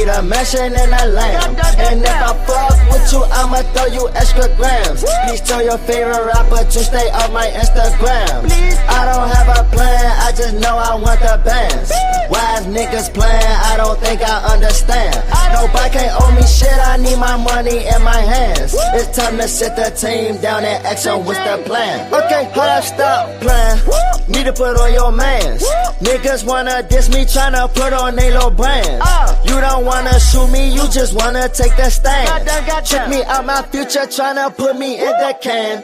need a mansion and a lamb. And if I fuck with you, I'ma throw you extra grams. Please tell your favorite rapper to stay off my Instagram. I don't have a plan, I just know I want the bands. Wise niggas playing, I don't think I understand. Nobody can't owe me shit, I need my money in my hands. It's time to sit the team down and ask them what's the plan. Okay, hold up, stop playing. Need to put on your mans. Niggas wanna diss me, tryna put on they little brand. You don't wanna shoot me, you just wanna take the stand. Check me out my future, tryna put me in the can.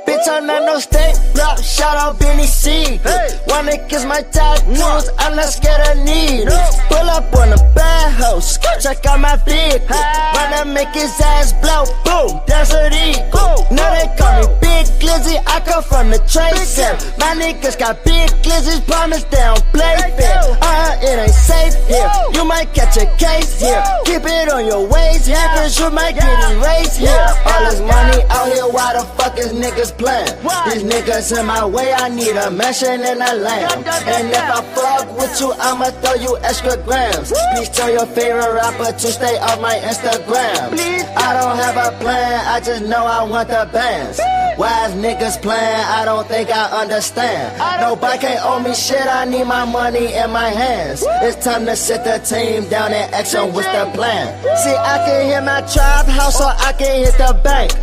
Bitch, I'm not no state block, shout out Benny C. Wanna kiss my tattoos, I'm not scared of needles. Pull up on a bad house, check out my vehicle. Wanna make his ass blow, boom, that's what he go. Now they call me Big Glizzy, I come from the trade center. My niggas got big glizzies, promise they don't play fair. It ain't safe here, you might catch a case here. Keep it on your waist here, cause you might get erased here. All this money out here, why the fuck is niggas playing? These niggas in my way, I need a mansion and a lamb. And if I fuck with you, I'ma throw you extra grams. Please tell your favorite rapper to stay off my Instagram. I don't have a plan, I just know I want the bands. Wise niggas playing, I don't think I understand. Nobody can't owe me shit, I need my money in my hands. It's time to sit the team down and ask them what's the plan. See, I can hit my trap house or I can hit the bank.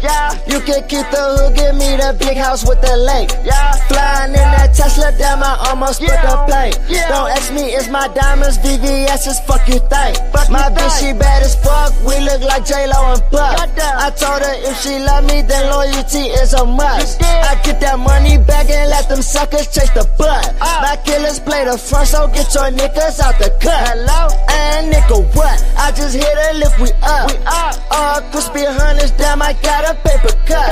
You can keep the hood, give me the big house with the lake. Flying in that Tesla, damn, I almost put the plane. Don't ask me, it's my diamonds, VVS's, fuck you think. My bitch, she bad as fuck, we look like J-Lo and Puff. I told her if she love me, then loyalty is a must. I get that money back and let them suckers chase the butt. My killers play the front, so get your niggas out the cut. Hello? And nigga, what? I just hit a lift, we up. All crispy hundreds, damn, I got a paper cut.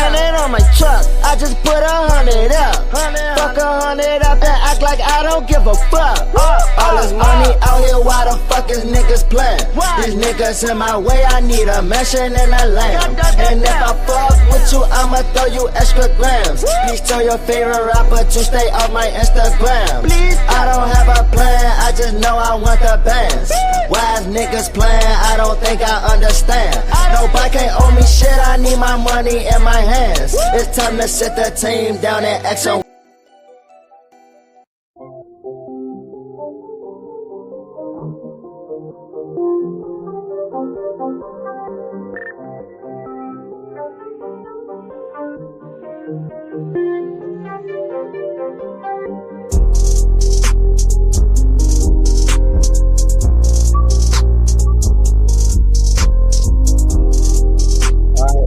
100 on my truck, I just put 100 up. Fuck 100 up and act like I don't give a fuck. All this money out here, why the fuck is niggas playing? These niggas in my way, I need a mansion and a lamb. And if I fuck with you, I'ma throw you extra grams. Please tell your favorite rapper to stay off my Instagram. I don't have a plan, I just know I want the bands. Wise niggas playing, I don't think I understand. Nobody can't owe me shit, I need my money in my hands. It's time to sit the team down and ask them.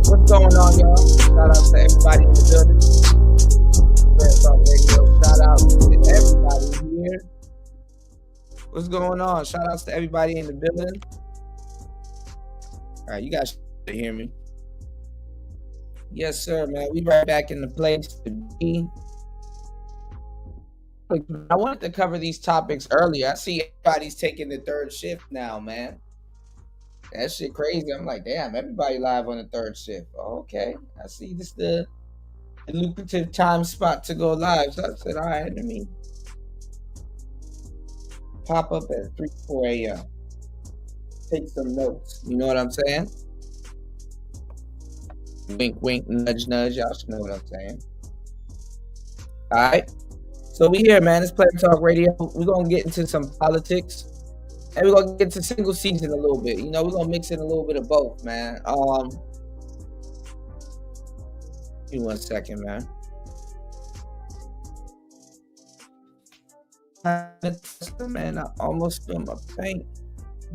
What's going on, y'all? Shout out to everybody in the building. Shout out to everybody here. What's going on? Shout outs to everybody in the building. All right, you guys should hear me. Yes, sir, man. We right back in the place to be. I wanted to cover these topics earlier. I see everybody's taking the third shift now, man. That shit crazy. I'm like, damn, everybody live on the third shift. Okay, I see this the lucrative time spot to go live. So I said, all right, let me pop up at 3, 4 a.m. Take some notes. You know what I'm saying? Wink, wink, nudge, nudge. Y'all should know what I'm saying. All right. So we here, man. It's Player Talk Radio. We're going to get into some politics. And we're going to get to single season a little bit. You know, we're going to mix in a little bit of both, man. Give me 1 second, man. Man, I almost spilled my paint.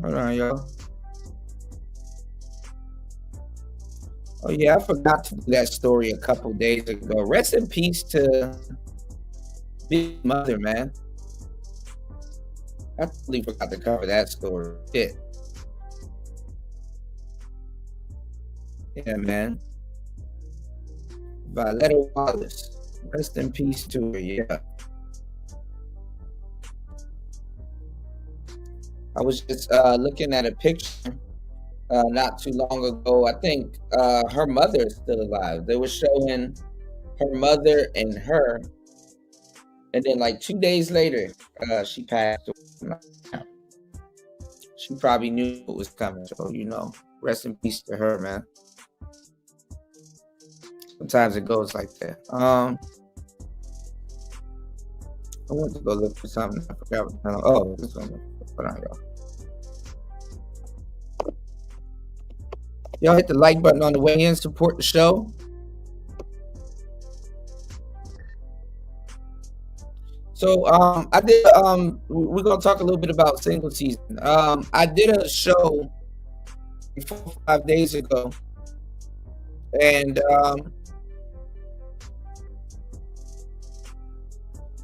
Hold on, y'all. Oh, yeah, I forgot to do that story a couple days ago. Rest in peace to Big Mother, man. I totally forgot to cover that story. Shit. Yeah, man. Violetta Wallace. Rest in peace to her, yeah. I was just looking at a picture not too long ago. I think her mother is still alive. They were showing her mother and her. And then like 2 days later, she passed away. she probably knew it was coming. So, rest in peace to her, man. Sometimes it goes like that. I went to go look for something. I forgot. Oh, this one. Hold on, y'all. Y'all hit the like button on the way in. Support the show. So I did we're gonna talk a little bit about single season. I did a show 4 or 5 days ago, and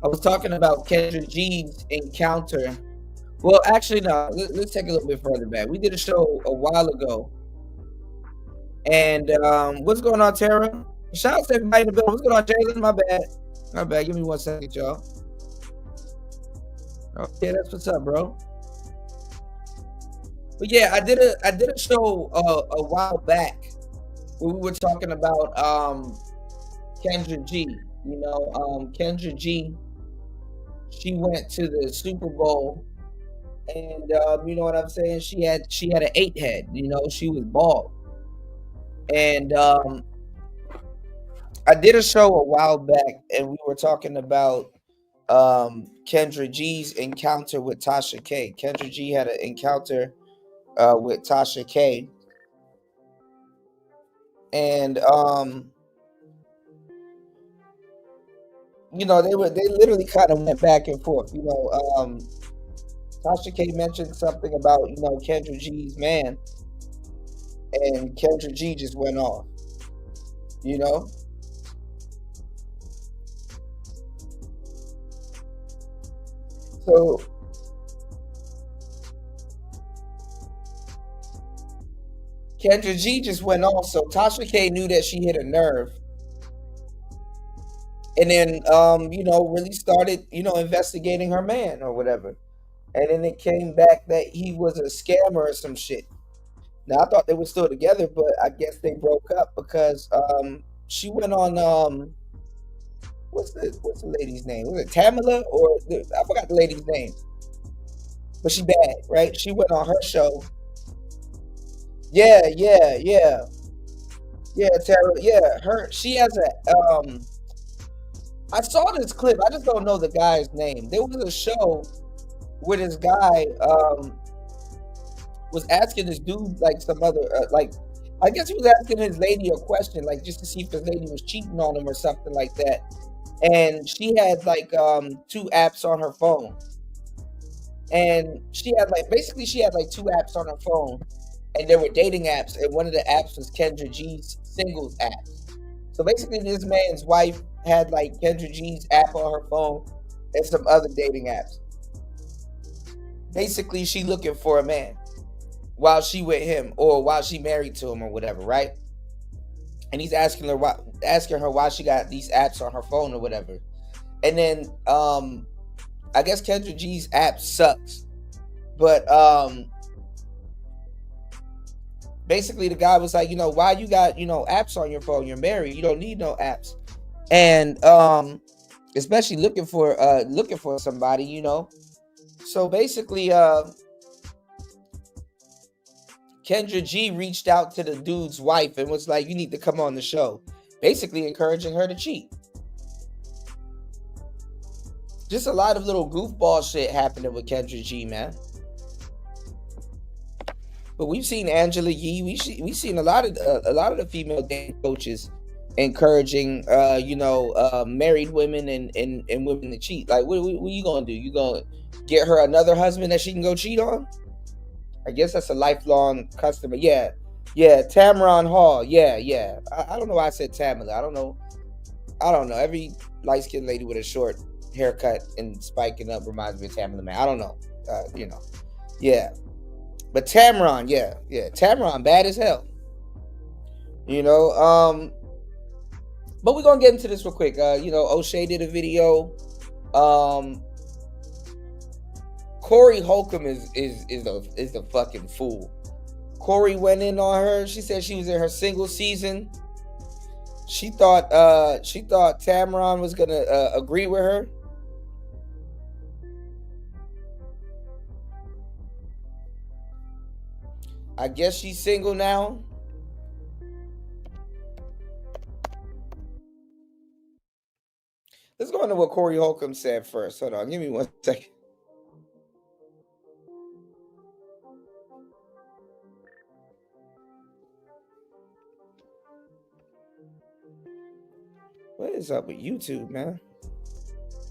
I was talking about Kendra G's encounter. Well, actually, no. Let's take a little bit further back. We did a show a while ago, and what's going on, Tara? Shout out to everybody in the building. What's going on, Jalen? My bad. Give me 1 second, y'all. Okay, that's what's up, bro. But yeah, I did a show a while back where we were talking about Kendra G. Kendra G. She went to the Super Bowl, and you know what I'm saying. She had an 8 head. She was bald, and I did a show a while back, and we were talking about Kendra G's encounter with Tasha K. Kendra G had an encounter with Tasha K, and they literally kind of went back and forth. Tasha K mentioned something about Kendra G's man, and Kendra G just went off. So Kendra G just went off. So Tasha K knew that she hit a nerve, and then really started investigating her man or whatever. And then it came back that he was a scammer or some shit. Now I thought they were still together, but I guess they broke up because she went on what's the lady's name? Was it Tamala or I forgot the lady's name? But she bad, right? She went on her show. Yeah, Tara. Yeah, she has a I saw this clip. I just don't know the guy's name. There was a show where this guy was asking this dude like some other I guess he was asking his lady a question, like just to see if his lady was cheating on him or something like that. And she had like 2 apps on her phone, and she had like 2 apps on her phone, and there were dating apps, and one of the apps was Kendra G's singles app. So basically, this man's wife had like Kendra G's app on her phone and some other dating apps. Basically, she looking for a man while she with him or while she married to him or whatever, right? And he's asking her why she got these apps on her phone or whatever. And then I guess Kendra G's app sucks. But basically the guy was like, why you got, apps on your phone? You're married. You don't need no apps. And especially looking for somebody, So basically Kendra G reached out to the dude's wife and was like, you need to come on the show. Basically encouraging her to cheat. Just a lot of little goofball shit happening with Kendra G, man. But we've seen Angela Yee. We've seen a lot of the female dating coaches encouraging, married women and women to cheat. Like, what are you gonna do? You gonna get her another husband that she can go cheat on? I guess that's a lifelong customer. Yeah, Tamron Hall. Yeah. I don't know why I said Tamala. I don't know. Every light-skinned lady with a short haircut and spiking up reminds me of Tamala, man. I don't know. Yeah. But Tamron, yeah. Tamron, bad as hell. But we're gonna get into this real quick. O'Shea did a video. Corey Holcomb is the fucking fool. Corey went in on her. She said she was in her single season. She thought Tamron was gonna agree with her. I guess she's single now. Let's go into what Corey Holcomb said first. Hold on, give me 1 second. What is up with YouTube, man?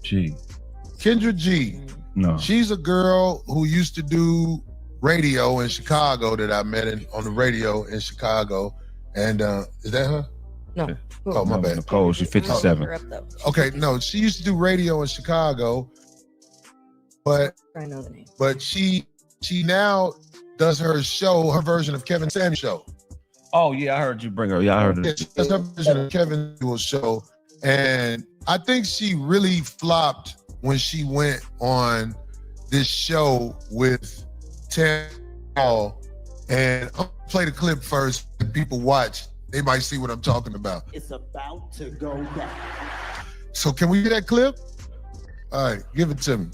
Kendra G. No. She's a girl who used to do radio in Chicago that I met on the radio in Chicago. And is that her? No. Oh, my bad. Nicole, she's 57. Okay, no, she used to do radio in Chicago, but I know the name. But she now does her show, her version of Kevin Samuel's show. Oh yeah, I heard you bring her. Yeah, I heard it. That's her version of Kevin Samuel's show, and I think she really flopped when she went on this show with Tam Hall. And I'll play the clip first. If people watch, they might see what I'm talking about. It's about to go down. So can we get that clip? All right, give it to me.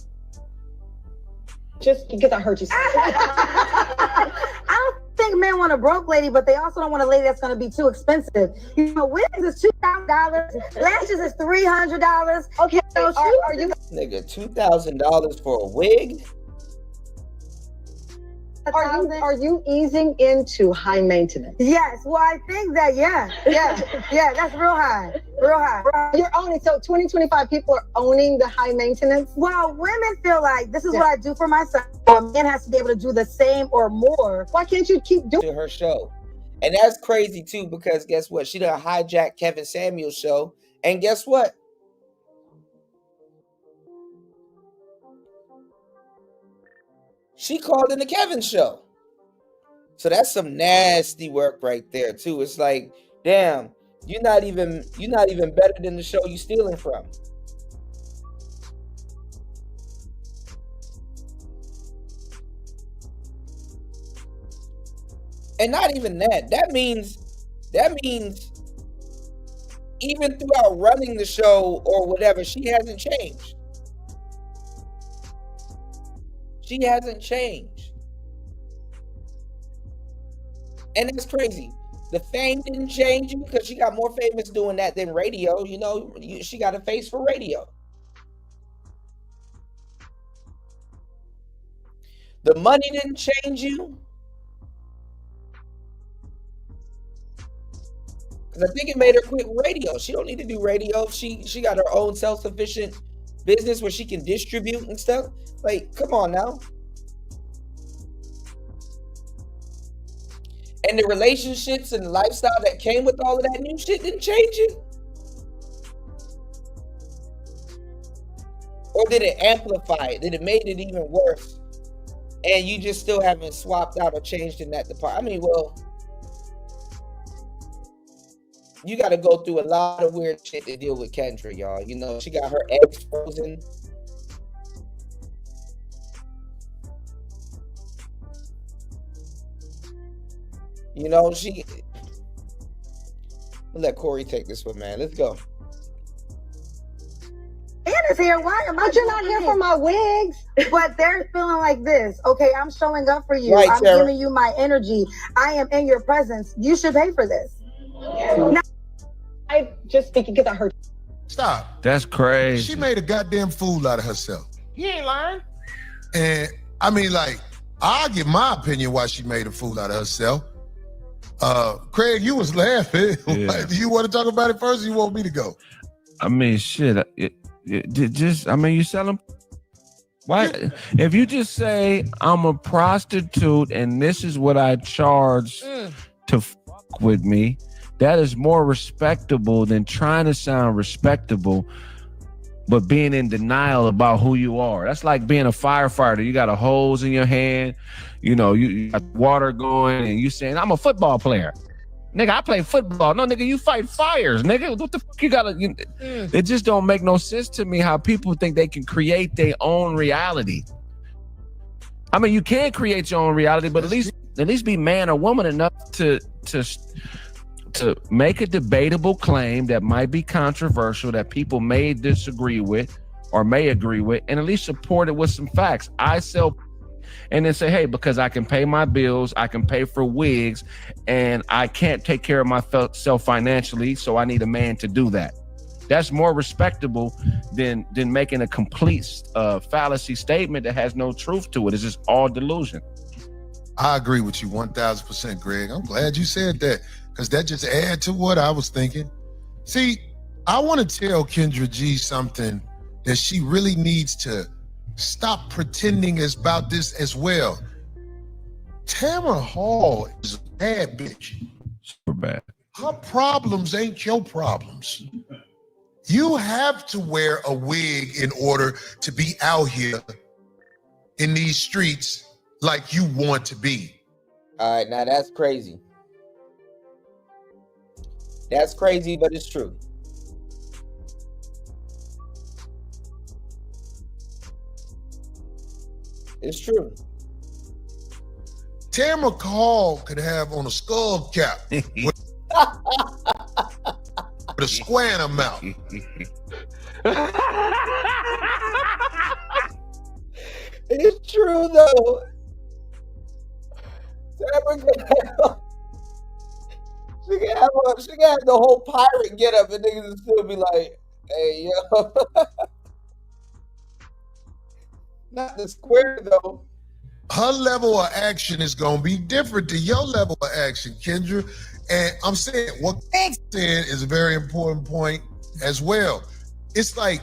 Just because I heard you say I don't think men want a broke lady, but they also don't want a lady that's going to be too expensive. You know, wigs is $2,000, lashes is $300. Okay, So are you Nigga, $2,000 for a wig? are you easing into high maintenance? Yes, well, I think that, yeah, that's real high. You're owning, so 2025 people are owning the high maintenance? Well, women feel like this is what I do for myself. A man has to be able to do the same or more. Why can't you keep doing To her show. And that's crazy too, because guess what? She done hijacked Kevin Samuel's show. And guess what? She called in the Kevin show. So that's some nasty work right there too. It's like, damn, you're not even better than the show you stealing from. And not even that. That means even throughout running the show or whatever, she hasn't changed. She hasn't changed. And it's crazy. The fame didn't change you because she got more famous doing that than radio. You know, she got a face for radio. The money didn't change you. Because I think it made her quit radio. She don't need to do radio. She got her own self-sufficient business where she can distribute and stuff. Like, come on now. And the relationships and the lifestyle that came with all of that new shit didn't change it? Or did it amplify it? Did it make it even worse? And you just still haven't swapped out or changed in that department? I mean, well, you got to go through a lot of weird shit to deal with Kendra, y'all. You know, she got her eggs frozen. You know, I'll let Corey take this one, man. Let's go. Anna's here. Why am I? But you're not here for my wigs. But they're feeling like this. Okay, I'm showing up for you. Right, I'm Sarah. giving you my energy. I am in your presence. You should pay for this. Now, I just speaking because I heard. Stop. That's crazy. She made a goddamn fool out of herself. You ain't lying. And I mean, like, I'll give my opinion why she made a fool out of herself. Craig, you was laughing. Yeah. Do you want to talk about it first or you want me to go? I mean, shit. You sell them. Why? If you just say I'm a prostitute and this is what I charge to fuck with me, that is more respectable than trying to sound respectable, but being in denial about who you are. That's like being a firefighter. You got a hose in your hand, you know, you got water going, and you saying, I'm a football player. Nigga, I play football. No, nigga, you fight fires, nigga. What the fuck you gotta... It just don't make no sense to me how people think they can create their own reality. I mean, you can create your own reality, but at least be man or woman enough to make a debatable claim that might be controversial, that people may disagree with or may agree with, and at least support it with some facts. I sell and then say, hey, because I can pay my bills, I can pay for wigs, and I can't take care of myself financially, so I need a man to do that. That's more respectable than making a complete fallacy statement that has no truth to it. It's just all delusion. I agree with you 1,000%, Greg. I'm glad you said that, because that just adds to what I was thinking. See, I want to tell Kendra G something that she really needs to stop pretending is about this as well. Tamara Hall is a bad bitch. Super bad. Her problems ain't your problems. You have to wear a wig in order to be out here in these streets like you want to be. All right, now that's crazy. That's crazy, but it's true. It's true. Tamara Hall could have on a skull cap with a square in her mouth. It's true though. She can have the whole pirate get up and niggas will still be like, hey yo. Not the square though. Her level of action is gonna be different to your level of action, Kendra. And I'm saying what Greg's saying is a very important point as well. It's like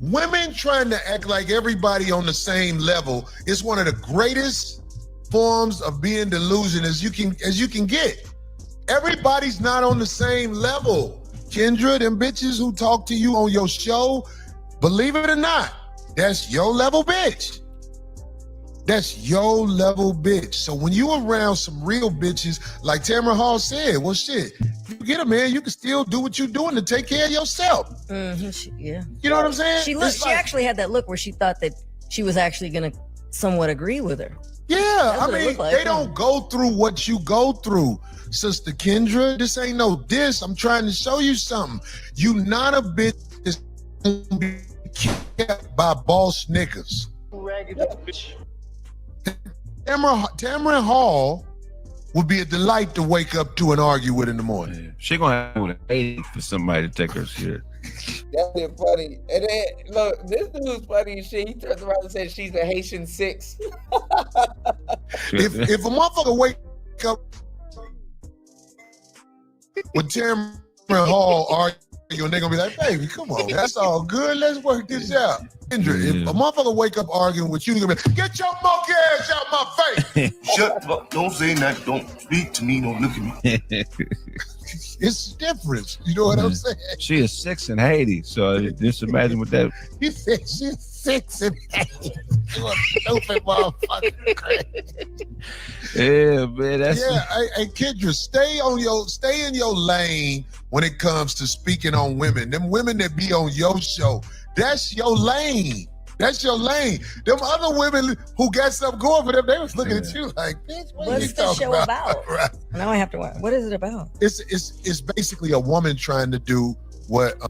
women trying to act like everybody on the same level is one of the greatest forms of being delusion as you can get. Everybody's not on the same level. Kendra, them bitches who talk to you on your show, believe it or not, that's your level bitch. That's your level bitch. So when you around some real bitches, like Tamara Hall said, well shit, if you get a man, you can still do what you're doing to take care of yourself. Yeah. You know what I'm saying? She actually had that look where she thought that she was actually gonna somewhat agree with her. Yeah, I mean, they don't go through what you go through, Sister Kendra. This ain't no diss. I'm trying to show you something. You not a bitch that's gonna be kept by boss niggas. Raggedy bitch. Tamara Hall would be a delight to wake up to and argue with in the morning. Yeah. She gonna have to pay for somebody to take her shit. That's it funny. And then look, this dude's funny as shit. He turns around and says she's a Haitian 6. if a motherfucker wake up with Tamara Hall arguing, they're gonna be like, baby, come on, that's all good. Let's work this out. Kendra, if a motherfucker wake up arguing with you, they're gonna be like, get your monkey ass out my face. Shut up. Don't say nothing. Don't speak to me. Don't look at me. It's different. You know what I'm saying? She is 6 in Haiti, so just imagine what that. He said she's 6 in Haiti. You a stupid motherfucker. Yeah, man. That's Hey, Kendra, stay in your lane when it comes to speaking on women. Them women that be on your show, that's your lane. That's your lane. Them other women who got something going for them, they was looking at you like, bitch, What's the show about? Right. Now I have to watch. What is it about? It's basically a woman trying to do what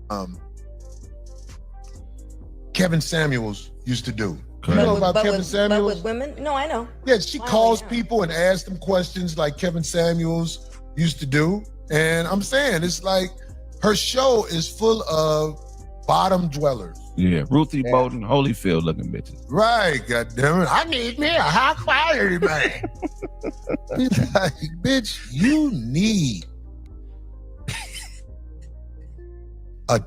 Kevin Samuels used to do. You know about Kevin Samuels? But with women? No, I know. Yeah, she calls people and asks them questions like Kevin Samuels used to do. And I'm saying, it's like her show is full of bottom dwellers. Yeah, Ruthie Bolton, Holyfield looking bitches. Right, goddammit. I need me a high quality man. It's like, bitch, you need a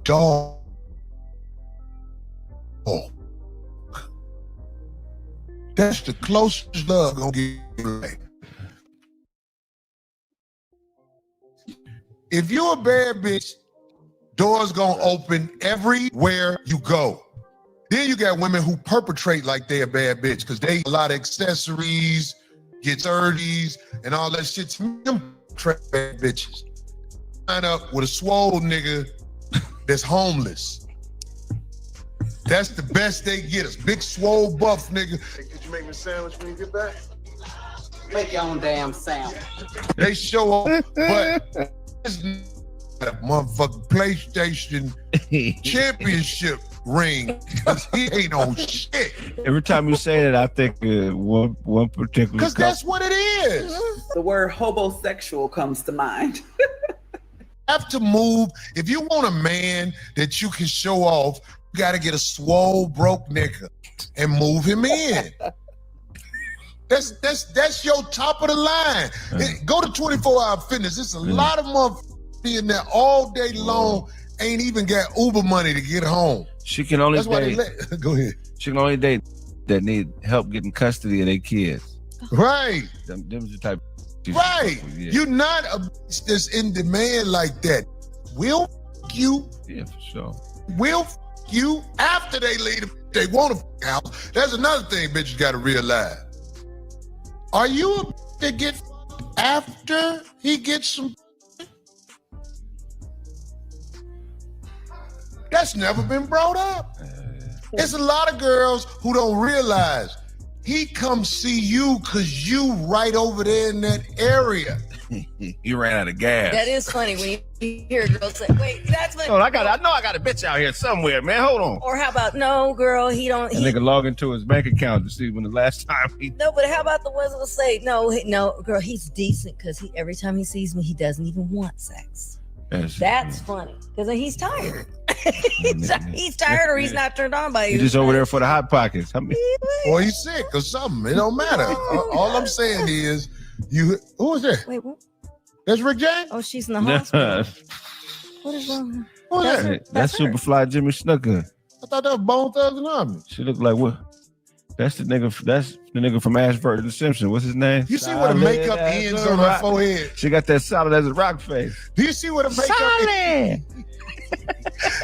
dog. That's the closest love gonna get you. If you're a bad bitch, doors gonna open everywhere you go. Then you got women who perpetrate like they a bad bitch because they a lot of accessories, get 30s, and all that shit. Them bad bitches. Line up with a swole nigga that's homeless. That's the best they get us. Big swole buff nigga. Hey, could you make me a sandwich when you get back? Make your own damn sandwich. They show up, but it's a motherfucking PlayStation championship ring because he ain't on shit. Every time you say that, I think one particular. Because that's what it is. The word hobosexual comes to mind. Have to move. If you want a man that you can show off, you got to get a swole broke nigga and move him in. That's your top of the line. Go to 24-hour fitness. It's a lot of motherfuckers being there all day long, ain't even got Uber money to get home. She can only That's why date. Go ahead. She can only date that need help getting custody of their kids. Right. Them's the type. Right. Yeah. You're not a bitch that's in demand like that. We'll fuck you. Yeah, for sure. We'll fuck you after they leave. They want to fuck out. That's another thing bitches got to realize. Are you a bitch that get fucked after he gets some? That's never been brought up. There's a lot of girls who don't realize he come see you because you right over there in that area. You ran out of gas. That is funny when you hear a girl say, wait, that's what. Oh, I know I got a bitch out here somewhere, man. Hold on. Or how about, no, girl, he don't. That nigga log into his bank account to see when the last time he. No, but how about the ones that say, no, girl, he's decent because every time he sees me, he doesn't even want sex. That's funny because he's tired. he's tired or he's not turned on by you. He's just over there for the hot pockets. Or he's sick or something. It don't matter. All I'm saying is, who is that? Wait, what? That's Rick James? Oh, she's in the hospital. What is wrong? Who is that? That's Superfly Jimmy Snooker. I thought that was Bone Thugs and Harmony. She looked like what? That's the nigga. That's the nigga from Ashford and Simpson. What's his name? You see where the makeup ends on her forehead? She got that solid as a rock face. Do you see where the makeup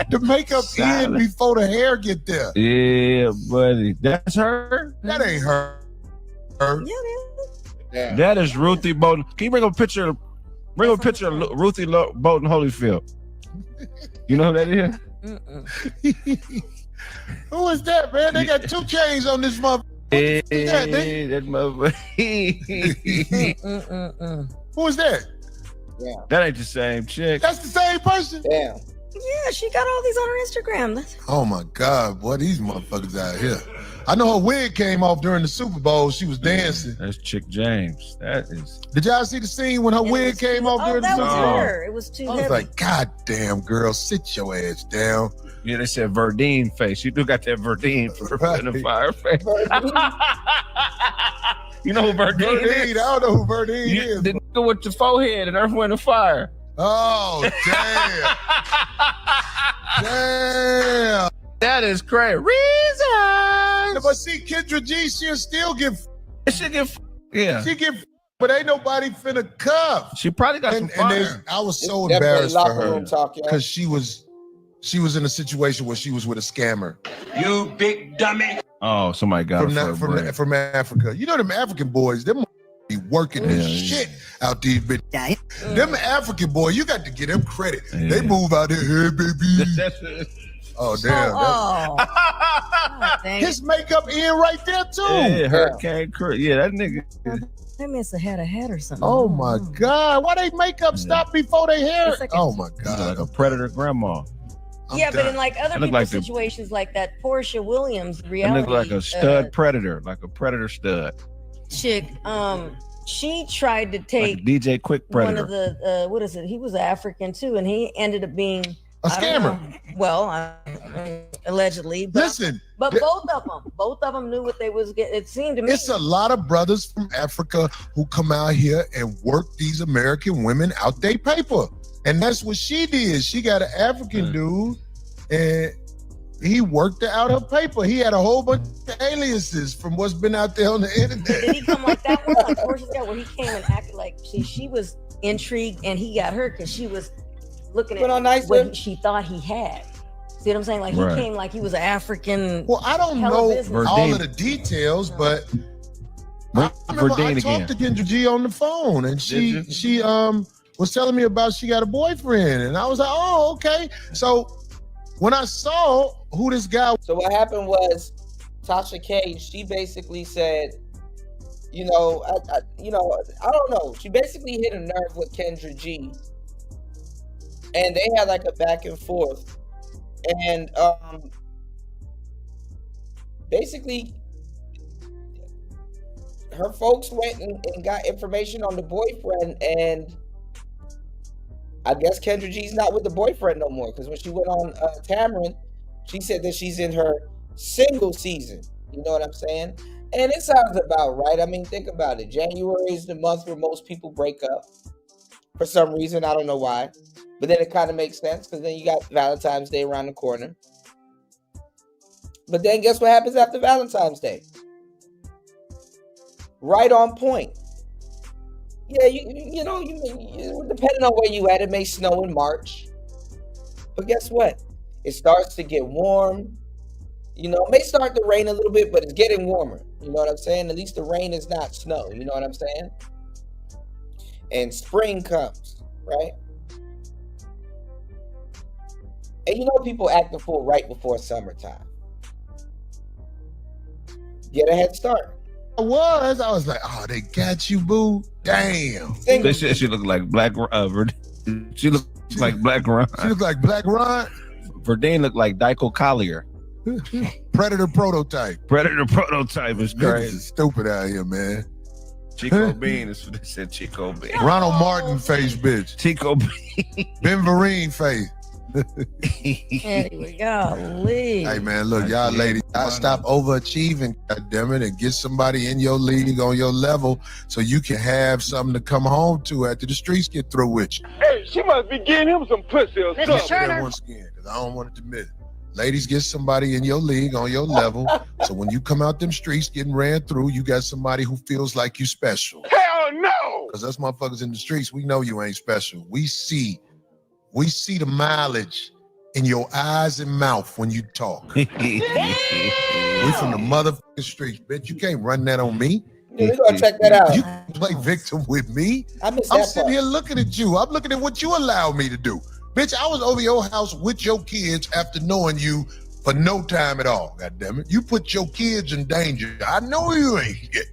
the makeup end before the hair get there? Yeah, buddy. That's her? That ain't her. Yeah. That is Ruthie Bolton. Can you bring a picture? Bring a picture of Ruthie Bolton Holyfield. You know who that is? Who is that, man? They got 2 chains on this motherfucker. That motherfucker. Who is that? Yeah. That ain't the same chick. That's the same person? Damn. Yeah, she got all these on her Instagram. Oh my God, boy, these motherfuckers out here. I know her wig came off during the Super Bowl. She was dancing. That's Chick James. That is. Did y'all see the scene when her wig came off during the Super Bowl? That was her. It was too heavy. I was like, God damn, girl, sit your ass down. Yeah, they said Verdine face. You do got that Verdine for putting the fire face. You know who Verdine is? I don't know who Verdine is. The nigga with the forehead and Earth, Wind, and Fire. Oh, damn. Damn. That is crazy. Reasons. But see, Kendra G, she'll still get She get yeah. She get but ain't nobody finna cuff. She probably got some fire. I was so It's embarrassed for definitely her locker room talk, yeah. because she was in a situation where she was with a scammer. You big dummy. Oh, somebody got from Africa. You know them African boys, them be working the shit out these bitches. Them African boys, you got to give them credit. Yeah. They move out there, hey baby. Oh damn. His makeup in right there too. Yeah, Hurricane Crew. Yeah, that nigga. They must have had a hat or something. Oh my God. Why they makeup stop before they hair? Like oh my God. Like a predator grandma. Yeah, but in like other people's situations like that Portia Williams reality. That look like a stud predator, like a predator stud. Chick, she tried to take like DJ Quick Predator. one of the what is it? He was African too, and he ended up being a scammer. Well, allegedly. But, listen, but both of them knew what they was getting. It seemed to me it's a lot of brothers from Africa who come out here and work these American women out their paper. And that's what she did. She got an African dude and he worked her out her paper. He had a whole bunch of aliases from what's been out there on the internet. Did he come like that one on Portia's guy where he came and acted like she was intrigued and he got her because she was looking at what she thought he had. See what I'm saying? Like he came like he was an African. Well, I don't know all of the details, but I remember I talked to Kendra G on the phone and she was telling me about she got a boyfriend and I was like, oh, okay. So when I saw who this guy was. So what happened was Tasha K, she basically said, I don't know. She basically hit a nerve with Kendra G. And they had like a back and forth. And basically her folks went and got information on the boyfriend, and I guess Kendra G's not with the boyfriend no more, because when she went on Tamron, she said that she's in her single season. You know what I'm saying? And it sounds about right. I mean, think about it. January is the month where most people break up for some reason. I don't know why. But then it kind of makes sense, because then you got Valentine's Day around the corner. But then guess what happens after Valentine's Day? Right on point. Yeah, you know, depending on where you at, it may snow in March. But guess what? It starts to get warm. You know, it may start to rain a little bit, but it's getting warmer. You know what I'm saying? At least the rain is not snow. You know what I'm saying? And spring comes, right? And you know people act the fool right before summertime. Get a head start. I was like, oh, they got you, boo. Damn. They said she looked like Black she looked like Black Ron. She looked like Black Ron. Verdane looked like Dykel Collier. Predator prototype. Predator prototype is crazy. Is stupid out here, man. Chico Bean is what they said. Chico Bean. Ronald Martin face, bitch. Chico Bean. Ben Vereen face. Anyway, golly. Hey man, look, y'all ladies, I stop overachieving, goddammit, and get somebody in your league on your level so you can have something to come home to after the streets get through with you. Hey, she must be getting him some pussy or something. Turner. Once again, because I don't want it to admit it. Ladies, get somebody in your league on your level so when you come out them streets getting ran through, you got somebody who feels like you special. Hell no! Because us motherfuckers in the streets, we know you ain't special. We see the mileage in your eyes and mouth when you talk. We from the motherfucking streets, bitch. You can't run that on me. Yeah, we gonna check that out. You play victim with me. I'm sitting here looking at you. I'm looking at what you allowed me to do. Bitch, I was over your house with your kids after knowing you for no time at all. God damn it. You put your kids in danger. I know you ain't shit.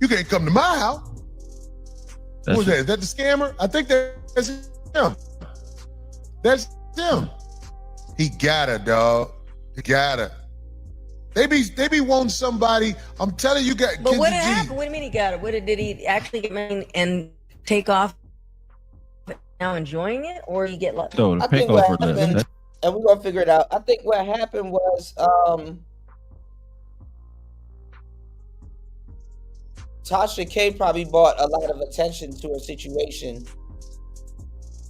You can't come to my house. Who was that? Is that the scammer? I think that's him. That's him. He got her, dog. He got her. They be wanting somebody. I'm telling you, got. But what happened? What do you mean he got it? Did he actually get married and take off? Now enjoying it, or you get left? So I think what happened, and we're gonna figure it out. I think what happened was Tasha K probably brought a lot of attention to her situation,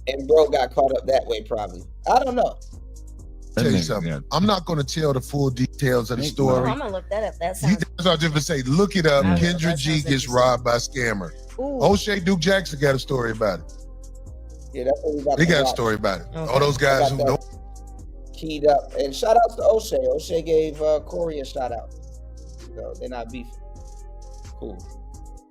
and bro got caught up that way. Probably, I don't know. Tell you something. I'm not going to tell the full details of the story. I'm gonna look that up. That sounds. I was just gonna say, look it up. Kendra G gets robbed by scammer. O'Shea Duke Jackson got a story about it. Yeah, that's what we about. He got a story about it. Okay. All those guys who don't keyed up. And shout outs to O'Shea. O'Shea gave Corey a shout out. So they're not beefing. Cool.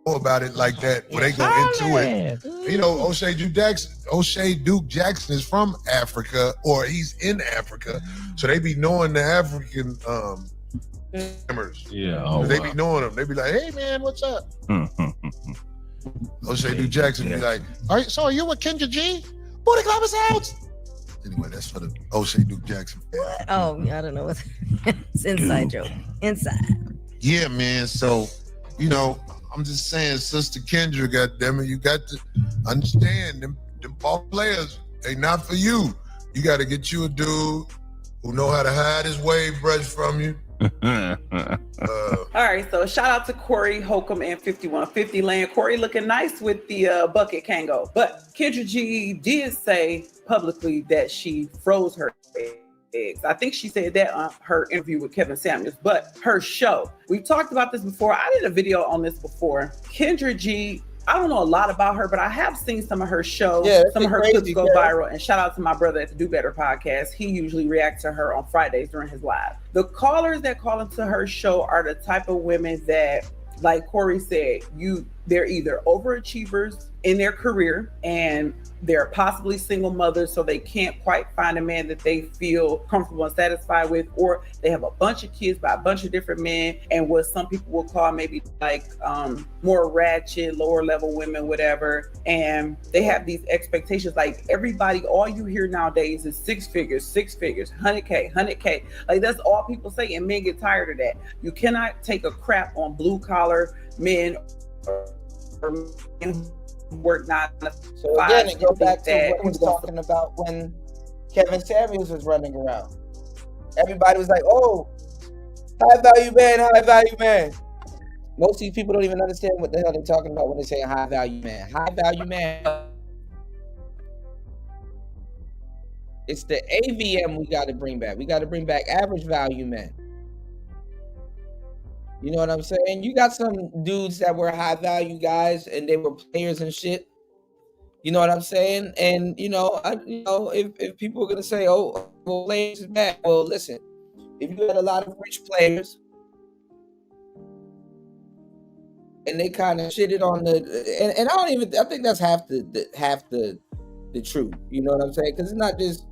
About it like that, where they go into it. You know, O'Shea Duke Jackson is from Africa, or he's in Africa, so they be knowing the African scammers. Yeah, they be knowing them. They be like, "Hey man, what's up?" O'Shea Duke Jackson be like, "All right, so are you with Kendra G? Booty Club is out." Anyway, that's for the O'Shea Duke Jackson. Oh, I don't know what. It's inside joke. Inside. Yeah, man. So, you know, I'm just saying, Sister Kendra, goddammit, you got to understand them ball players, they not for you. You got to get you a dude who know how to hide his wave brush from you. All right, so shout out to Corey Holcomb and 5150 Land. Corey looking nice with the bucket Kango. But Kendra G did say publicly that she froze her eggs. I think she said that on her interview with Kevin Samuels, but her show. We've talked about this before. I did a video on this before. Kendra G, I don't know a lot about her, but I have seen some of her shows. Yeah, some of her clips go viral. And shout out to my brother at the Do Better podcast. He usually reacts to her on Fridays during his live. The callers that call into her show are the type of women that, like Corey said, you they're either overachievers in their career and they're possibly single mothers, so they can't quite find a man that they feel comfortable and satisfied with, or they have a bunch of kids by a bunch of different men, and what some people will call maybe like more ratchet, lower level women, whatever. And they have these expectations. Like everybody, all you hear nowadays is six figures, 100K. Like that's all people say, and men get tired of that. You cannot take a crap on blue collar men or men who work 9 to 5. So again, it goes back to what we was talking about when Kevin Samuels was running around. Everybody was like, "Oh, high value man." Most of these people don't even understand what the hell they're talking about when they say high value man. High value man. It's the AVM we got to bring back. We got to bring back average value men. You know what I'm saying? You got some dudes that were high value guys and they were players and shit. You know what I'm saying? And if people are gonna say, "Oh, well, players is bad," well, listen. If you had a lot of rich players and they kind of shitted on I think that's half the truth. You know what I'm saying? Because it's not just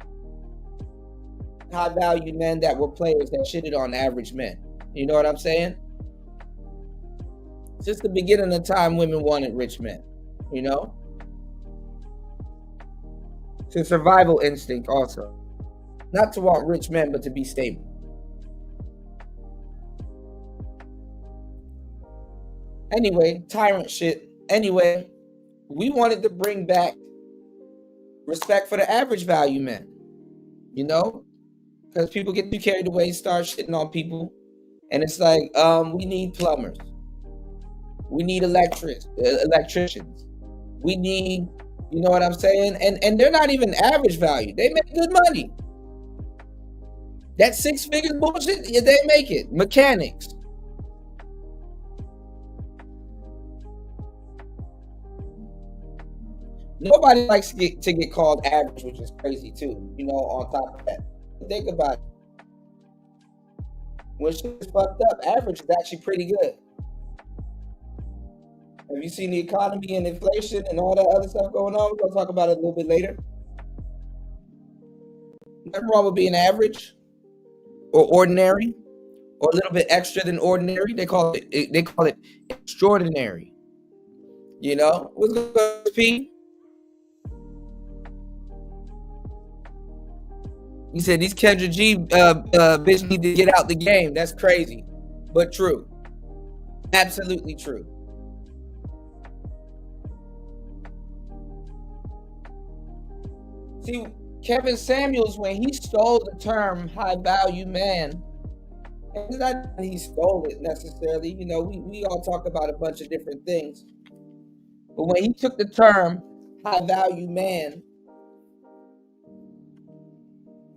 high value men that were players that shitted on average men. You know what I'm saying? Since the beginning of time, women wanted rich men, you know? It's a survival instinct also. Not to want rich men, but to be stable. Anyway, tyrant shit. Anyway, we wanted to bring back respect for the average value men, you know? Because people get too carried away, start shitting on people. And it's like, we need plumbers. We need electricians. We need, you know what I'm saying? And they're not even average value. They make good money. That 6 figures bullshit, yeah, they make it. Mechanics. Nobody likes to get called average, which is crazy too, you know, on top of that. Think about it. When shit is fucked up, average is actually pretty good. Have you seen the economy and inflation and all that other stuff going on? We're going to talk about it a little bit later. Nothing wrong with being average or ordinary or a little bit extra than ordinary. They call it extraordinary. You know? What's going on, P? He said these Kendra G bitch need to get out the game. That's crazy, but true. Absolutely true. See, Kevin Samuels, when he stole the term high value man, and it's not that he stole it necessarily, you know, we all talk about a bunch of different things. But when he took the term high value man,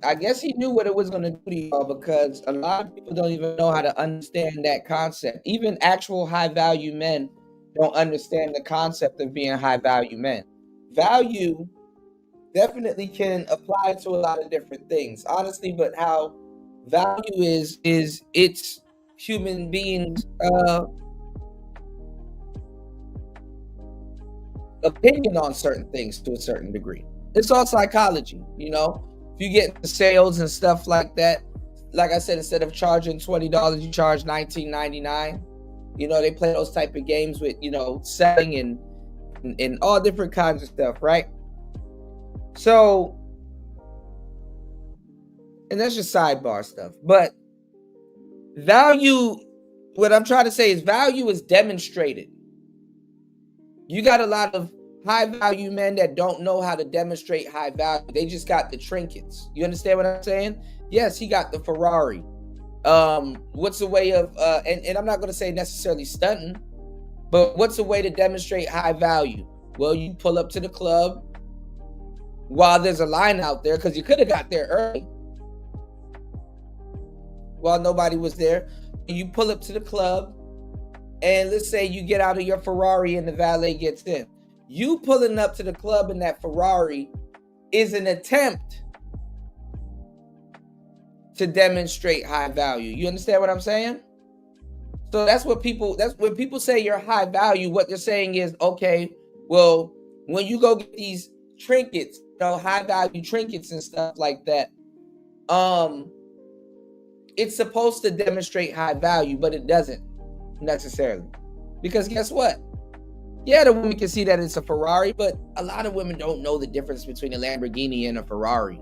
I guess he knew what it was going to do to y'all, because a lot of people don't even know how to understand that concept. Even actual high value men don't understand the concept of being high value men. Value definitely can apply to a lot of different things, honestly, but how value is it's human beings' opinion on certain things to a certain degree. It's all psychology, you know. If you get into sales and stuff like that, like I said, instead of charging $20, you charge $19.99. You know, they play those type of games with, you know, selling and all different kinds of stuff, right? So, and that's just sidebar stuff. But value, what I'm trying to say is value is demonstrated. You got a lot of high value men that don't know how to demonstrate high value. They just got the trinkets. You understand what I'm saying? Yes, he got the Ferrari. What's the way of, and I'm not going to say necessarily stunting, but what's the way to demonstrate high value? Well, you pull up to the club while there's a line out there, because you could have got there early while nobody was there. You pull up to the club, and let's say you get out of your Ferrari and the valet gets in. You pulling up to the club in that Ferrari is an attempt to demonstrate high value. You understand what I'm saying? So that's when people say you're high value, what they're saying is, okay, well, when you go get these trinkets, high value trinkets and stuff like that, it's supposed to demonstrate high value, but it doesn't necessarily. Because guess what? Yeah, the women can see that it's a Ferrari, but a lot of women don't know the difference between a Lamborghini and a Ferrari.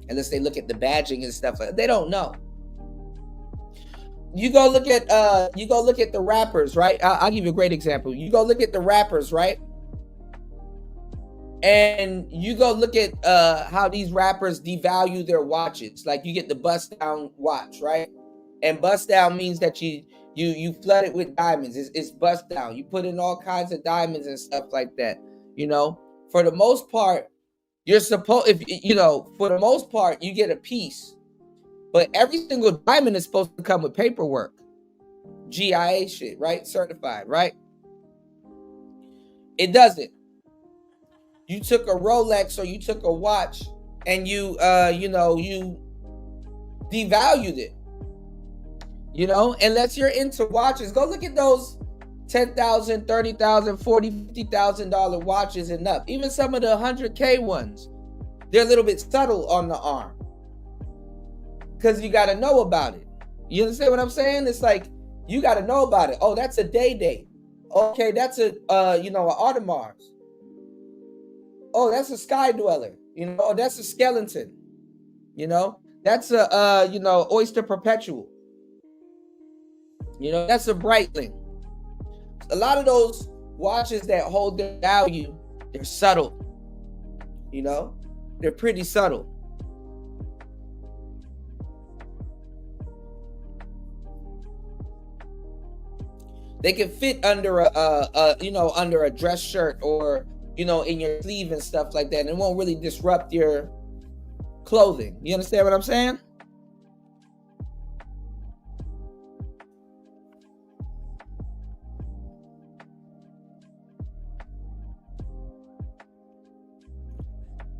Unless they look at the badging and stuff like that. They don't know. You go look at the rappers, right? I'll give you a great example. You go look at the rappers, right? And you go look at how these rappers devalue their watches. Like you get the bust down watch, right? And bust down means that you flood it with diamonds. It's bust down. You put in all kinds of diamonds and stuff like that. For the most part, for the most part, you get a piece. But every single diamond is supposed to come with paperwork. GIA shit, right? Certified, right? It doesn't. You took a Rolex or you took a watch and you devalued it. Unless you're into watches, go look at those $10,000, $30,000, $40,000, $50,000 watches and up. Even some of the $100K ones, they're a little bit subtle on the arm. Because you got to know about it. You understand what I'm saying? It's like, you got to know about it. Oh, that's a day. Okay, that's an Audemars. Oh, that's a Sky Dweller. Oh, that's a Skeleton. That's a, Oyster Perpetual. That's a Breitling. A lot of those watches that hold their value, they're subtle. They're pretty subtle. They can fit under under a dress shirt or, in your sleeve and stuff like that. And it won't really disrupt your clothing. You understand what I'm saying?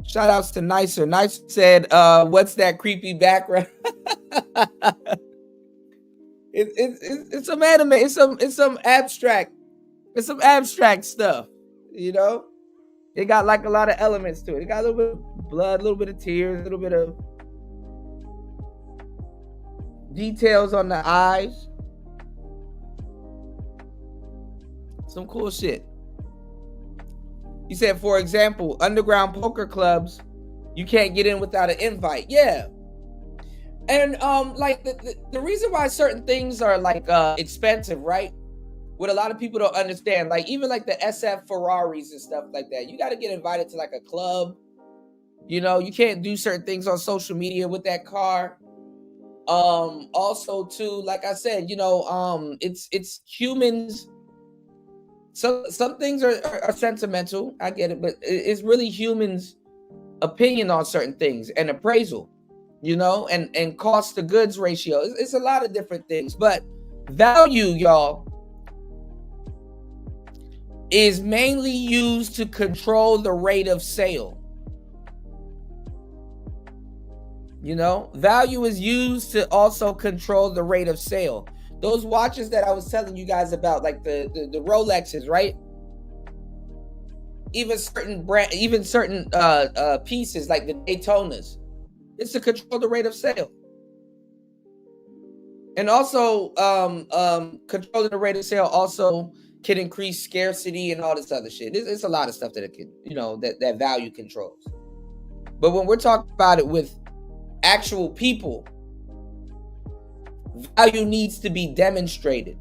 Shout outs to Nicer. Nicer said, what's that creepy background? It's some anime. It's some abstract stuff. It got like a lot of elements to it. It got a little bit of blood, a little bit of tears, a little bit of details on the eyes. Some cool shit. He said, for example, underground poker clubs, you can't get in without an invite. Yeah. And like the reason why certain things are like expensive, right? What a lot of people don't understand, like even like the SF Ferraris and stuff like that, you got to get invited to like a club. You can't do certain things on social media with that car. Also too, like I said, it's humans. Some things are sentimental. I get it, but it's really humans' opinion on certain things and appraisal. And cost to goods ratio. It's a lot of different things, but value, y'all, is mainly used to control the rate of sale. Value is used to also control the rate of sale. Those watches that I was telling you guys about, like the Rolexes, right? Even certain pieces like the Daytonas. It's to control the rate of sale. And also, controlling the rate of sale also can increase scarcity and all this other shit. It's a lot of stuff that it can, that value controls. But when we're talking about it with actual people, value needs to be demonstrated.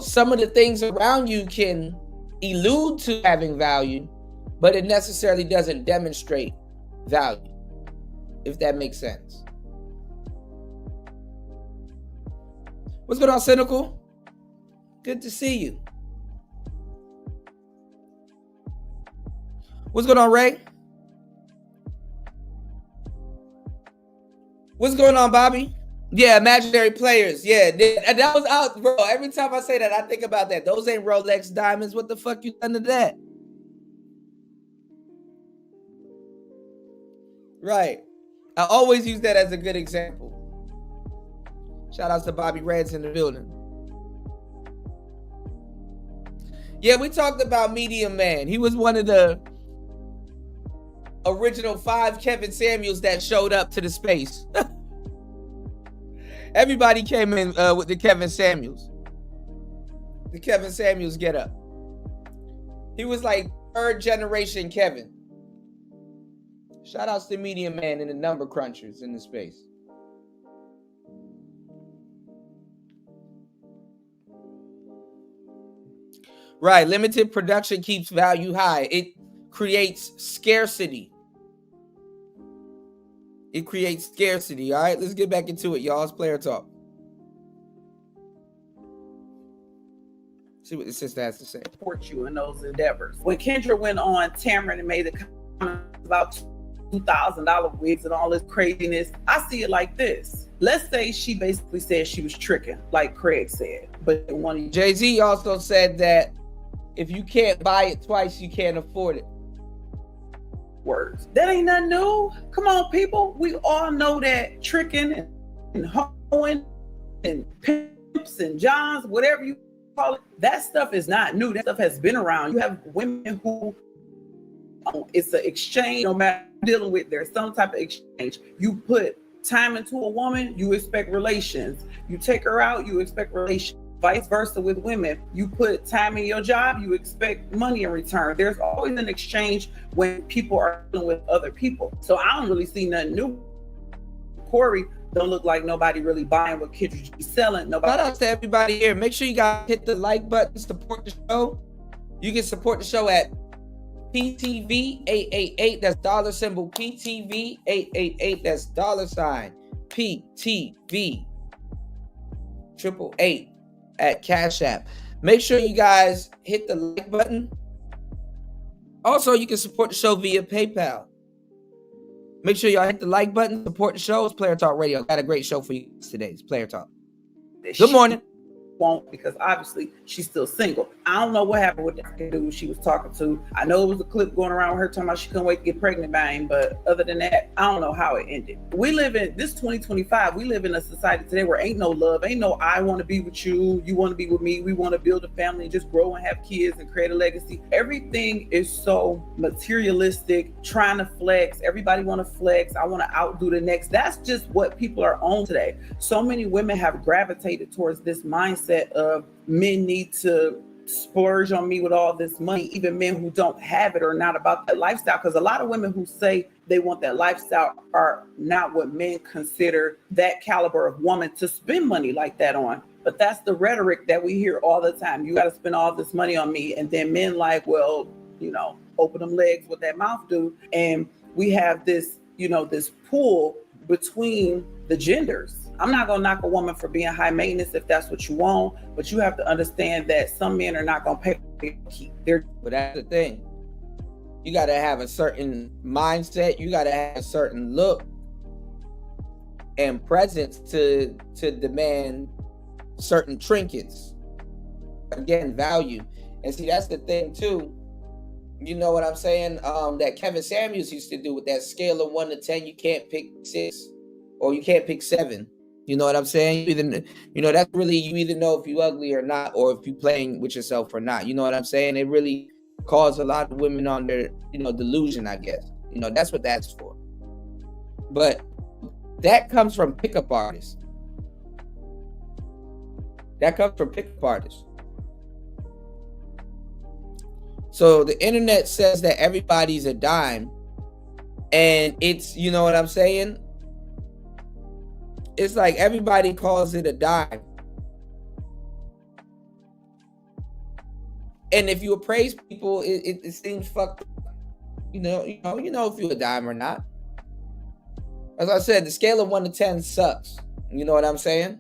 Some of the things around you can allude to having value, but it necessarily doesn't demonstrate value, if that makes sense. What's going on, Cynical? Good to see you. What's going on, Ray? What's going on, Bobby? Yeah, imaginary players. Yeah, that was out, bro. Every time I say that, I think about that. Those ain't Rolex diamonds. What the fuck you done to that? Right. I always use that as a good example. Shout out to Bobby Reds in the building. Yeah, we talked about Medium Man. He was one of the original 5 Kevin Samuels that showed up to the space. Everybody came in with the Kevin Samuels. The Kevin Samuels get up. He was like 3rd generation Kevin. Shout outs to Medium Man and the number crunchers in the space. Right, limited production keeps value high. It creates scarcity. It creates scarcity. All right, let's get back into it, y'all. It's player talk. See what the sister has to say. Support you in those endeavors. When Kendra went on Tamron and made the comment about $2,000 wigs and all this craziness, I see it like this. Let's say she basically said she was tricking, like Craig said. But Jay-Z also said that if you can't buy it twice, you can't afford it. Words. That ain't nothing new. Come on, people. We all know that tricking and hoeing and pimps and johns, whatever you call it, that stuff is not new. That stuff has been around. You have women who it's an exchange, no matter dealing with, there's some type of exchange. You put time into a woman, you expect relations. You take her out, you expect relations. Vice versa with women. You put time in your job, you expect money in return. There's always an exchange when people are dealing with other people. So I don't really see nothing new. Corey don't look like nobody really buying what Kendra G selling. Nobody. Shout out to everybody here. Make sure you guys hit the like button, support the show. You can support the show at PTV 888. That's dollar symbol PTV 888. That's $ PTV 888 at Cash App. Make sure you guys hit the like button. Also, you can support the show via PayPal. Make sure y'all hit the like button, support the show. It's Player Talk Radio. Got a great show for you today. It's Player Talk. Good morning. Won't, because obviously she's still single. I don't know what happened with that dude she was talking to. I know it was a clip going around with her talking about she couldn't wait to get pregnant by him, but other than that, I don't know how it ended. We live in this 2025. We live in a society today where ain't no love, ain't no I want to be with you, you want to be with me, we want to build a family and just grow and have kids and create a legacy. Everything is so materialistic, trying to flex. Everybody want to flex. I want to outdo the next. That's just what people are on today. So many women have gravitated towards this mindset of men need to splurge on me with all this money. Even men who don't have it are not about that lifestyle, because a lot of women who say they want that lifestyle are not what men consider that caliber of woman to spend money like that on. But that's the rhetoric that we hear all the time. You got to spend all this money on me. And then men like, well, you know, open them legs, what that mouth do. And we have this, you know, this pull between the genders. I'm not going to knock a woman for being high maintenance if that's what you want, but you have to understand that some men are not going to pay keep their. But that's the thing. You got to have a certain mindset. You got to have a certain look and presence to demand certain trinkets. Again, value. And see, that's the thing too. You know what I'm saying? That Kevin Samuels used to do with that scale of 1 to 10. You can't pick 6 or you can't pick 7. You know what I'm saying? That's really, you either know if you ugly or not, or if you playing with yourself or not. You know what I'm saying? It really caused a lot of women on their, delusion, I guess. That's what that's for. But that comes from pickup artists. So the internet says that everybody's a dime, and it's, you know what I'm saying? It's like everybody calls it a dime. And if you appraise people, it seems fucked up. You know if you're a dime or not. As I said, the scale of 1 to 10 sucks. You know what I'm saying?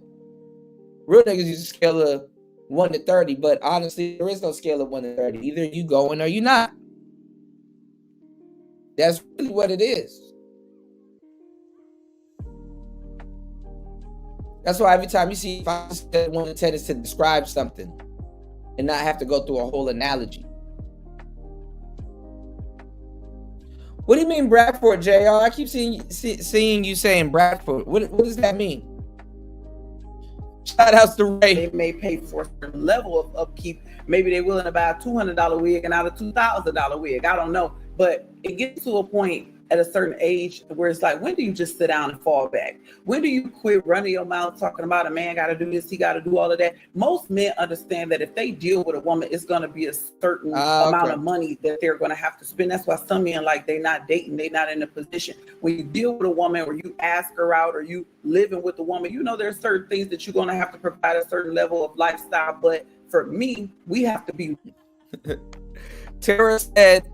Real niggas use a scale of 1 to 30, but honestly, there is no scale of 1 to 30. Either you going or you not. That's really what it is. That's why every time you see 1 to 10 is to describe something and not have to go through a whole analogy. What do you mean Bradford, JR? I keep seeing you saying Bradford. What does that mean? Shout outs to Ray. They may pay for a certain level of upkeep. Maybe they're willing to buy a $200 wig and not a $2,000 wig. I don't know. But it gets to a point at a certain age where it's like, when do you just sit down and fall back? When do you quit running your mouth talking about a man got to do this, he got to do all of that? Most men understand that if they deal with a woman, it's going to be a certain amount of money that they're going to have to spend. That's why some men, like, they're not dating, they're not in a position. When you deal with a woman or you ask her out or you living with a woman, you know there's certain things that you're going to have to provide a certain level of lifestyle. But for me, we have to be. Tara said,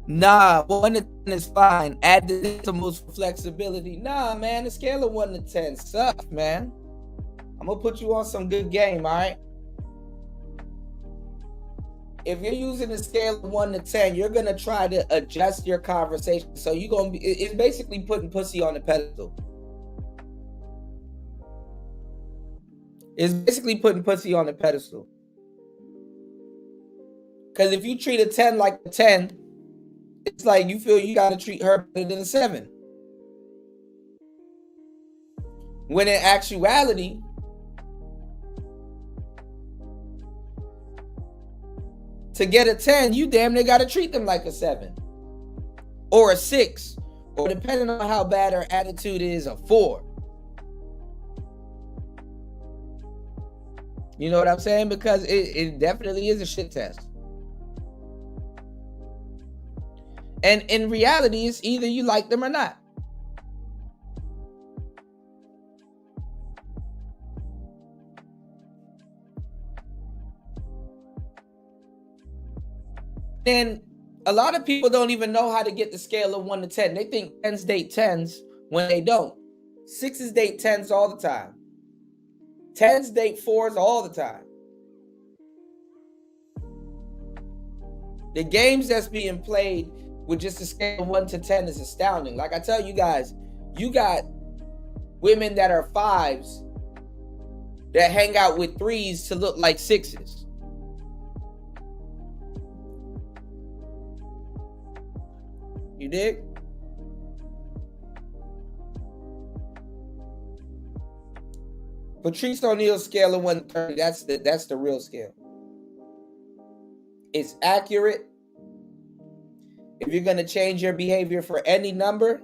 nah, 1 to 10 is fine. Add the decimals for flexibility. Nah, man, the scale of 1 to 10 sucks, man. I'm gonna put you on some good game, all right? If you're using a scale of 1 to 10, you're gonna try to adjust your conversation. So you're gonna be, it's basically putting pussy on the pedestal. It's basically putting pussy on the pedestal. Because if you treat a 10 like a 10, it's like you feel you got to treat her better than a 7. When in actuality, to get a 10, you damn near got to treat them like a 7 or a 6, or depending on how bad her attitude is, a 4. You know what I'm saying? Because it definitely is a shit test. And in reality, it's either you like them or not. And a lot of people don't even know how to get the scale of 1 to 10. They think 10s date 10s when they don't. 6s date 10s all the time. 10s date 4s all the time. The games that's being played with just a scale of 1 to 10 is astounding. Like I tell you guys, you got women that are 5s that hang out with 3s to look like 6s. You dig? Patrice O'Neal's scale of 1 to 30, that's the real scale. It's accurate. If you're going to change your behavior for any number,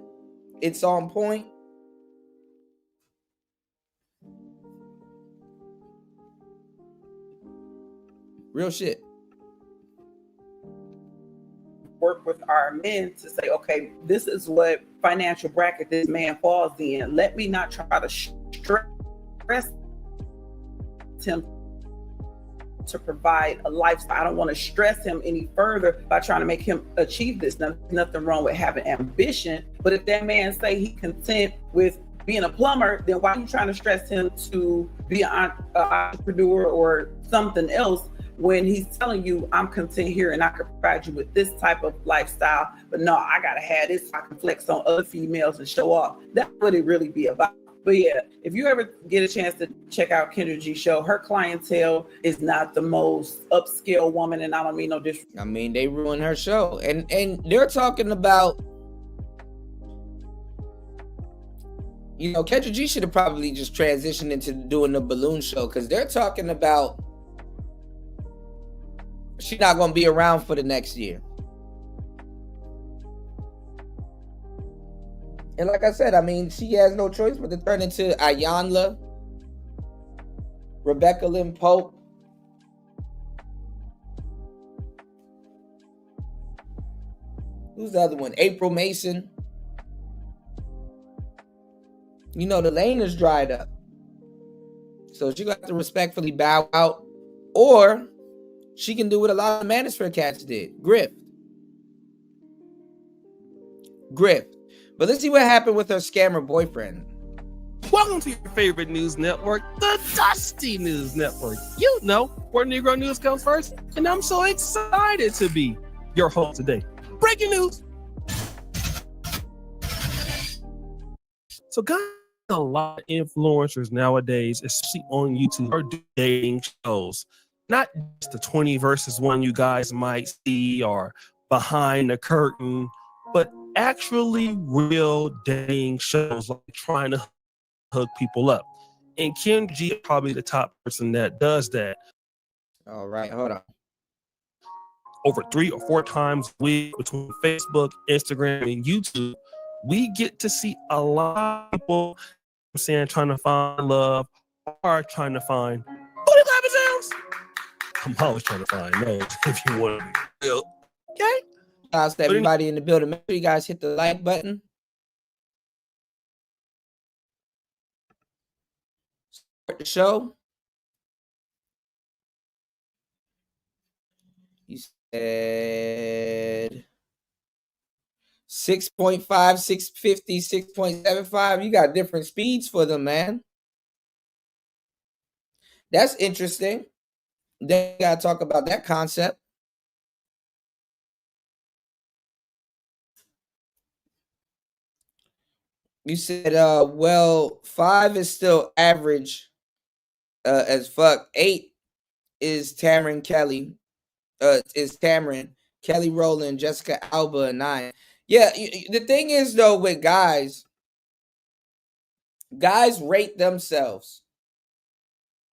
it's on point. Real shit. Work with our men to say, okay, this is what financial bracket this man falls in. Let me not try to stress him to provide a lifestyle. I don't want to stress him any further by trying to make him achieve this. Nothing wrong with having ambition, but if that man say he content with being a plumber, then why are you trying to stress him to be an entrepreneur or something else when he's telling you, I'm content here and I can provide you with this type of lifestyle, but no, I gotta have this so I can flex on other females and show off. That's what it really be about. But yeah, if you ever get a chance to check out Kendra G show, her clientele is not the most upscale woman, and I don't mean no disrespect. I mean, they ruined her show. And they're talking about, you know, Kendra G should have probably just transitioned into doing the balloon show, because they're talking about she's not going to be around for the next year. And like I said, I mean, she has no choice but to turn into Ayanla, Rebecca Lynn Pope, who's the other one? April Mason. You know, the lane is dried up. So she got to respectfully bow out, or she can do what a lot of Manosphere cats did. Grift. But let's see what happened with her scammer boyfriend. Welcome to your favorite news network, the Dusty News Network. You know where Negro news comes first, and I'm so excited to be your host today. Breaking news. So guys, a lot of influencers nowadays, especially on YouTube, are doing dating shows. Not just the 20 versus 1 you guys might see or behind the curtain but actually real dating shows, like trying to hook people up. And Kendra G is probably the top person that does that. All right, hold on. Over 3 or 4 times a week between Facebook, Instagram, and YouTube, we get to see a lot of people saying trying to find love or trying to find booty clapping sounds. I'm always trying to find those if you want to be real. Okay? Shouts to everybody in the building. Make sure you guys hit the like button. Support the show. You said 6.5, 650, 6.75. You got different speeds for them, man. That's interesting. Then you gotta talk about that concept. You said, well, 5 is still average as fuck. 8 is Tamron Kelly. Is Tamron Kelly Rowland, Jessica Alba, and 9. Yeah, the thing is though with guys rate themselves.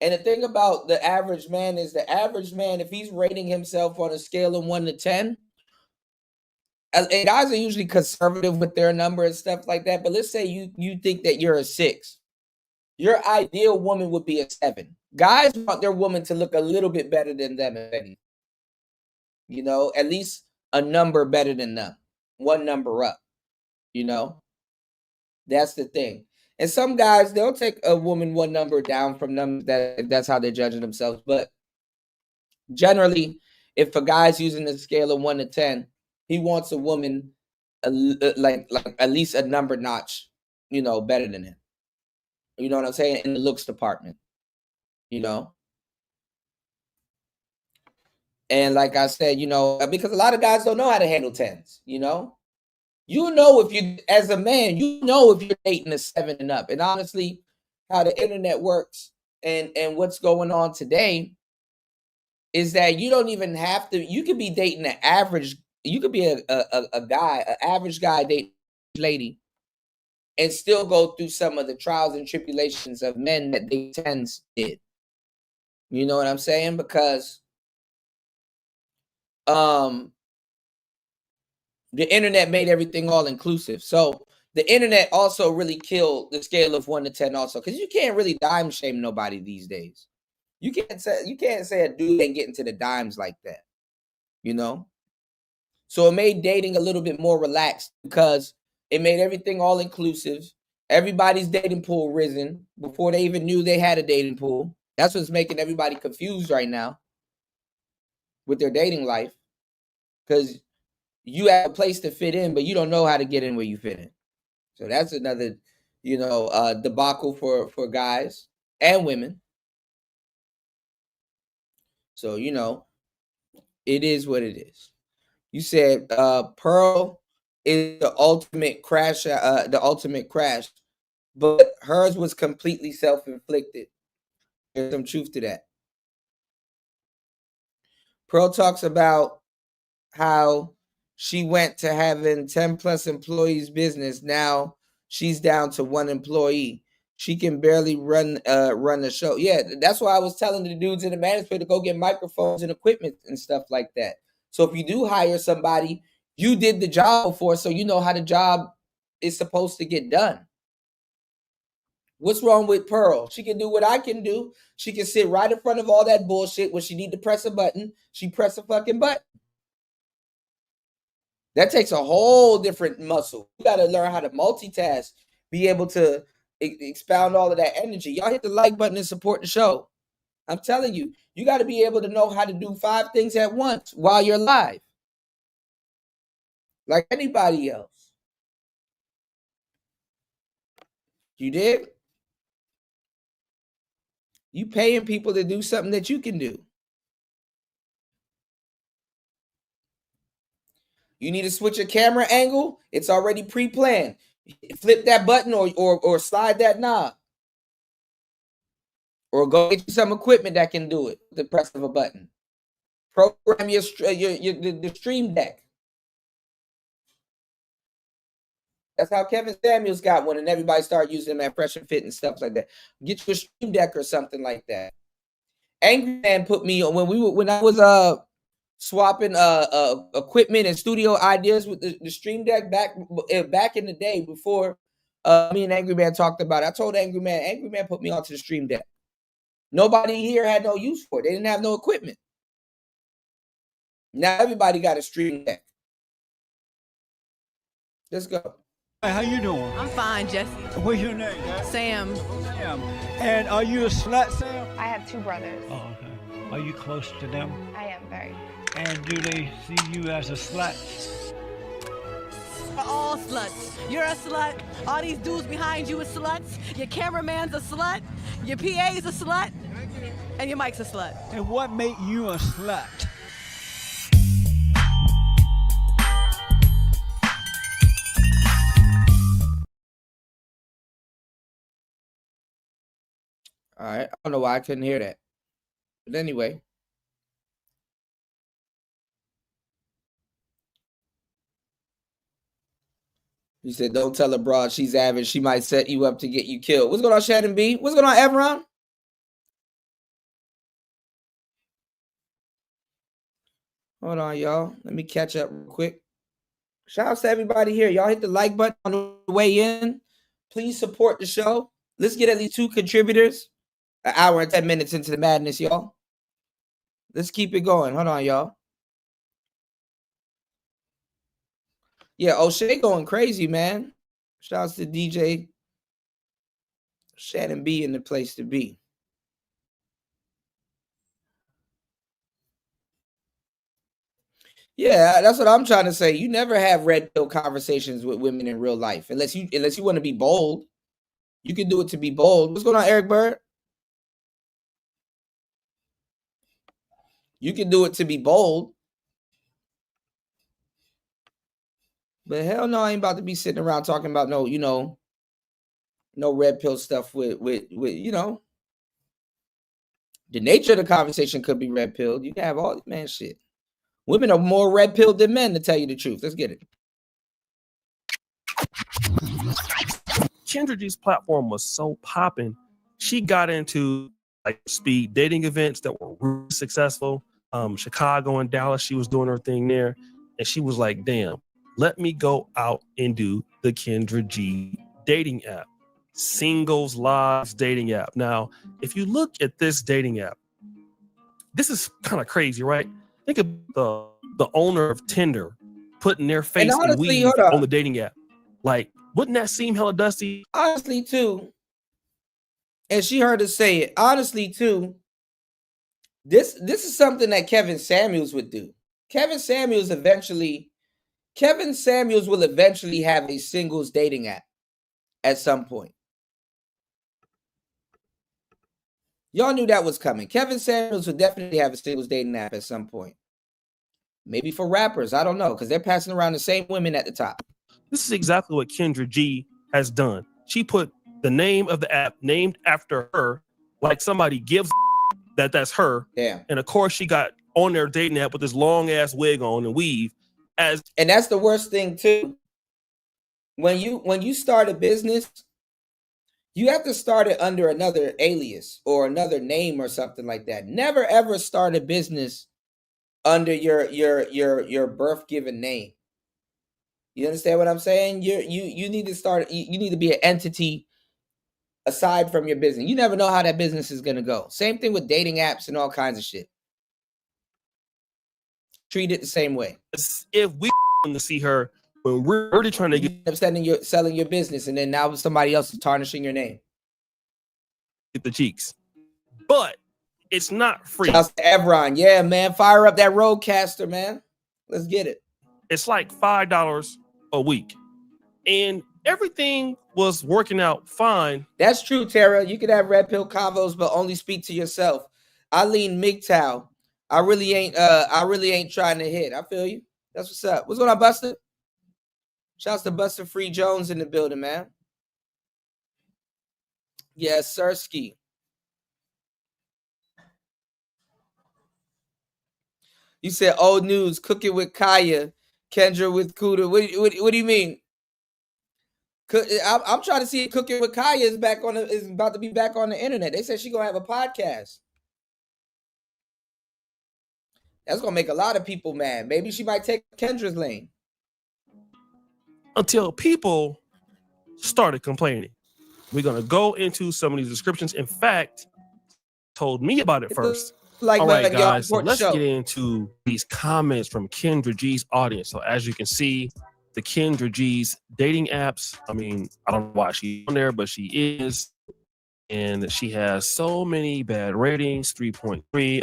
And the thing about the average man is the average man, if he's rating himself on a scale of 1 to 10, and guys are usually conservative with their number and stuff like that. But let's say you think that you're a 6. Your ideal woman would be a 7. Guys want their woman to look a little bit better than them, you know, at least a number better than them, 1 number up, you know. That's the thing. And some guys, they'll take a woman 1 number down from them. That's how they're judging themselves. But generally, if a guy's using a scale of 1 to 10, he wants a woman like at least a number notch, you know, better than him. You know what I'm saying? In the looks department, you know. And like I said, you know, because a lot of guys don't know how to handle 10s, you know. You know, if you, as a man, you know if you're dating a 7 and up. And honestly, how the internet works and what's going on today is that you don't even have to. You could be dating an average. You could be a guy, an average guy dating a lady, and still go through some of the trials and tribulations of men that they 10s did. You know what I'm saying? Because the internet made everything all inclusive. So the internet also really killed the scale of 1 to 10 also, because you can't really dime shame nobody these days. You can't say a dude ain't getting to the dimes like that, you know? So it made dating a little bit more relaxed because it made everything all inclusive. Everybody's dating pool risen before they even knew they had a dating pool. That's what's making everybody confused right now with their dating life, because you have a place to fit in, but you don't know how to get in where you fit in. So that's another, you know, debacle for guys and women. So, you know, it is what it is. You said Pearl is the ultimate crash, but hers was completely self-inflicted. There's some truth to that. Pearl talks about how she went to having 10 plus employees business. Now she's down to 1 employee. She can barely run the show. Yeah, that's why I was telling the dudes in the management to go get microphones and equipment and stuff like that. So if you do hire somebody, you did the job before, so you know how the job is supposed to get done. What's wrong with Pearl? She can do what I can do. She can sit right in front of all that bullshit. When she need to press a button, she press a fucking button. That takes a whole different muscle. You got to learn how to multitask, be able to expound all of that energy. Y'all hit the like button and support the show. I'm telling you, you got to be able to know how to do 5 things at once while you're live, like anybody else. You did? You paying people to do something that you can do. You need to switch your camera angle. It's already pre-planned. Flip that button or slide that knob. Or go get you some equipment that can do it with the press of a button. Program the Stream Deck. That's how Kevin Samuels got one, and everybody started using them at Fresh and Fit and stuff like that. Get you a Stream Deck or something like that. Angry Man put me on when I was swapping equipment and studio ideas with the Stream Deck back in the day before me and Angry Man talked about it. I told Angry Man put me onto the Stream Deck. Nobody here had no use for it. They didn't have no equipment. Now everybody got a Stream Deck. Let's go. Hey, how you doing? I'm fine, Jesse. What's your name? Sam. Sam. And are you a slut, Sam? I have 2 brothers. Oh, okay. Are you close to them? I am very. And do they see you as a slut? We're all sluts. You're a slut. All these dudes behind you are sluts. Your cameraman's a slut. Your PA's a slut. And your mic's a slut. And what made you a slut? All right. I don't know why I couldn't hear that. But anyway. He said, don't tell a broad she's average. She might set you up to get you killed. What's going on, Shannon B? What's going on, Arron? Hold on, y'all. Let me catch up real quick. Shout out to everybody here. Y'all hit the like button on the way in. Please support the show. Let's get at least 2 contributors. An hour and 10 minutes into the madness, y'all. Let's keep it going. Hold on, y'all. Yeah, O'Shea going crazy, man. Shouts to DJ Shannon B in the place to be. Yeah, that's what I'm trying to say. You never have red pill conversations with women in real life unless you want to be bold. You can do it to be bold. What's going on, Eric Bird? You can do it to be bold. But hell no, I ain't about to be sitting around talking about no red pill stuff with the nature of the conversation could be red pilled. You can have all man shit. Women are more red pilled than men, to tell you the truth. Let's get it. Kendra G's platform was so popping. She got into like speed dating events that were really successful. Chicago and Dallas, she was doing her thing there. And she was like, damn, let me go out and do the Kendra G dating app. Singles Lives dating app. Now, if you look at this dating app, this is kind of crazy, right? Think of the owner of Tinder putting their face and weave on the dating app. Like, wouldn't that seem hella dusty? Honestly, too. And she heard us say it. Honestly, too. This is something that Kevin Samuels would do. Kevin Samuels will eventually have a singles dating app at some point. Y'all knew that was coming. Kevin Samuels would definitely have a singles dating app at some point. Maybe for rappers. I don't know, because they're passing around the same women at the top. This is exactly what Kendra G has done. She put the name of the app named after her, like somebody gives that's her. Damn. And of course, she got on their dating app with this long ass wig on and weave. And that's the worst thing too. When you start a business, you have to start it under another alias or another name or something like that. Never ever start a business under your birth given name. You understand what I'm saying? You need to start. You need to be an entity aside from your business. You never know how that business is gonna go. Same thing with dating apps and all kinds of shit. Treat it the same way. If we want to see her when we're already trying to get selling your business, and then now somebody else is tarnishing your name. Get the cheeks, but it's not free. That's Arron. Yeah, man, fire up that Roadcaster, man. Let's get it. It's like $5 a week, and everything was working out fine. That's true, Tara. You could have red pill convos, but only speak to yourself. Eileen MGTOW. I really ain't trying to hit. I feel you. That's what's up. What's going on, Buster? Shouts to Buster Free Jones in the building, man. Yes, Sirski. You said old news, cooking with Kaya, Kendra with Kuda. What do you mean? I'm trying to see if Cooking with Kaya is about to be back on the internet. They said she's gonna have a podcast. That's gonna make a lot of people mad. Maybe she might take Kendra's lane. Until people started complaining. We're gonna go into some of these descriptions. In fact, told me about it first. All right, guys, so let's get into these comments from Kendra G's audience. So as you can see, the Kendra G's dating apps. I mean, I don't know why she's on there, but she is. And she has so many bad ratings, 3.3.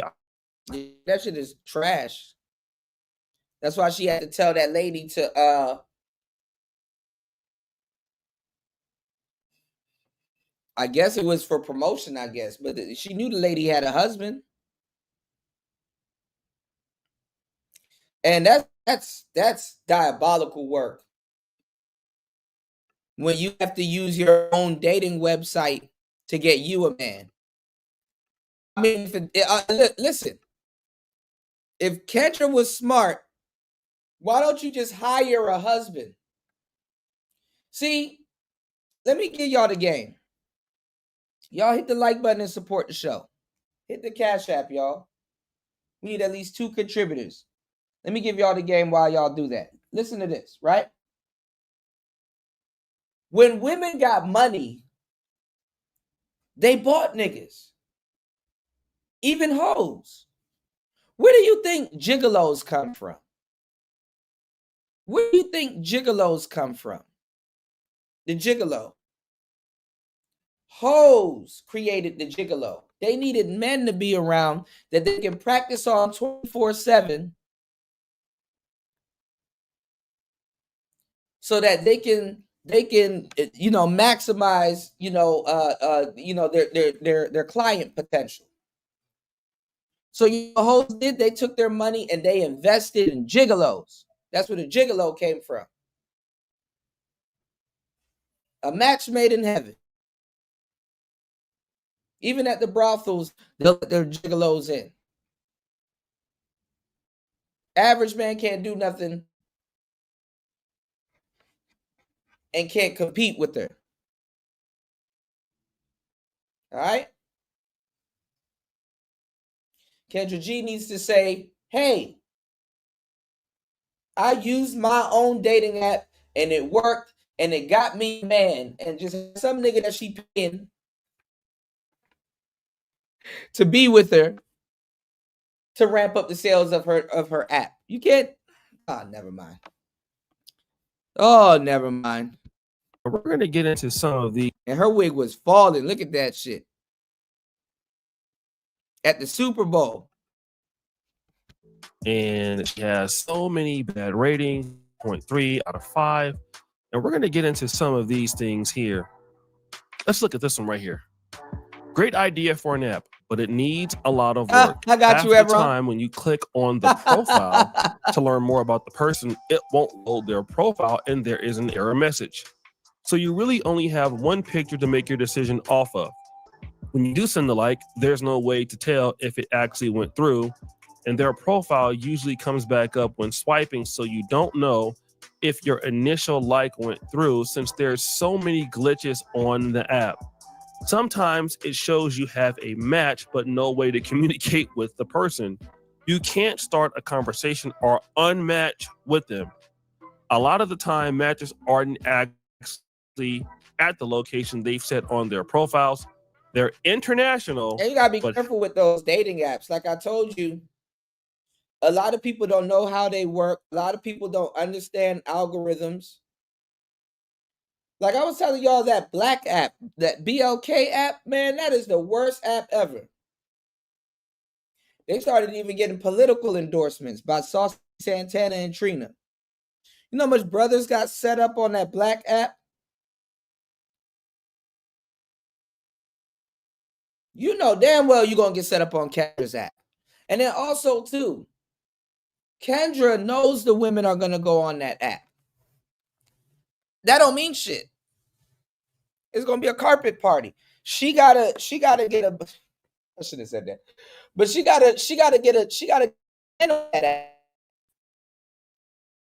That shit is trash. That's why she had to tell that lady to I guess it was for promotion, I guess, but she knew the lady had a husband. And that's diabolical work. When you have to use your own dating website to get you a man. I mean, listen, if Kendra was smart, why don't you just hire a husband? See, let me give y'all the game. Y'all hit the like button and support the show. Hit the Cash App, y'all. We need at least 2 contributors. Let me give y'all the game while y'all do that. Listen to this, right? When women got money, they bought niggas. Even hoes. Where do you think gigolos come from? Where do you think gigolos come from? The gigolo. Hoes created the gigolo. They needed men to be around that they can practice on 24/7 so that they can maximize their client potential. So hoes did, they took their money and they invested in gigolos. That's where the gigolo came from. A match made in heaven. Even at the brothels, they'll let their gigolos in. Average man can't do nothing and can't compete with her. All right? Kendra G needs to say, hey, I used my own dating app and it worked and it got me a man, and just some nigga that she paying to be with her to ramp up the sales of her app. You can't. Never mind. Oh, never mind. We're going to get into some of the... And her wig was falling. Look at that shit. At the Super Bowl. And she has so many bad ratings, 0.3 out of 5. And we're going to get into some of these things here. Let's look at this one right here. Great idea for an app, but it needs a lot of work. I got you, Half the Arron. time when you click on the profile to learn more about the person, it won't load their profile and there is an error message. So you really only have one picture to make your decision off of. When you do send the like, there's no way to tell if it actually went through, and their profile usually comes back up when swiping, so you don't know if your initial like went through since there's so many glitches on the app. Sometimes it shows you have a match, but no way to communicate with the person. You can't start a conversation or unmatch with them. A lot of the time, matches aren't actually at the location they've set on their profiles. They're international. And you gotta be careful with those dating apps. Like I told you, a lot of people don't know how they work. A lot of people don't understand algorithms. Like I was telling y'all, that black app, that BLK app, man, that is the worst app ever. They started even getting political endorsements by Saucy Santana and Trina. You know how much brothers got set up on that black app? You know damn well you're going to get set up on Kendra's app. And then also, too, Kendra knows the women are going to go on that app. That don't mean shit. It's going to be a carpet party. She gotta get a, I shouldn't have said that. But she gotta get that app.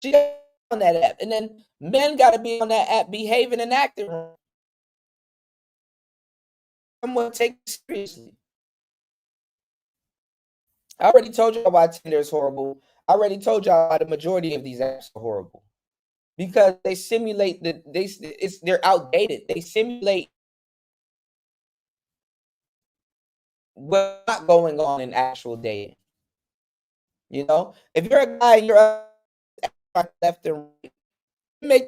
She gotta on that app. And then men got to be on that app behaving and acting wrong. Someone take it seriously. I already told y'all why Tinder is horrible. I already told y'all why the majority of these apps are horrible. Because they simulate they're outdated. They simulate what's not going on in actual dating. You know, if you're a guy and you're left and right, it makes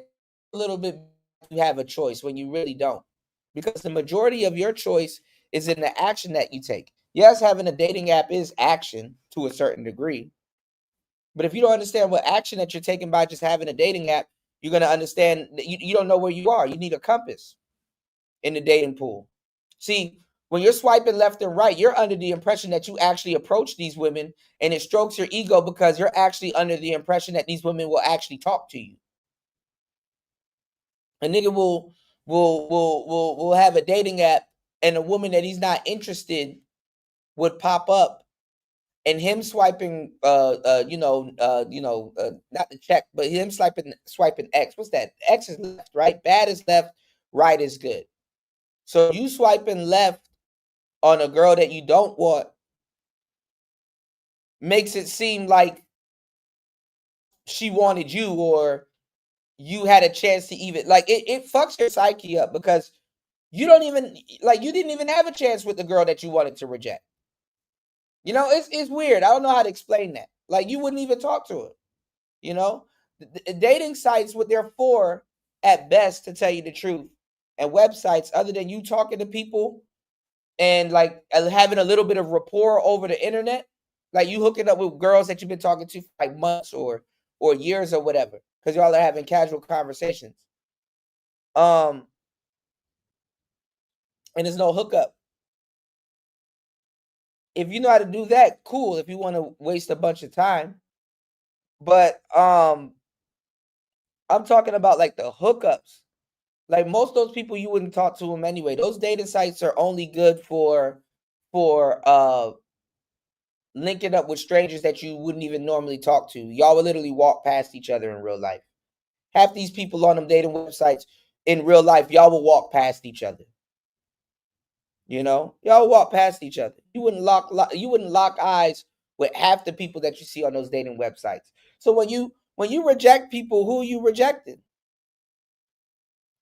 a little bit you have a choice when you really don't. Because the majority of your choice is in the action that you take. Yes, having a dating app is action to a certain degree. But if you don't understand what action that you're taking by just having a dating app, you're going to understand that you don't know where you are. You need a compass in the dating pool. See, when you're swiping left and right, you're under the impression that you actually approach these women, and it strokes your ego because you're actually under the impression that these women will actually talk to you. A nigga will have a dating app, and a woman that he's not interested would pop up, and him swiping not the check, but him swiping X. What's that? X is left, right? Bad is left, right is good. So you swiping left on a girl that you don't want makes it seem like she wanted you, or you had a chance to even it fucks your psyche up, because you didn't even have a chance with the girl that you wanted to reject. You know, it's weird. I don't know how to explain that. Like, you wouldn't even talk to her. You know, the dating sites, what they're for at best, to tell you the truth, and websites, other than you talking to people and like having a little bit of rapport over the internet, like you hooking up with girls that you've been talking to for like months or years or whatever, because y'all are having casual conversations. And there's no hookup. If you know how to do that, cool. If you want to waste a bunch of time. But I'm talking about like the hookups. Like, most of those people, you wouldn't talk to them anyway. Those dating sites are only good for linking up with strangers that you wouldn't even normally talk to. Y'all would literally walk past each other in real life. Half these people on them dating websites in real life, y'all will walk past each other. You know, y'all walk past each other. You wouldn't lock eyes with half the people that you see on those dating websites. So when you reject people, who are you rejecting?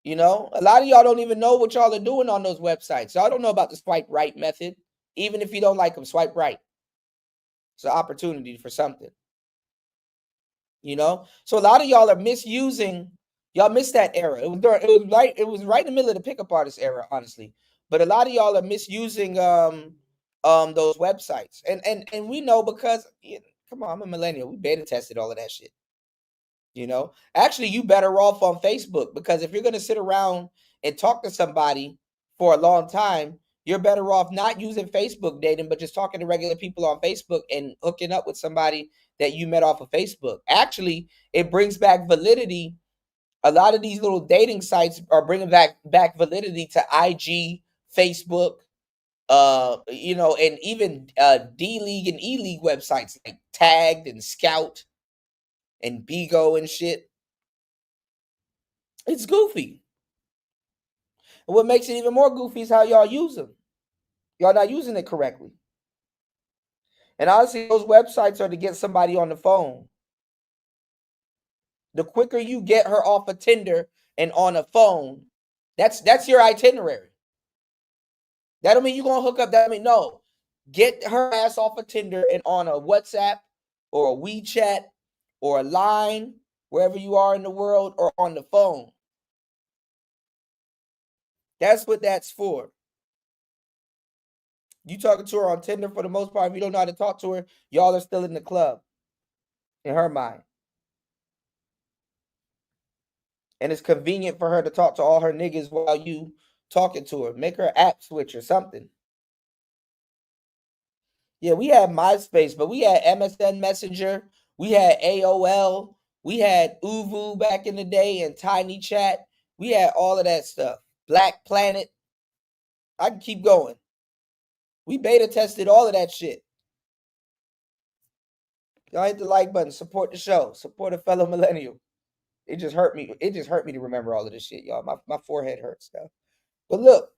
You know, a lot of y'all don't even know what y'all are doing on those websites. Y'all don't know about the swipe right method. Even if you don't like them, swipe right. It's an opportunity for something. You know, so a lot of y'all are misusing. Y'all missed that era. It was right in the middle of the pickup artist era, honestly. But a lot of y'all are misusing those websites, and we know, because come on, I'm a millennial. We beta tested all of that shit. You know, actually, you better off on Facebook, because if you're gonna sit around and talk to somebody for a long time, you're better off not using Facebook dating, but just talking to regular people on Facebook and hooking up with somebody that you met off of Facebook. Actually, it brings back validity. A lot of these little dating sites are bringing back validity to IG, Facebook, you know, and even D League and E League websites like Tagged and Scout and Bigo and shit. It's goofy. And what makes it even more goofy is how y'all use them. Y'all not using it correctly. And honestly, those websites are to get somebody on the phone. The quicker you get her off of Tinder and on a phone, that's your itinerary. That don't mean you're going to hook up. That mean, no. Get her ass off of Tinder and on a WhatsApp or a WeChat or a Line, wherever you are in the world, or on the phone. That's what that's for. You talking to her on Tinder, for the most part, if you don't know how to talk to her, y'all are still in the club, in her mind. And it's convenient for her to talk to all her niggas while you talking to her. Make her app switch or something. Yeah, we had MySpace, but we had MSN Messenger. We had AOL. We had Uvu back in the day and Tiny Chat. We had all of that stuff. Black Planet. I can keep going. We beta tested all of that shit. Y'all hit the like button. Support the show. Support a fellow millennial. It just hurt me. It just hurt me to remember all of this shit, y'all. My forehead hurts now. But look,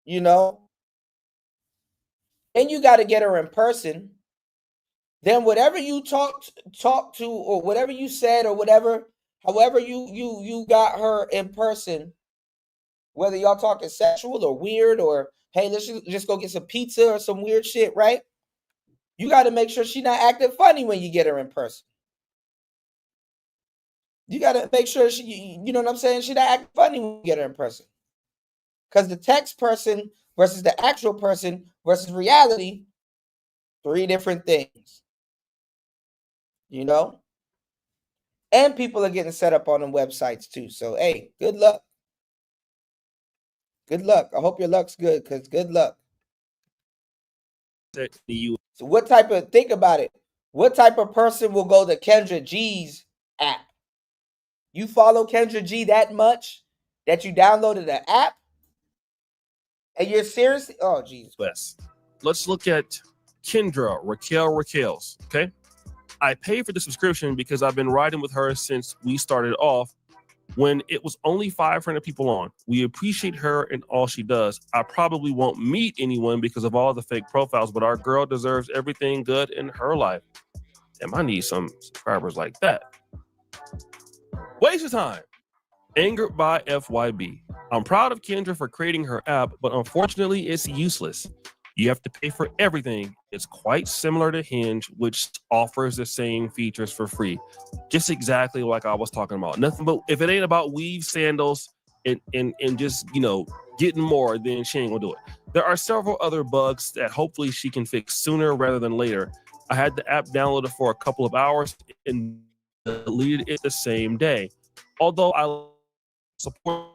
you know, and you got to get her in person. Then whatever you talked to, or whatever you said, or whatever, however you got her in person, whether y'all talking sexual or weird, or hey, let's just go get some pizza or some weird shit, right? You got to make sure she's not acting funny when you get her in person. You got to make sure she, you know what I'm saying? She not acting funny when you get her in person. Because the text person versus the actual person versus reality, 3 different things. You know? And people are getting set up on them websites too. So, hey, good luck. Good luck. I hope your luck's good, because good luck. So what type of, think about it. What type of person will go to Kendra G's app? You follow Kendra G that much that you downloaded the app? And you're seriously, oh, Jesus. Let's look at Kendra Raquel's, okay? I paid for the subscription because I've been riding with her since we started off when it was only 500 people on. We appreciate her and all she does. I probably won't meet anyone because of all the fake profiles, but our girl deserves everything good in her life. Damn, I need some subscribers like that. Waste of time. Angered by FYB. I'm proud of Kendra for creating her app, but unfortunately it's useless. You have to pay for everything. It's quite similar to Hinge, which offers the same features for free. Just exactly like I was talking about. Nothing but, if it ain't about weave, sandals, and just, you know, getting more, then she ain't gonna do it. There are several other bugs that hopefully she can fix sooner rather than later. I had the app downloaded for a couple of hours and deleted it the same day. Although I support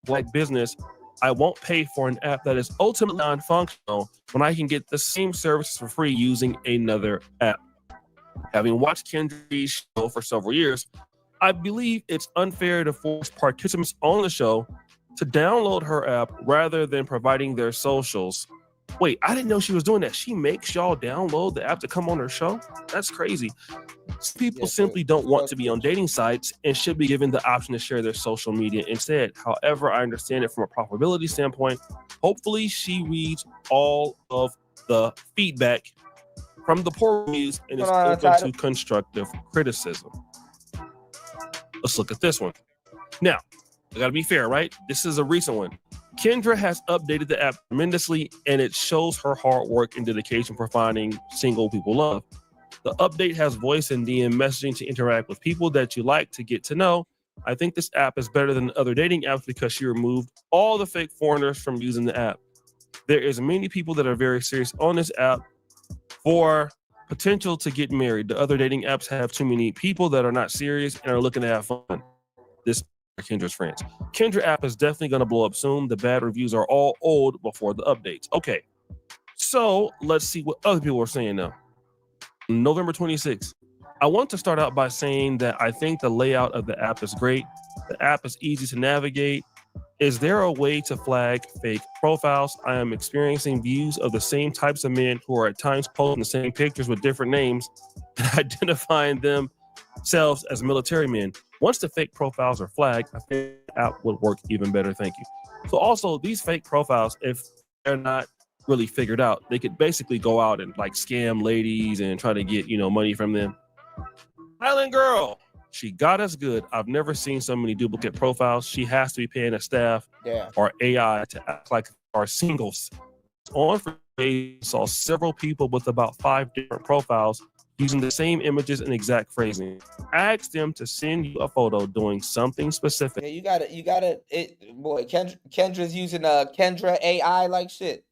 Black business, I won't pay for an app that is ultimately non-functional when I can get the same services for free using another app. Having watched Kendra's show for several years, I believe it's unfair to force participants on the show to download her app rather than providing their socials. Wait, I didn't know she was doing that. She makes y'all download the app to come on her show? That's crazy. People simply don't want to be on dating sites and should be given the option to share their social media instead. However, I understand it from a profitability standpoint. Hopefully, she reads all of the feedback from the poor reviews and is open to constructive criticism. Let's look at this one. Now, I gotta be fair, right? This is a recent one. Kendra has updated the app tremendously, and it shows her hard work and dedication for finding single people love. The update has voice and DM messaging to interact with people that you like to get to know. I think this app is better than other dating apps because she removed all the fake foreigners from using the app. There is many people that are very serious on this app for potential to get married. The other dating apps have too many people that are not serious and are looking to have fun. This Kendra's friends. Kendra app is definitely going to blow up soon. The bad reviews are all old before the updates. Okay, so let's see what other people are saying now. November 26th. I want to start out by saying that I think the layout of the app is great. The app is easy to navigate. Is there a way to flag fake profiles? I am experiencing views of the same types of men who are at times posting the same pictures with different names and identifying themselves as military men. Once the fake profiles are flagged, I think the app would work even better. Thank you. So also, these fake profiles, if they're not really figured out, they could basically go out and like scam ladies and try to get, you know, money from them. Island Girl, she got us good. I've never seen so many duplicate profiles. She has to be paying a staff or AI to act like are singles. On Facebook, saw several people with about 5 different profiles using the same images and exact phrasing. Ask them to send you a photo doing something specific. Yeah, you gotta. Boy, Kendra's using Kendra AI like shit.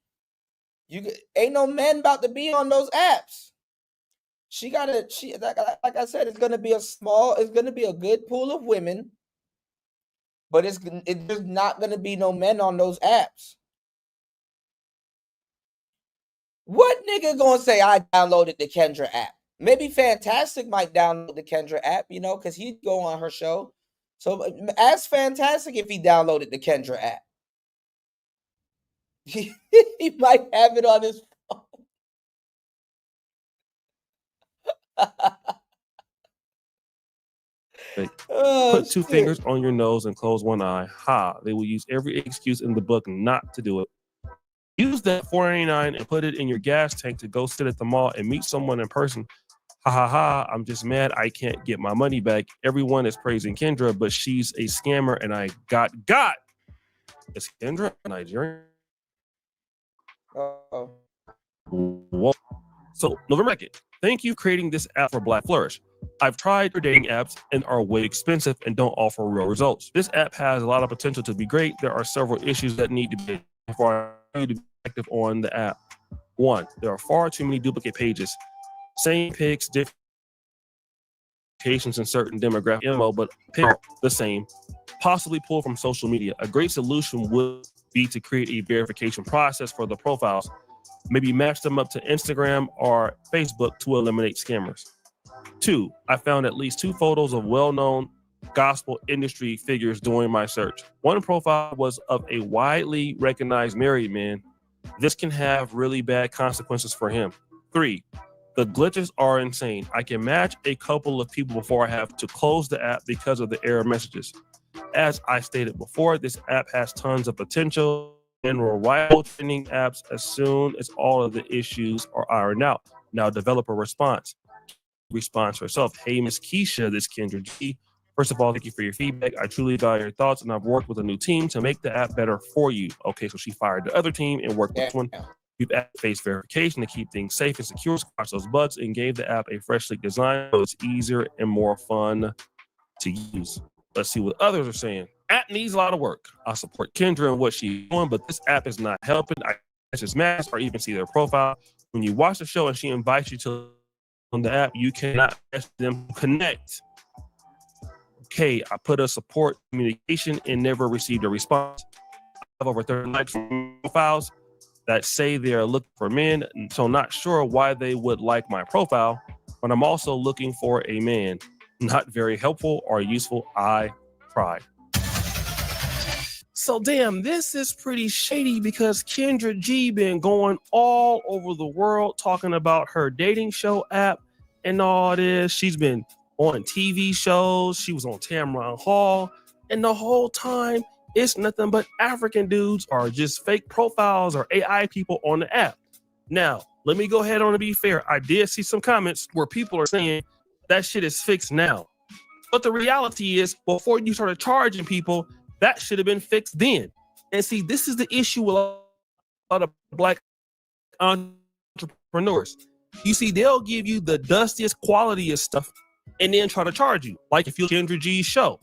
Ain't no men about to be on those apps. Like I said, it's gonna be a good pool of women, but there's not gonna be no men on those apps. What nigga gonna say I downloaded the Kendra app? Maybe Fantastic might download the Kendra app, you know, because he'd go on her show. So ask Fantastic if he downloaded the Kendra app. He might have it on his phone. Put two fingers on your nose and close one eye. Ha! They will use every excuse in the book not to do it. Use that $4.99 and put it in your gas tank to go sit at the mall and meet someone in person. Ha ha ha! I'm just mad I can't get my money back. Everyone is praising Kendra, but she's a scammer, and I got. Is Kendra Nigerian? Uh-oh. Whoa. So November 2nd. Thank you for creating this app for Black Flourish. I've tried your dating apps and are way expensive and don't offer real results. This app has a lot of potential to be great. There are several issues that need to be before I to be active on the app. 1, there are far too many duplicate pages. Same pics, different locations and certain demographic info, but pick the same. Possibly pull from social media. A great solution would be to create a verification process for the profiles. Maybe match them up to Instagram or Facebook to eliminate scammers. 2, I found at least 2 photos of well-known gospel industry figures during my search. One profile was of a widely recognized married man. This can have really bad consequences for him. 3, the glitches are insane. I can match a couple of people before I have to close the app because of the error messages. As I stated before, this app has tons of potential and will rival trending apps as soon as all of the issues are ironed out. Now, developer response herself. Hey, Miss Keisha, this is Kendra G. First of all, thank you for your feedback. I truly value your thoughts, and I've worked with a new team to make the app better for you. Okay, so she fired the other team and worked with this one. We've added face verification to keep things safe and secure, squash those bugs, and gave the app a fresh, sleek design so it's easier and more fun to use. Let's see what others are saying. App needs a lot of work. I support Kendra and what she's doing, but this app is not helping. I just match or even see their profile. When you watch the show and she invites you to on the app, you cannot ask them to connect. Okay, I put a support communication and never received a response. I have over 30 likes from profiles that say they are looking for men, so not sure why they would like my profile, but I'm also looking for a man. Not very helpful or useful. I tried. So damn, this is pretty shady because Kendra G been going all over the world talking about her dating show app and all this. She's been on TV shows. She was on Tamron Hall, and the whole time it's nothing but African dudes or just fake profiles or AI people on the app. Now, let me go ahead on and be fair. I did see some comments where people are saying that shit is fixed now. But the reality is, before you started charging people, that should have been fixed then. And see, this is the issue with a lot of Black entrepreneurs. You see, they'll give you the dustiest, qualitiest stuff and then try to charge you. Like if you Kendra G's show,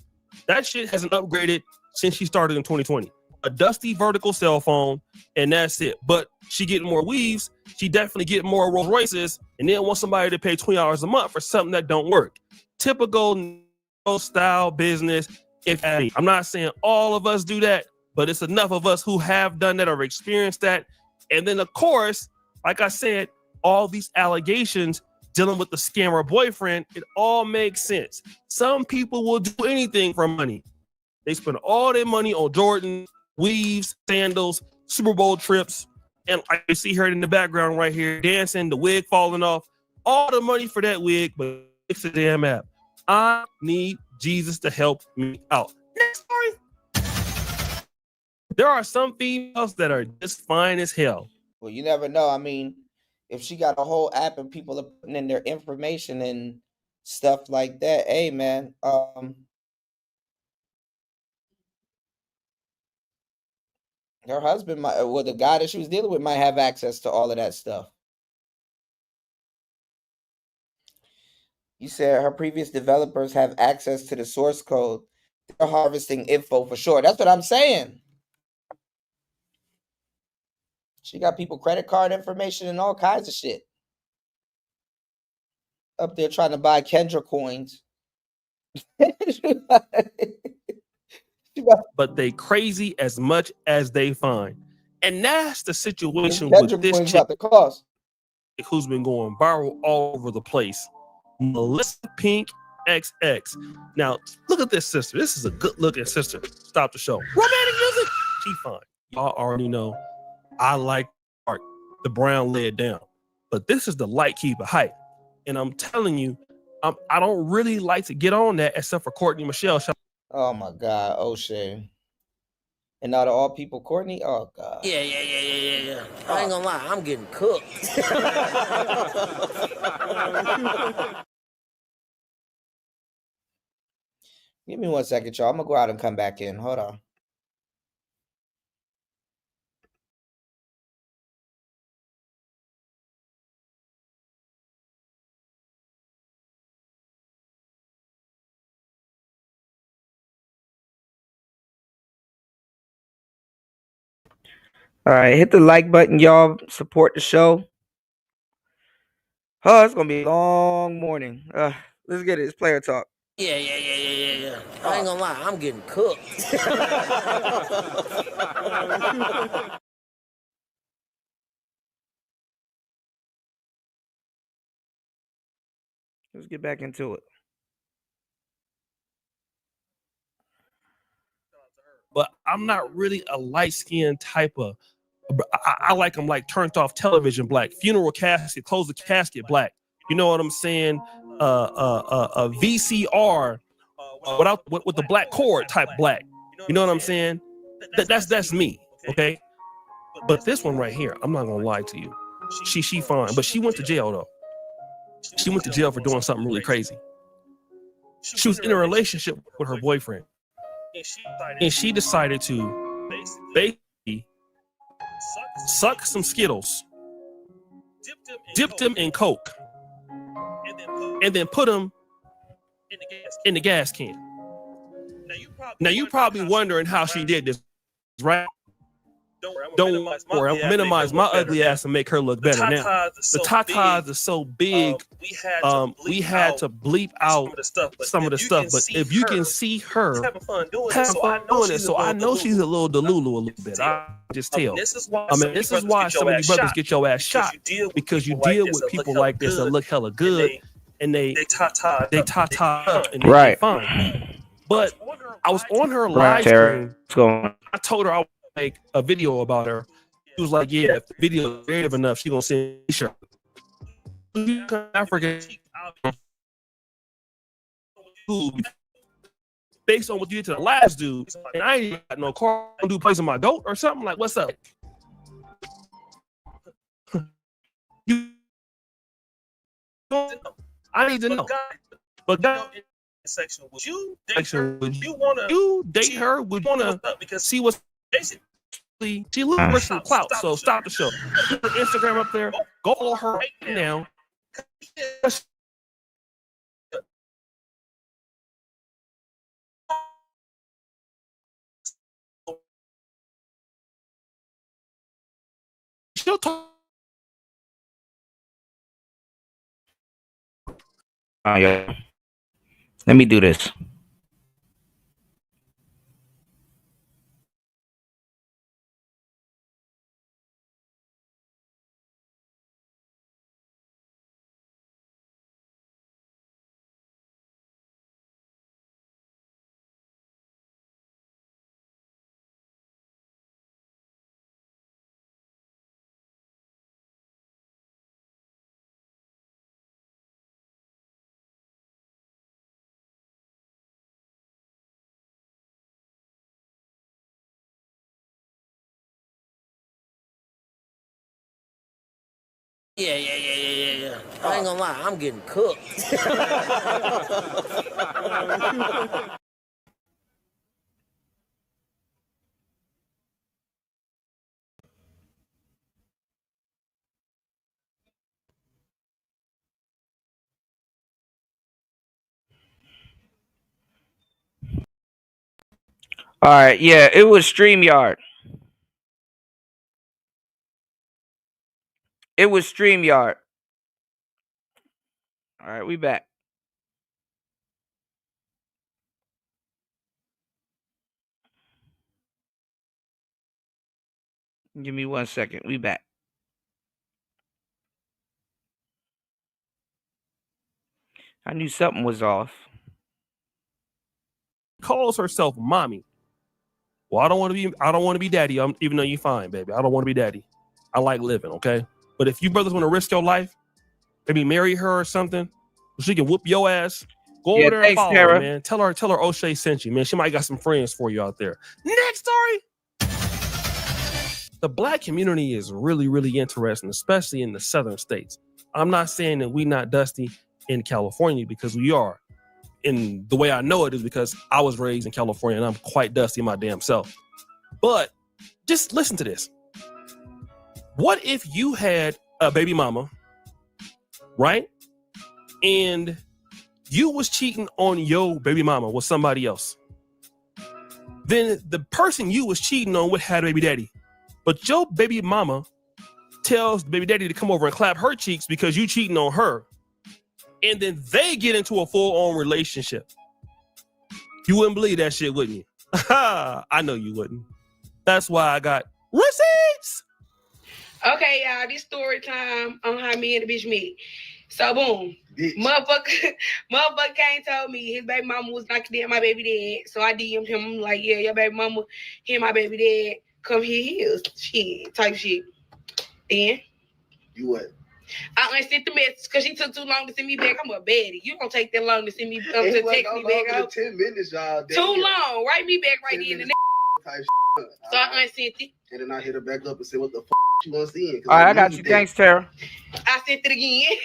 that shit hasn't upgraded since she started in 2020. A dusty vertical cell phone, and that's it. But she getting more weaves, she definitely getting more Rolls Royces, and then want somebody to pay $20 a month for something that don't work. Typical style business. I'm not saying all of us do that, but it's enough of us who have done that or experienced that. And then of course, like I said, all these allegations dealing with the scammer boyfriend, it all makes sense. Some people will do anything for money. They spend all their money on Jordan, weaves, sandals, Super Bowl trips, and I see her in the background right here dancing, the wig falling off, all the money for that wig, but it's a damn app. I need Jesus to help me out. Next story. There are some females that are just fine as hell. Well, you never know. I mean, if she got a whole app and people are putting in their information and stuff like that, hey man, her husband might, well, the guy that she was dealing with might have access to all of that stuff. You said her previous developers have access to the source code. They're harvesting info for sure. That's what I'm saying. She got people credit card information and all kinds of shit. Up there trying to buy Kendra coins. But they crazy as much as they find. And that's the situation with this chick who's been going viral all over the place. Melissa Pink XX. Now, look at this sister. This is a good looking sister. Stop the show. Romantic music. She fine. Y'all already know I like art. The brown led down. But this is the light keeper height. And I'm telling you, I don't really like to get on that except for Courtney Michelle. Oh my God, O'Shea. And out of all people, Courtney? Oh God. Yeah. I ain't gonna lie, I'm getting cooked. Give me 1 second, y'all. I'm gonna go out and come back in. Hold on. All right, hit the like button, y'all. Support the show. Oh, it's gonna be a long morning. Let's get it. It's player talk. Yeah. I ain't gonna lie, I'm getting cooked. Let's get back into it. But I'm not really a light-skinned type of. I like them like turned off television black, funeral casket, close the casket black. You know what I'm saying? A VCR with the black cord type black. You know what I'm saying? That's me. Okay. But this one right here, I'm not gonna lie to you. She fine, but she went to jail though. She went to jail for doing something really crazy. She was in a relationship with her boyfriend. And she decided to basically suck some Skittles, dipped them in Coke, and then put them in the gas can. Now you probably wondering how she did this, right? Don't worry, I'm minimize my ugly ass and make her look better. Now the tatas are so big, we had to bleep out some of the stuff. But if you can see her having fun doing it, so I know she's a little delulu a little bit. I just tell. This is why some of you brothers get your ass shot, because you deal with people like this that look hella good, and they tata up and they fine. But I was on her live stream. I told her I would make a video about her. She was like, "Yeah, if the video is creative enough, she gonna send a shirt." African, based on what you did to the last dude, and I ain't got no car. Dude plays on my goat or something. Like, what's up? I need to know. But God, section, would you date her? Would you want to date her? Would you want to see what's basically she looks for some clout? So stop the show. Put her Instagram up there. Go follow her right now. She'll talk. Yeah. Let me do this. Yeah. I ain't gonna lie, I'm getting cooked. All right, yeah, it was Streamyard. It was Streamyard. All right, we back. Give me 1 second. We back. I knew something was off. Calls herself mommy. Well, I don't want to be daddy. Even though you're fine, baby. I don't want to be daddy. I like living, okay? But if you brothers want to risk your life, maybe marry her or something, She can whoop your ass. Go over there and follow her, man. Tell her O'Shea sent you, man. She might got some friends for you out there. Next story. The black community is really, really interesting, especially in the southern states. I'm not saying that we not dusty in California, because we are. And the way I know it is because I was raised in California and I'm quite dusty my damn self. But just listen to this. What if you had a baby mama, right? And you was cheating on your baby mama with somebody else. Then the person you was cheating on with had a baby daddy. But your baby mama tells the baby daddy to come over and clap her cheeks because you cheating on her. And then they get into a full-on relationship. You wouldn't believe that shit, wouldn't you? I know you wouldn't. That's why I got receipts. Okay, y'all, this story time on how me and the bitch met. So boom, motherfucker came told me his baby mama was not my baby dad. So I DM'd him. I'm like, yeah, your baby mama, he my baby dad. Come here, shit, type shit. Then you what? I unsent the message because she took too long to send me back. I'm a baddie. You don't take that long to send me to text me back out. 10 minutes, y'all. Too long. Write me back right then. So I unsent it. And then I hit her back up and said, what the you want to see? All right, I got you. Thanks, Tara. I sent it again.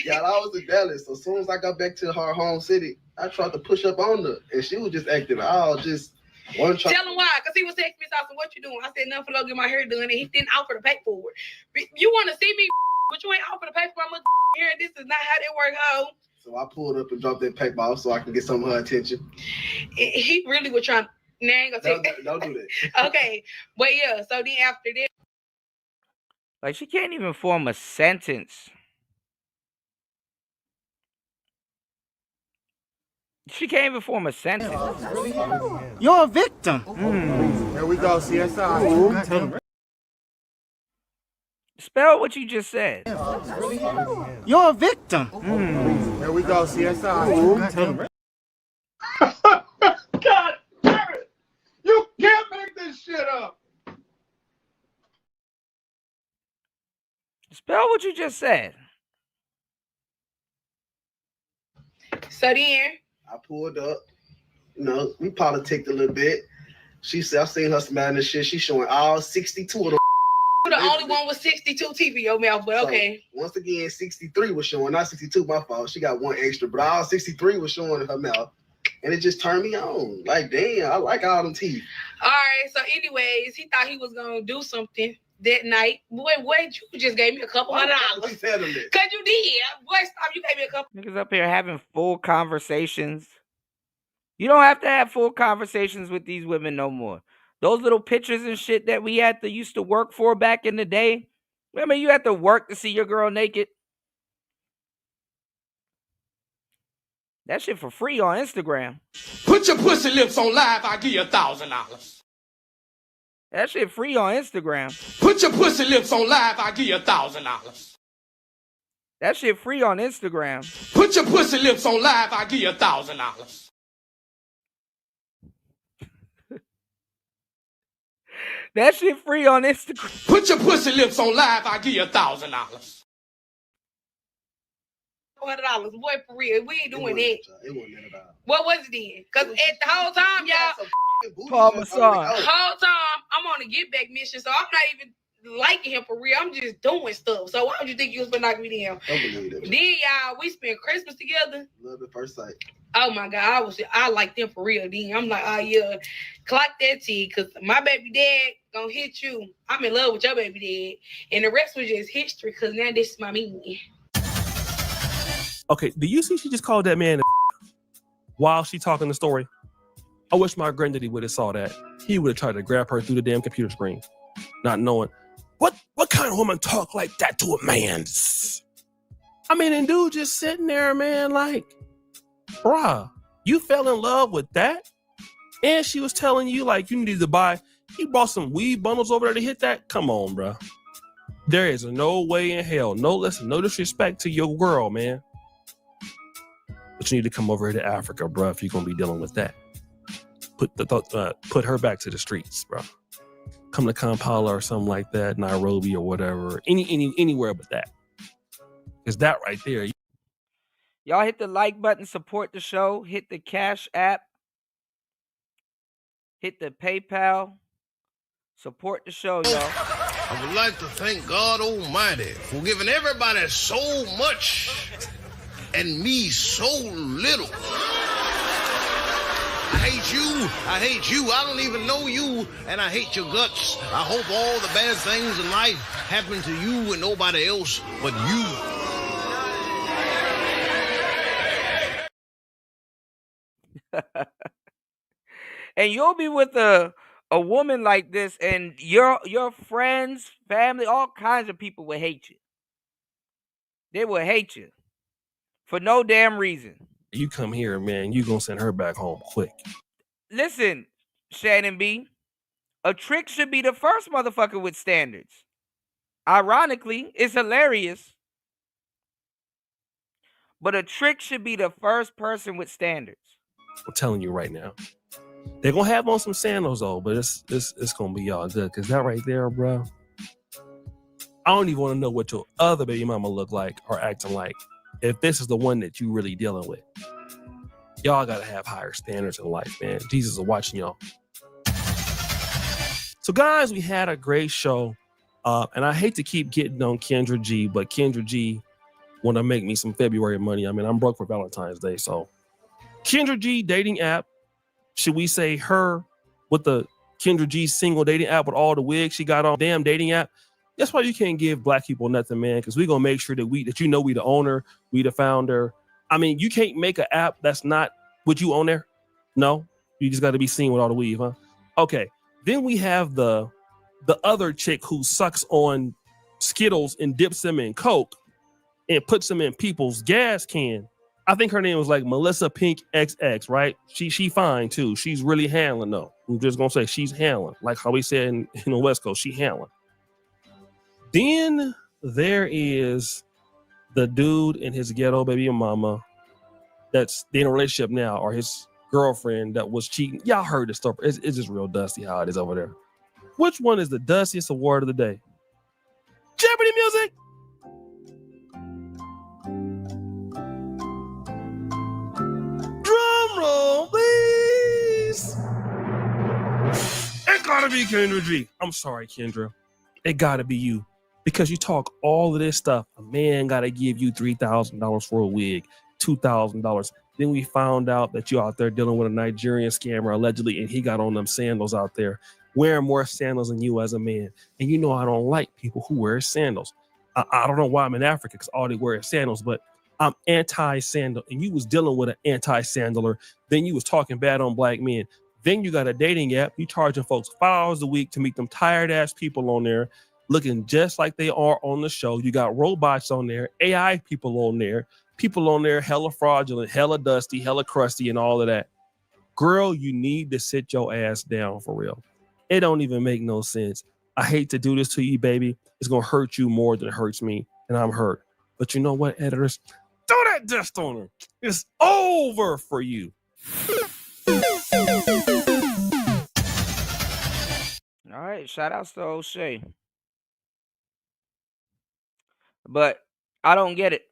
Y'all, I was in Dallas. So as soon as I got back to her home city, I tried to push up on her. And she was just acting all just one try. Tell him why, because he was texting me, so I said, what you doing? I said, nothing for get my hair done. And he didn't offer to pay for it. You want to see me, but you ain't offer to pay for my hair. This is not how that work, ho. So I pulled up and dropped that paper off so I can get some of her attention. He really was trying. Now I ain't gonna take don't do that. Okay, but yeah, so then after that. Like, she can't even form a sentence. She can't even form a sentence. You're a victim. Here we go, CSI. Spell what you just said. You're a victim. Here we go, CSI. God damn it! You can't make this shit up. Spell what you just said. So then I pulled up. You know, we politicked a little bit. She said, I seen her smiling and shit. She's showing all 62 of them. The only one with 62 teeth in your mouth, but okay. So, once again, 63 was showing, not 62, my fault. She got one extra, but all 63 was showing in her mouth. And it just turned me on. Like, damn, I like all them teeth. All right, so anyways, he thought he was going to do something that night. Boy, wait, you just gave me a couple $100. Because you did. Boy, stop, you gave me a couple. Niggas up here having full conversations. You don't have to have full conversations with these women no more. Those little pictures and shit that we used to work for back in the day. Remember, you had to work to see your girl naked? That shit for free on Instagram. Put your pussy lips on live, I'll give you $1,000. That shit free on Instagram. Put your pussy lips on live, I'll give you $1,000. That shit free on Instagram. Put your pussy lips on live, I'll give you $1,000. That shit free on Instagram. Put your pussy lips on live, I'll give you $1,000. $100, boy, for real. We ain't doing that. It wasn't that at all. What was it then? Because at the whole time, y'all, whole time, I'm on a get back mission, so I'm not even liking him for real. I'm just doing stuff. So why would you think you was gonna knock me down? Don't believe that. Then y'all, we spent Christmas together. Love at first sight. Oh my God, I liked them for real. Then I'm like, oh yeah, clock that T, cause my baby dad gonna hit you. I'm in love with your baby dad, and the rest was just history. Cause now this is my mean. Okay, do you see she just called that man while she talking the story? I wish my granddaddy would have saw that. He would have tried to grab her through the damn computer screen, not knowing what kind of woman talk like that to a man. I mean, and dude just sitting there, man, like, bruh, you fell in love with that? And she was telling you, like, you needed to buy, he brought some weed bundles over there to hit that? Come on, bruh. There is no way in hell, no disrespect to your girl, man. But you need to come over here to Africa, bruh, if you're going to be dealing with that. Put her back to the streets, bruh. Come to Kampala or something like that, Nairobi or whatever, anywhere but that. Because that right there. Y'all hit the like button, support the show, hit the Cash App, hit the PayPal, support the show, y'all. I would like to thank God Almighty for giving everybody so much and me so little. I hate you. I hate you. I don't even know you, and I hate your guts. I hope all the bad things in life happen to you and nobody else but you. And you'll be with a woman like this, and your friends, family, all kinds of people will hate you. They will hate you for no damn reason. You come here, man, you gonna send her back home quick. Listen, Shannon B, a trick should be the first motherfucker with standards. Ironically, it's hilarious, but a trick should be the first person with standards. I'm telling you right now. They're gonna have on some sandals though, but it's gonna be all good. Cause that right there, bro. I don't even want to know what your other baby mama look like or acting like if this is the one that you really dealing with. Y'all gotta have higher standards in life, man. Jesus is watching y'all. So guys, we had a great show. And I hate to keep getting on Kendra G, but Kendra G want to make me some February money. I mean, I'm broke for Valentine's Day. So Kendra G dating app. Should we say her with the Kendra G single dating app with all the wigs she got on? Damn dating app. That's why you can't give black people nothing, man, because we're going to make sure that we the owner, we the founder. I mean, you can't make an app that's not what you own there. No, you just got to be seen with all the weave, huh? Okay. Then we have the other chick who sucks on Skittles and dips them in Coke and puts them in people's gas can. I think her name was like Melissa Pink XX, right? She fine too. She's really handling though. I'm just gonna say she's handling, like how we said in the West Coast, she handling. Then there is the dude and his ghetto baby mama that's in a relationship now, or his girlfriend that was cheating. Y'all heard this stuff. It's just real dusty how it is over there. Which one is the dustiest award of the day? Jeopardy music. Drum roll, please. It gotta be Kendra G. I'm sorry, Kendra. It gotta be you. Because you talk all of this stuff. A man gotta give you $3,000 for a wig, $2,000. Then we found out that you out there dealing with a Nigerian scammer allegedly, and he got on them sandals out there, wearing more sandals than you as a man. And you know I don't like people who wear sandals. I don't know why I'm in Africa, because all they wear is sandals, but I'm anti-sandal. And you was dealing with an anti-sandaler. Then you was talking bad on black men. Then you got a dating app. You charging folks $5 a week to meet them tired-ass people on there, looking just like they are on the show. You got robots on there, AI people on there hella fraudulent, hella dusty, hella crusty, and all of that. Girl, you need to sit your ass down for real. It don't even make no sense. I hate to do this to you, baby. It's going to hurt you more than it hurts me, and I'm hurt. But you know what, editors? Throw that dust on her. It's over for you. All right, shout outs to O'Shea. But I don't get it.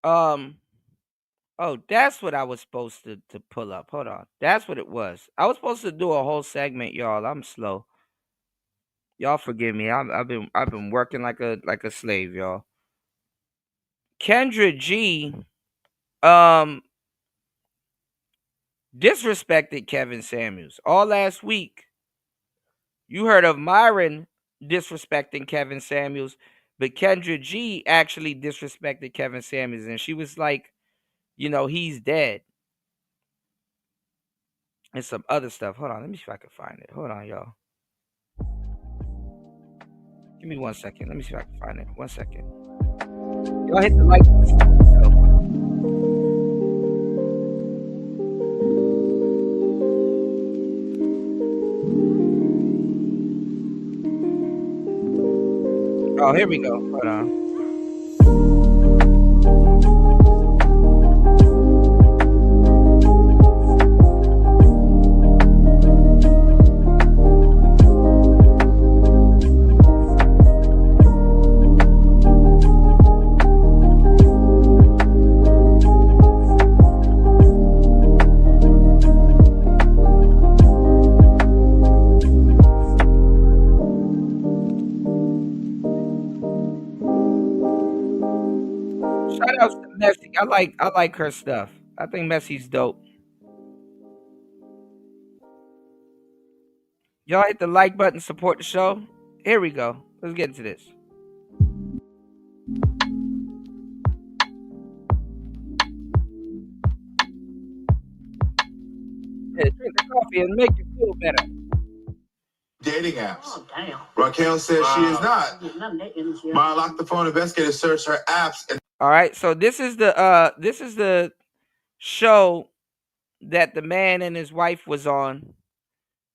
Oh, that's what I was supposed to pull up. Hold on. That's what it was. I was supposed to do a whole segment, y'all. I'm slow. Y'all forgive me. I've been working like a slave, y'all. Kendra G disrespected Kevin Samuels all last week. You heard of Myron disrespecting Kevin Samuels, but Kendra G actually disrespected Kevin Samuels, and she was like, you know, he's dead. And some other stuff. Hold on, let me see if I can find it. Hold on, y'all. Give me 1 second. Let me see if I can find it. 1 second. Y'all hit the like. Oh, here we go. Hold on. Messy. I like her stuff. I think Messy's dope. Y'all hit the like button, support the show. Here we go. Let's get into this. Yeah, drink the coffee and make you feel better. Dating apps. Oh, damn. Raquel says she is not. My Lock the Phone investigator searched her apps. And all right, so this is the show that the man and his wife was on,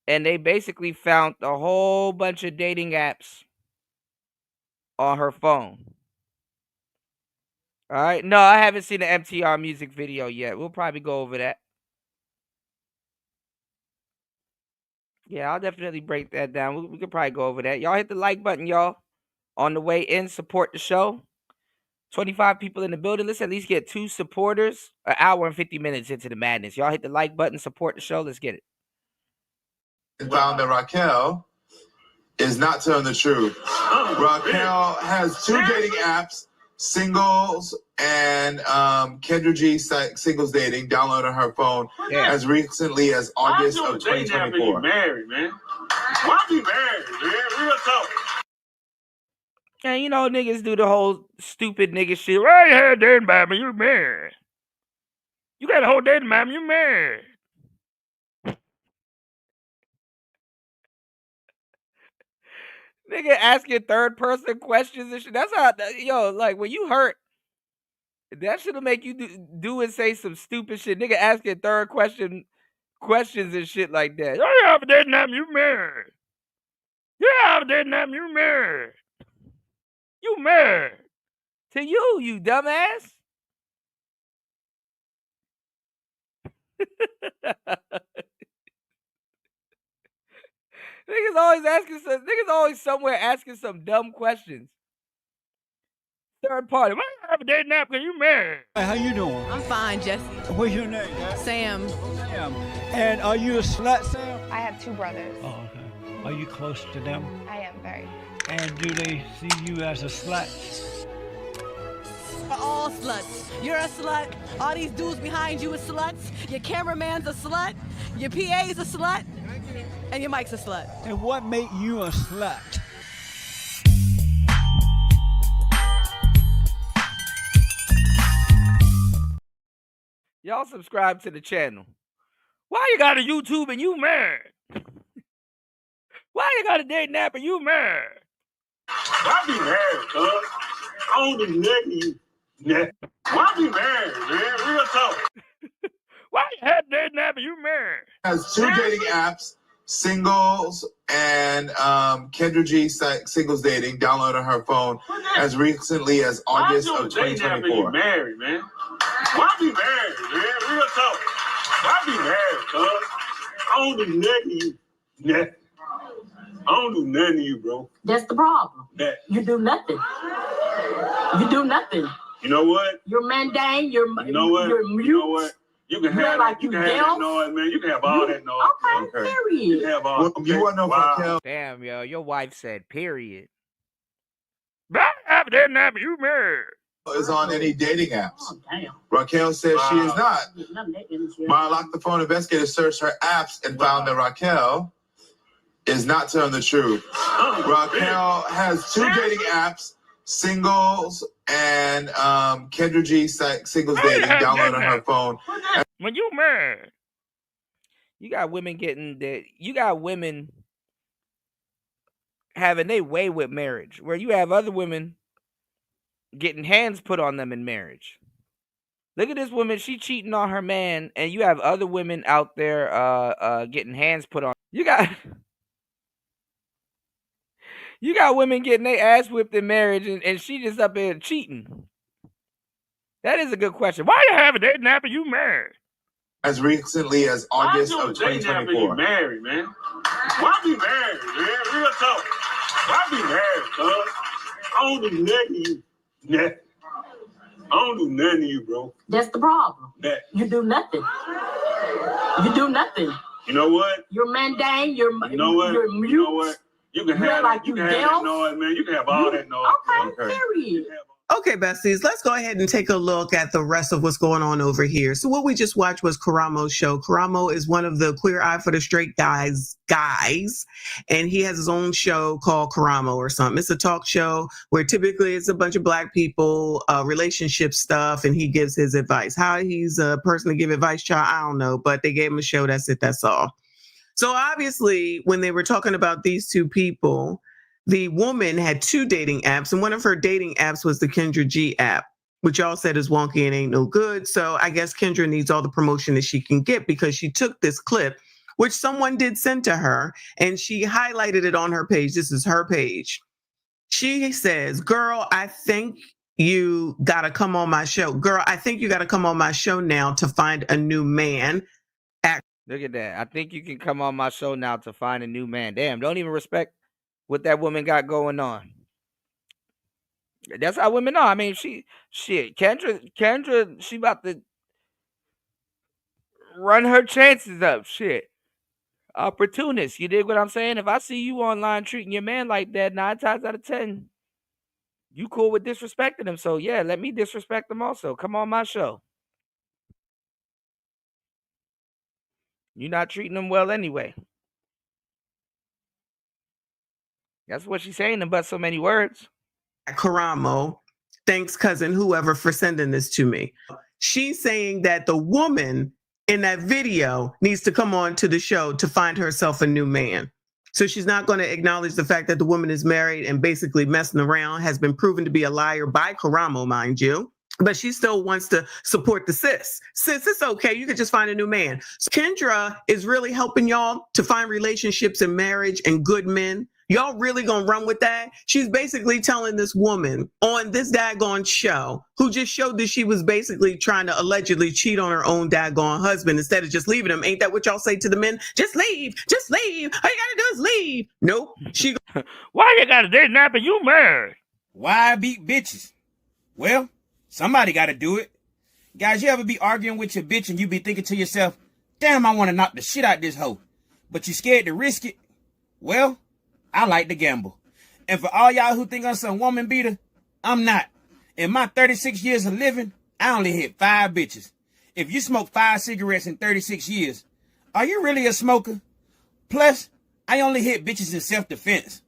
and they basically found a whole bunch of dating apps on her phone. All right, no, I haven't seen the MTR music video yet. We'll probably go over that. Yeah, I'll definitely break that down. We could probably go over that. Y'all hit the like button, y'all. On the way in, support the show. 25 people in the building. Let's at least get 2 supporters. An hour and 50 minutes into the madness. Y'all hit the like button, support the show. Let's get it. Found that Raquel is not telling the truth. Raquel has 2 dating apps, Singles and Kendra G Singles Dating, downloaded on her phone as recently as August of 2024. Married, man. Why be married, man? Real talk. And you know, niggas do the whole stupid nigga shit. Well, you had a dating baby, you married. You got a whole dating baby, you married. Nigga asking third person questions and shit. That's how, yo, like when you hurt, that should make you do and say some stupid shit. Nigga asking third questions and shit like that. Oh, you have a dating app, you married. You have a dating app, you married. You married. To you dumbass. Niggas always somewhere asking some dumb questions. Third party. Why you have a dating app because you married? Hey, how you doing? I'm fine, Jesse. What's your name? Sam. Sam. And are you a slut, Sam? I have 2 brothers. Oh, okay. Are you close to them? I am very. And do they see you as a slut? We're all sluts. You're a slut. All these dudes behind you are sluts. Your cameraman's a slut. Your PA's a slut. And your mic's a slut. And what made you a slut? Y'all subscribe to the channel. Why you got a YouTube and you married? Why you got a dating app and you married? Why be married, cuz? I don't do nothing. Why be married, man? Real talk. Why you had a dating app and you married? Has 2 dating apps, Singles and Kendra G Singles Dating, downloaded on her phone as recently as August of 2024. Married, man. Why be married, man? Real talk. Why be married, cuz? I don't do nothing. I don't do nothing to you, bro. That's the problem. That you do nothing. You do nothing. You know what? You're mundane. You're you know what? You're mute. You know what? You can have like you can have that noise, man. You can have all that noise. Okay, period. You can have all. Well, you want to know Raquel? Damn, yo, your wife said period. I have a dating app and you married. Is on any dating apps. Oh, damn. Raquel says she is not. My Lock the Phone investigator searched her apps and found that Raquel is not telling the truth. Raquel has 2 dating apps, Singles and Kendra G Singles Dating, downloaded on her phone. When you married, you got women getting that. You got women having their way with marriage, where you have other women getting hands put on them in marriage. Look at this woman, she cheating on her man, and you have other women out there getting hands put on. You got women getting their ass whipped in marriage, and she just up there cheating. That is a good question. Why you have a dating app and you married? As recently as August of 2024. Married, man. Why be married, man? Real talk. Why be married, cuz? I don't do nothing to you. I don't do nothing to you, bro. That's the problem. That you do nothing. You do nothing. You know what? You're mundane. You're you know what? You're mute. You know what? You can have, like you can have that noise, man. You can have all that noise. Okay, period. Okay, besties, let's go ahead and take a look at the rest of what's going on over here. So what we just watched was Karamo's show. Karamo is one of the Queer Eye for the Straight guys, and he has his own show called Karamo or something. It's a talk show where typically it's a bunch of Black people, relationship stuff, and he gives his advice. How he's a person to give advice, child, I don't know, but they gave him a show. That's it. That's all. So obviously, when they were talking about these two people, the woman had two dating apps, and one of her dating apps was the Kendra G app, which y'all said is wonky and ain't no good. So I guess Kendra needs all the promotion that she can get because she took this clip, which someone did send to her, and she highlighted it on her page. This is her page. She says, girl, I think you got to come on my show. Girl, I think you got to come on my show now to find a new man. Look at that. I think you can come on my show now to find a new man. Damn, don't even respect what that woman got going on. That's how women are. I mean, Kendra, she about to run her chances up. Shit. Opportunist. You dig what I'm saying? If I see you online treating your man like that, 9 times out of 10, you cool with disrespecting him. So yeah, let me disrespect him also. Come on my show. You're not treating him well anyway. That's what she's saying in but so many words. Karamo, thanks cousin whoever for sending this to me. She's saying that the woman in that video needs to come on to the show to find herself a new man. So she's not going to acknowledge the fact that the woman is married and basically messing around, has been proven to be a liar by Karamo, mind you. But she still wants to support the sis. Sis, it's okay. You can just find a new man. So Kendra is really helping y'all to find relationships and marriage and good men. Y'all really gonna run with that? She's basically telling this woman on this daggone show who just showed that she was basically trying to allegedly cheat on her own daggone husband instead of just leaving him. Ain't that what y'all say to the men? Just leave, just leave. All you gotta do is leave. Nope. She Why you gotta date nap and you married? Why beat bitches? Well, somebody gotta do it. Guys, you ever be arguing with your bitch and you be thinking to yourself, damn, I wanna knock the shit out this hoe, but you scared to risk it? Well, I like to gamble. And for all y'all who think I'm some woman beater, I'm not. In my 36 years of living, I only hit 5 bitches. If you smoke 5 cigarettes in 36 years, are you really a smoker? Plus, I only hit bitches in self-defense.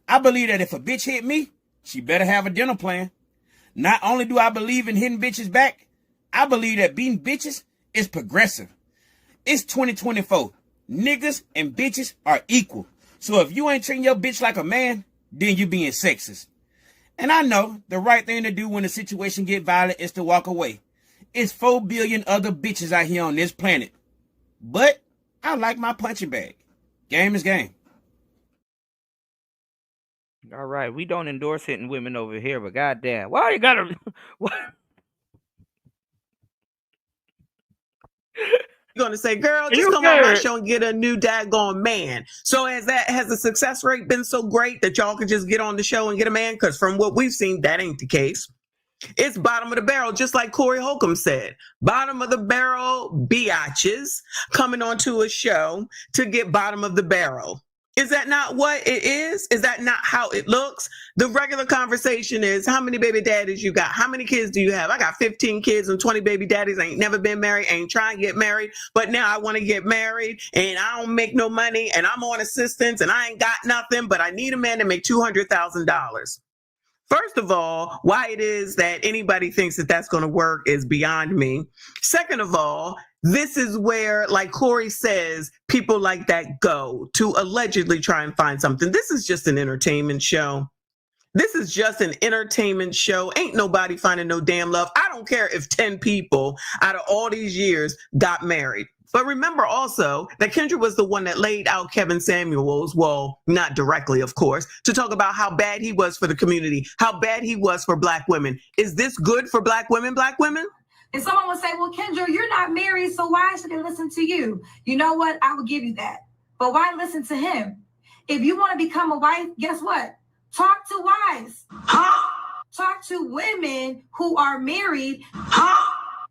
I believe that if a bitch hit me, she better have a dinner plan. Not only do I believe in hitting bitches back, I believe that beating bitches is progressive. It's 2024. Niggas and bitches are equal. So if you ain't treating your bitch like a man, then you being sexist. And I know the right thing to do when the situation get violent is to walk away. It's 4 billion other bitches out here on this planet. But I like my punching bag. Game is game. All right, we don't endorse hitting women over here, but goddamn, why you gotta? You're gonna say, girl, just come on my show and get a new daggone man. So has the success rate been so great that y'all can just get on the show and get a man? Because from what we've seen, that ain't the case. It's bottom of the barrel, just like Corey Holcomb said. Bottom of the barrel biatches coming onto a show to get bottom of the barrel. Is that not what it is? Is that not how it looks? The regular conversation is, how many baby daddies you got? How many kids do you have? I got 15 kids and 20 baby daddies. I ain't never been married. Ain't trying to get married. But now I want to get married and I don't make no money and I'm on assistance and I ain't got nothing, but I need a man to make $200,000. First of all, why it is that anybody thinks that that's going to work is beyond me. Second of all, this is where, like Corey says, people like that go to allegedly try and find something. This is just an entertainment show. This is just an entertainment show. Ain't nobody finding no damn love. I don't care if 10 people out of all these years got married. But remember also that Kendra was the one that laid out Kevin Samuels, well, not directly, of course, to talk about how bad he was for the community, how bad he was for Black women. Is this good for Black women, Black women? And someone would say, well, Kendra, you're not married, so why should they listen to you? You know what? I would give you that. But why listen to him? If you want to become a wife, guess what? Talk to wives. Talk to women who are married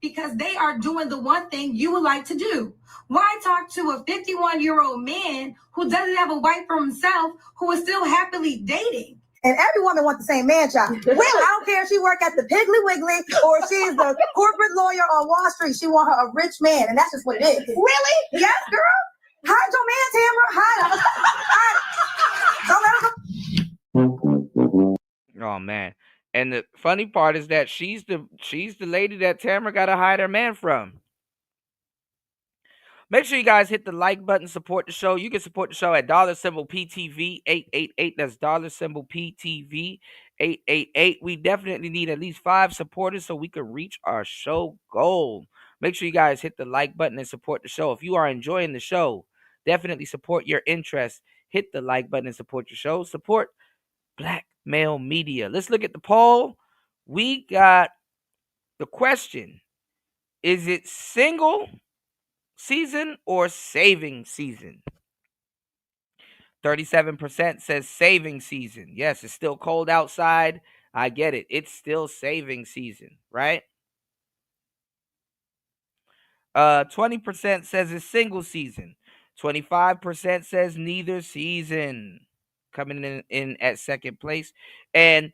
because they are doing the one thing you would like to do. Why talk to a 51-year-old man who doesn't have a wife for himself, who is still happily dating? And every woman wants the same man child. Really, I don't care if she work at the Piggly Wiggly or she's the corporate lawyer on Wall Street. She want her a rich man, and that's just what it is. Really? Yes, girl. Hide your man, Tamara. Hide him. Don't let him. Oh man. And the funny part is that she's the lady that Tamara gotta hide her man from. Make sure you guys hit the like button, support the show. You can support the show at $PTV 888. That's $PTV 888. We definitely need at least 5 supporters so we can reach our show goal. Make sure you guys hit the like button and support the show. If you are enjoying the show, definitely support your interest. Hit the like button and support your show. Support Black Male Media. Let's look at the poll. We got the question. Is it single season or saving season? 37% says saving season. Yes, it's still cold outside. I get it. It's still saving season, right? 20% says it's single season. 25% says neither season. Coming in at second place. And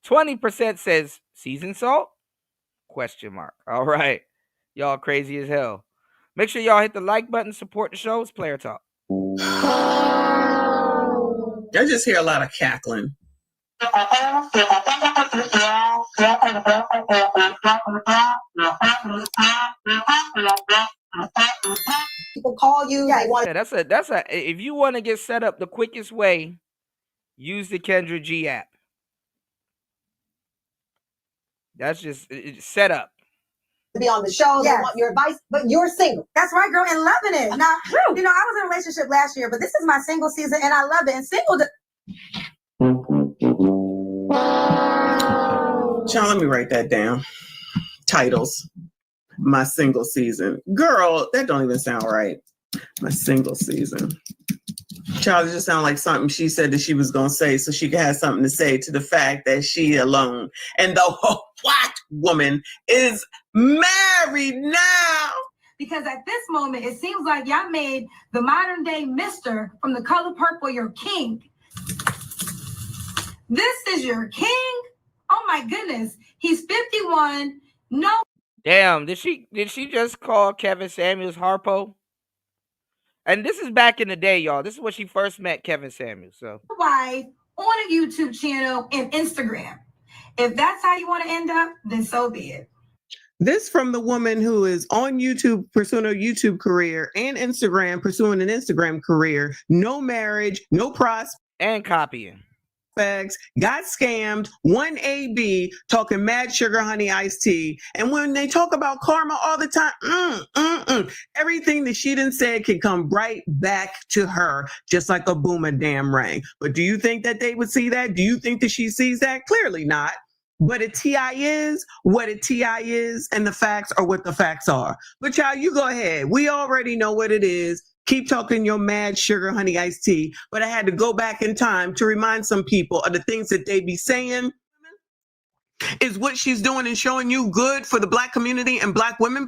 20% says season salt? Question mark. All right. Y'all crazy as hell. Make sure y'all hit the like button, support the show. It's Player Talk. I just hear a lot of cackling. People call you. Yeah, that's a. If you want to get set up the quickest way, use the Kendra G app. That's just set up. To be on the show, they want your advice, but you're single. That's right, girl, and loving it. Now, you know, I was in a relationship last year, but this is my single season, and I love it. And single. John, let me write that down. Titles. My single season. Girl, that don't even sound right. My single season. Child, it just sounded like something she said that she was going to say so she could have something to say to the fact that she alone. And the whole black woman is married now. Because at this moment, it seems like y'all made the modern day Mr. from The Color Purple your king. This is your king? Oh my goodness. He's 51. No. Damn, did she just call Kevin Samuels Harpo? And this is back in the day, y'all. This is when she first met Kevin Samuels. So wife on a YouTube channel and Instagram. If that's how you want to end up, then so be it. This from the woman who is on YouTube, pursuing a YouTube career, and Instagram, pursuing an Instagram career. No marriage, no prospects. And copying. Got scammed, 1AB, talking mad sugar, honey, iced tea. And when they talk about karma all the time, everything that she done said can come right back to her, just like a boomerang ring. But do you think that they would see that? Do you think that she sees that? Clearly not. But a TI is what a TI is, and the facts are what the facts are. But y'all, you go ahead. We already know what it is. Keep talking your mad sugar, honey, iced tea. But I had to go back in time to remind some people of the things that they be saying. Is what she's doing and showing you good for the black community and black women?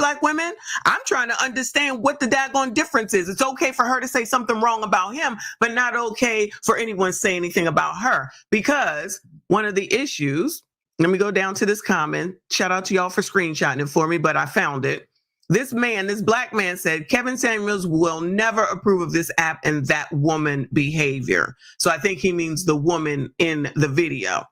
I'm trying to understand what the daggone difference is. It's okay for her to say something wrong about him, but not okay for anyone to say anything about her. Because one of the issues, let me go down to this comment. Shout out to y'all for screenshotting it for me, but I found it. This black man said, Kevin Samuels will never approve of this app and that woman behavior. So I think he means the woman in the video.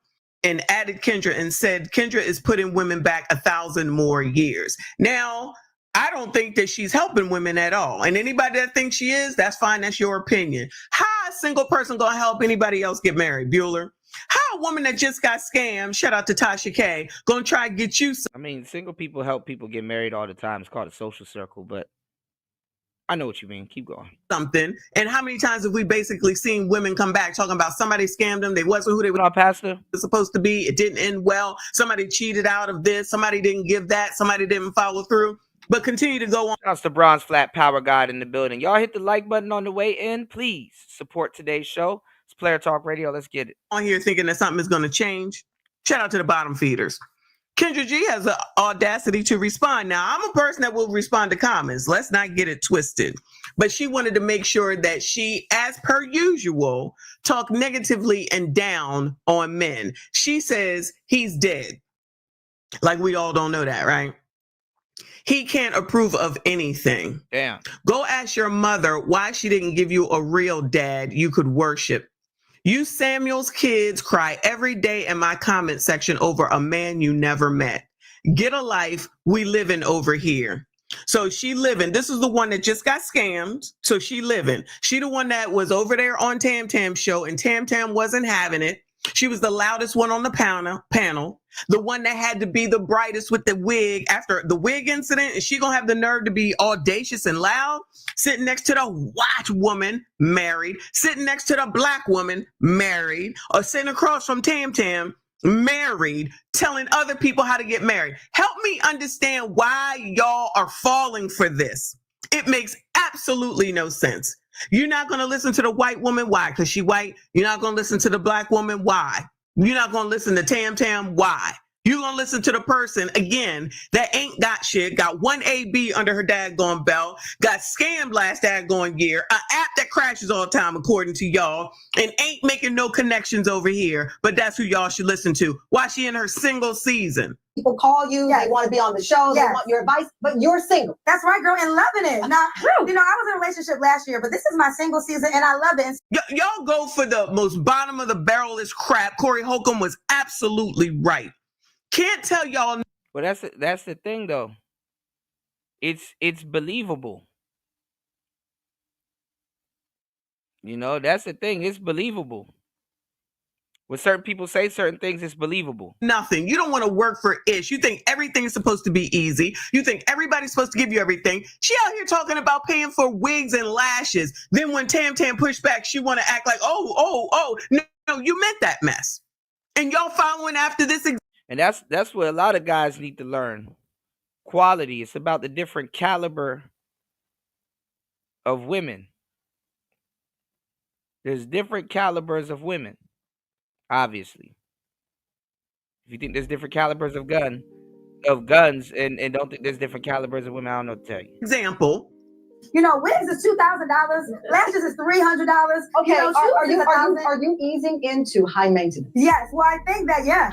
And added Kendra and said, Kendra is putting women back 1,000 more years. Now, I don't think that she's helping women at all. And anybody that thinks she is, that's fine. That's your opinion. How a single person going to help anybody else get married, Bueller? How a woman that just got scammed, shout out to Tasha K, gonna try to get you some? I mean, single people help people get married all the time. It's called a social circle, but I know what you mean. Keep going. Something. And how many times have we basically seen women come back talking about somebody scammed them? They wasn't who they were supposed to be. It didn't end well. Somebody cheated out of this. Somebody didn't give that. Somebody didn't follow through. But continue to go on. That's the Bronze Flat Power God in the building. Y'all hit the like button on the way in. Please support today's show. It's Player Talk Radio. Let's get it. On here thinking that something is going to change. Shout out to the bottom feeders. Kendra G has the audacity to respond. Now, I'm a person that will respond to comments. Let's not get it twisted. But she wanted to make sure that she, as per usual, talk negatively and down on men. She says he's dead. Like we all don't know that, right? He can't approve of anything. Damn. Go ask your mother why she didn't give you a real dad you could worship. You Samuel's kids cry every day in my comment section over a man you never met. Get a life. We living over here. So she living. This is the one that just got scammed. So she living. She the one that was over there on Tam Tam show and Tam Tam wasn't having it. She was the loudest one on the panel, the one that had to be the brightest with the wig after the wig incident. And she gonna have the nerve to be audacious and loud, sitting next to the white woman, married, sitting next to the black woman, married, or sitting across from Tam Tam, married, telling other people how to get married. Help me understand why y'all are falling for this. It makes absolutely no sense. You're not going to listen to the white woman. Why? Because she white. You're not going to listen to the black woman. Why? You're not going to listen to Tam Tam. Why? You're going to listen to the person, again, that ain't got shit, got one AB under her daggone belt, got scammed last daggone year, an app that crashes all the time, according to y'all, and ain't making no connections over here, but that's who y'all should listen to. Why she in her single season? People call you, they want to be on the show, they want your advice, but you're single. That's right, girl, and loving it. Now, you know, I was in a relationship last year, but this is my single season, and I love it. Y'all go for the most bottom of the barrel-ish crap. Corey Holcomb was absolutely right. Can't tell y'all. Well, that's the thing, though. It's believable. You know, that's the thing. It's believable. When certain people say certain things, it's believable. Nothing. You don't want to work for Ish. You think everything is supposed to be easy. You think everybody's supposed to give you everything. She out here talking about paying for wigs and lashes. Then when Tam Tam pushed back, she want to act like, oh, no, you meant that mess. And y'all following after this. And that's what a lot of guys need to learn. Quality. It's about the different caliber of women. There's different calibers of women, obviously. If you think there's different calibers of guns and don't think there's different calibers of women, I don't know what to tell you. Example. You know, wigs is $2,000, lashes is $300. Okay, you know, are you easing into high maintenance? Yes, well, I think that, yeah,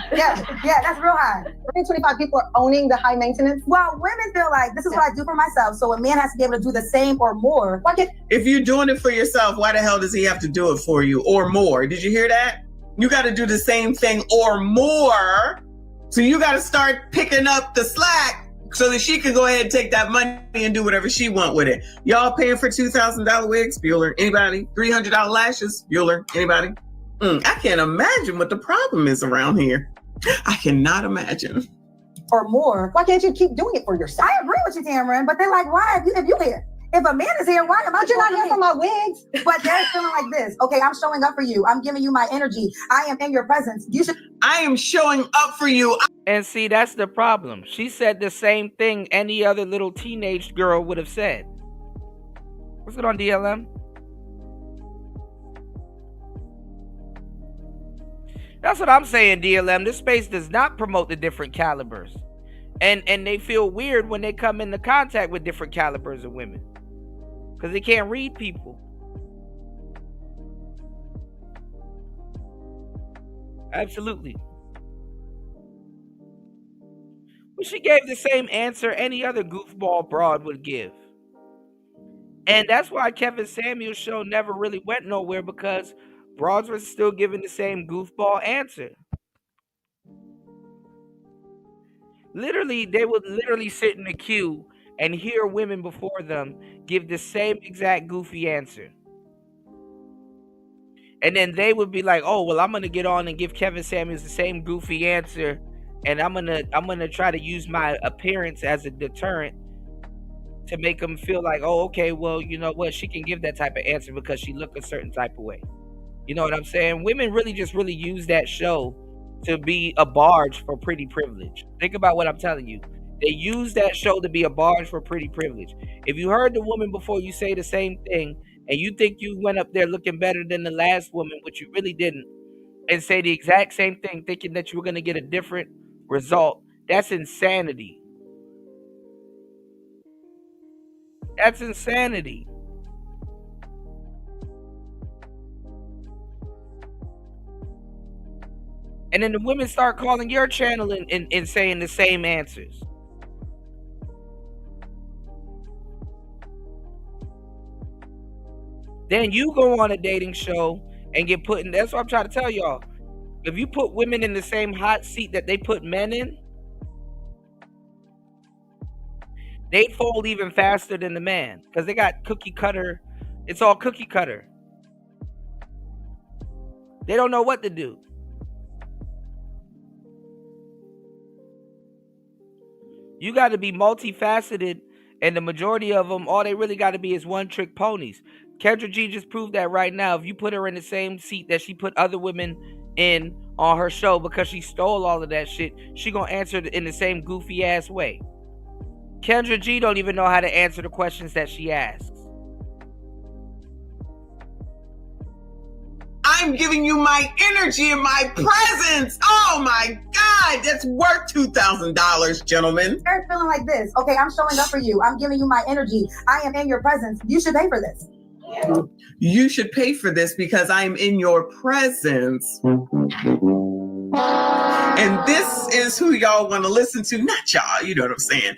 that's real high. 25 people are owning the high maintenance? Well, women feel like this is what I do for myself, so a man has to be able to do the same or more. If you're doing it for yourself, why the hell does he have to do it for you or more? Did you hear that? You got to do the same thing or more. So you got to start picking up the slack so that she can go ahead and take that money and do whatever she want with it. Y'all paying for $2,000 wigs? Bueller. Anybody? $300 lashes? Bueller. Anybody? I can't imagine what the problem is around here. I cannot imagine. Or more. Why can't you keep doing it for yourself? I agree with you, Tamron, but they're like, why if you here? If a man is here, why am I? But you're not here for my wigs. But they're feeling like this. Okay, I'm showing up for you. I'm giving you my energy. I am in your presence. I am showing up for you. And see, that's the problem. She said the same thing any other little teenage girl would have said. What's it on DLM? That's what I'm saying, DLM. This space does not promote the different calibers. And they feel weird when they come into contact with different calibers of women. Because they can't read people. Absolutely. Well, she gave the same answer any other goofball broad would give. And that's why Kevin Samuel's show never really went nowhere, because broads were still giving the same goofball answer. Literally, they would literally sit in the queue and hear women before them give the same exact goofy answer. And then they would be like, oh, well, I'm going to get on and give Kevin Samuels the same goofy answer. And I'm gonna try to use my appearance as a deterrent to make them feel like, oh, okay, well, you know what? She can give that type of answer because she look a certain type of way. You know what I'm saying? Women really use that show to be a barge for pretty privilege. Think about what I'm telling you. They use that show to be a barge for pretty privilege. If you heard the woman before you say the same thing and you think you went up there looking better than the last woman, which you really didn't, and say the exact same thing thinking that you were going to get a different result, That's insanity. That's insanity. And then the women start calling your channel and saying the same answers. Then you go on a dating show and get put in. That's what I'm trying to tell y'all. If you put women in the same hot seat that they put men in, they fold even faster than the man because they got cookie cutter. It's all cookie cutter. They don't know what to do. You got to be multifaceted, and the majority of them, all they really got to be is one-trick ponies. Kendra G just proved that right now. If you put her in the same seat that she put other women in on her show because she stole all of that shit, she gonna answer in the same goofy-ass way. Kendra G don't even know how to answer the questions that she asks. I'm giving you my energy and my presence. Oh my God, that's worth $2,000, gentlemen. You're feeling like this. Okay, I'm showing up for you. I'm giving you my energy. I am in your presence. You should pay for this. You should pay for this because I'm in your presence. And this is who y'all want to listen to, not y'all, you know what I'm saying?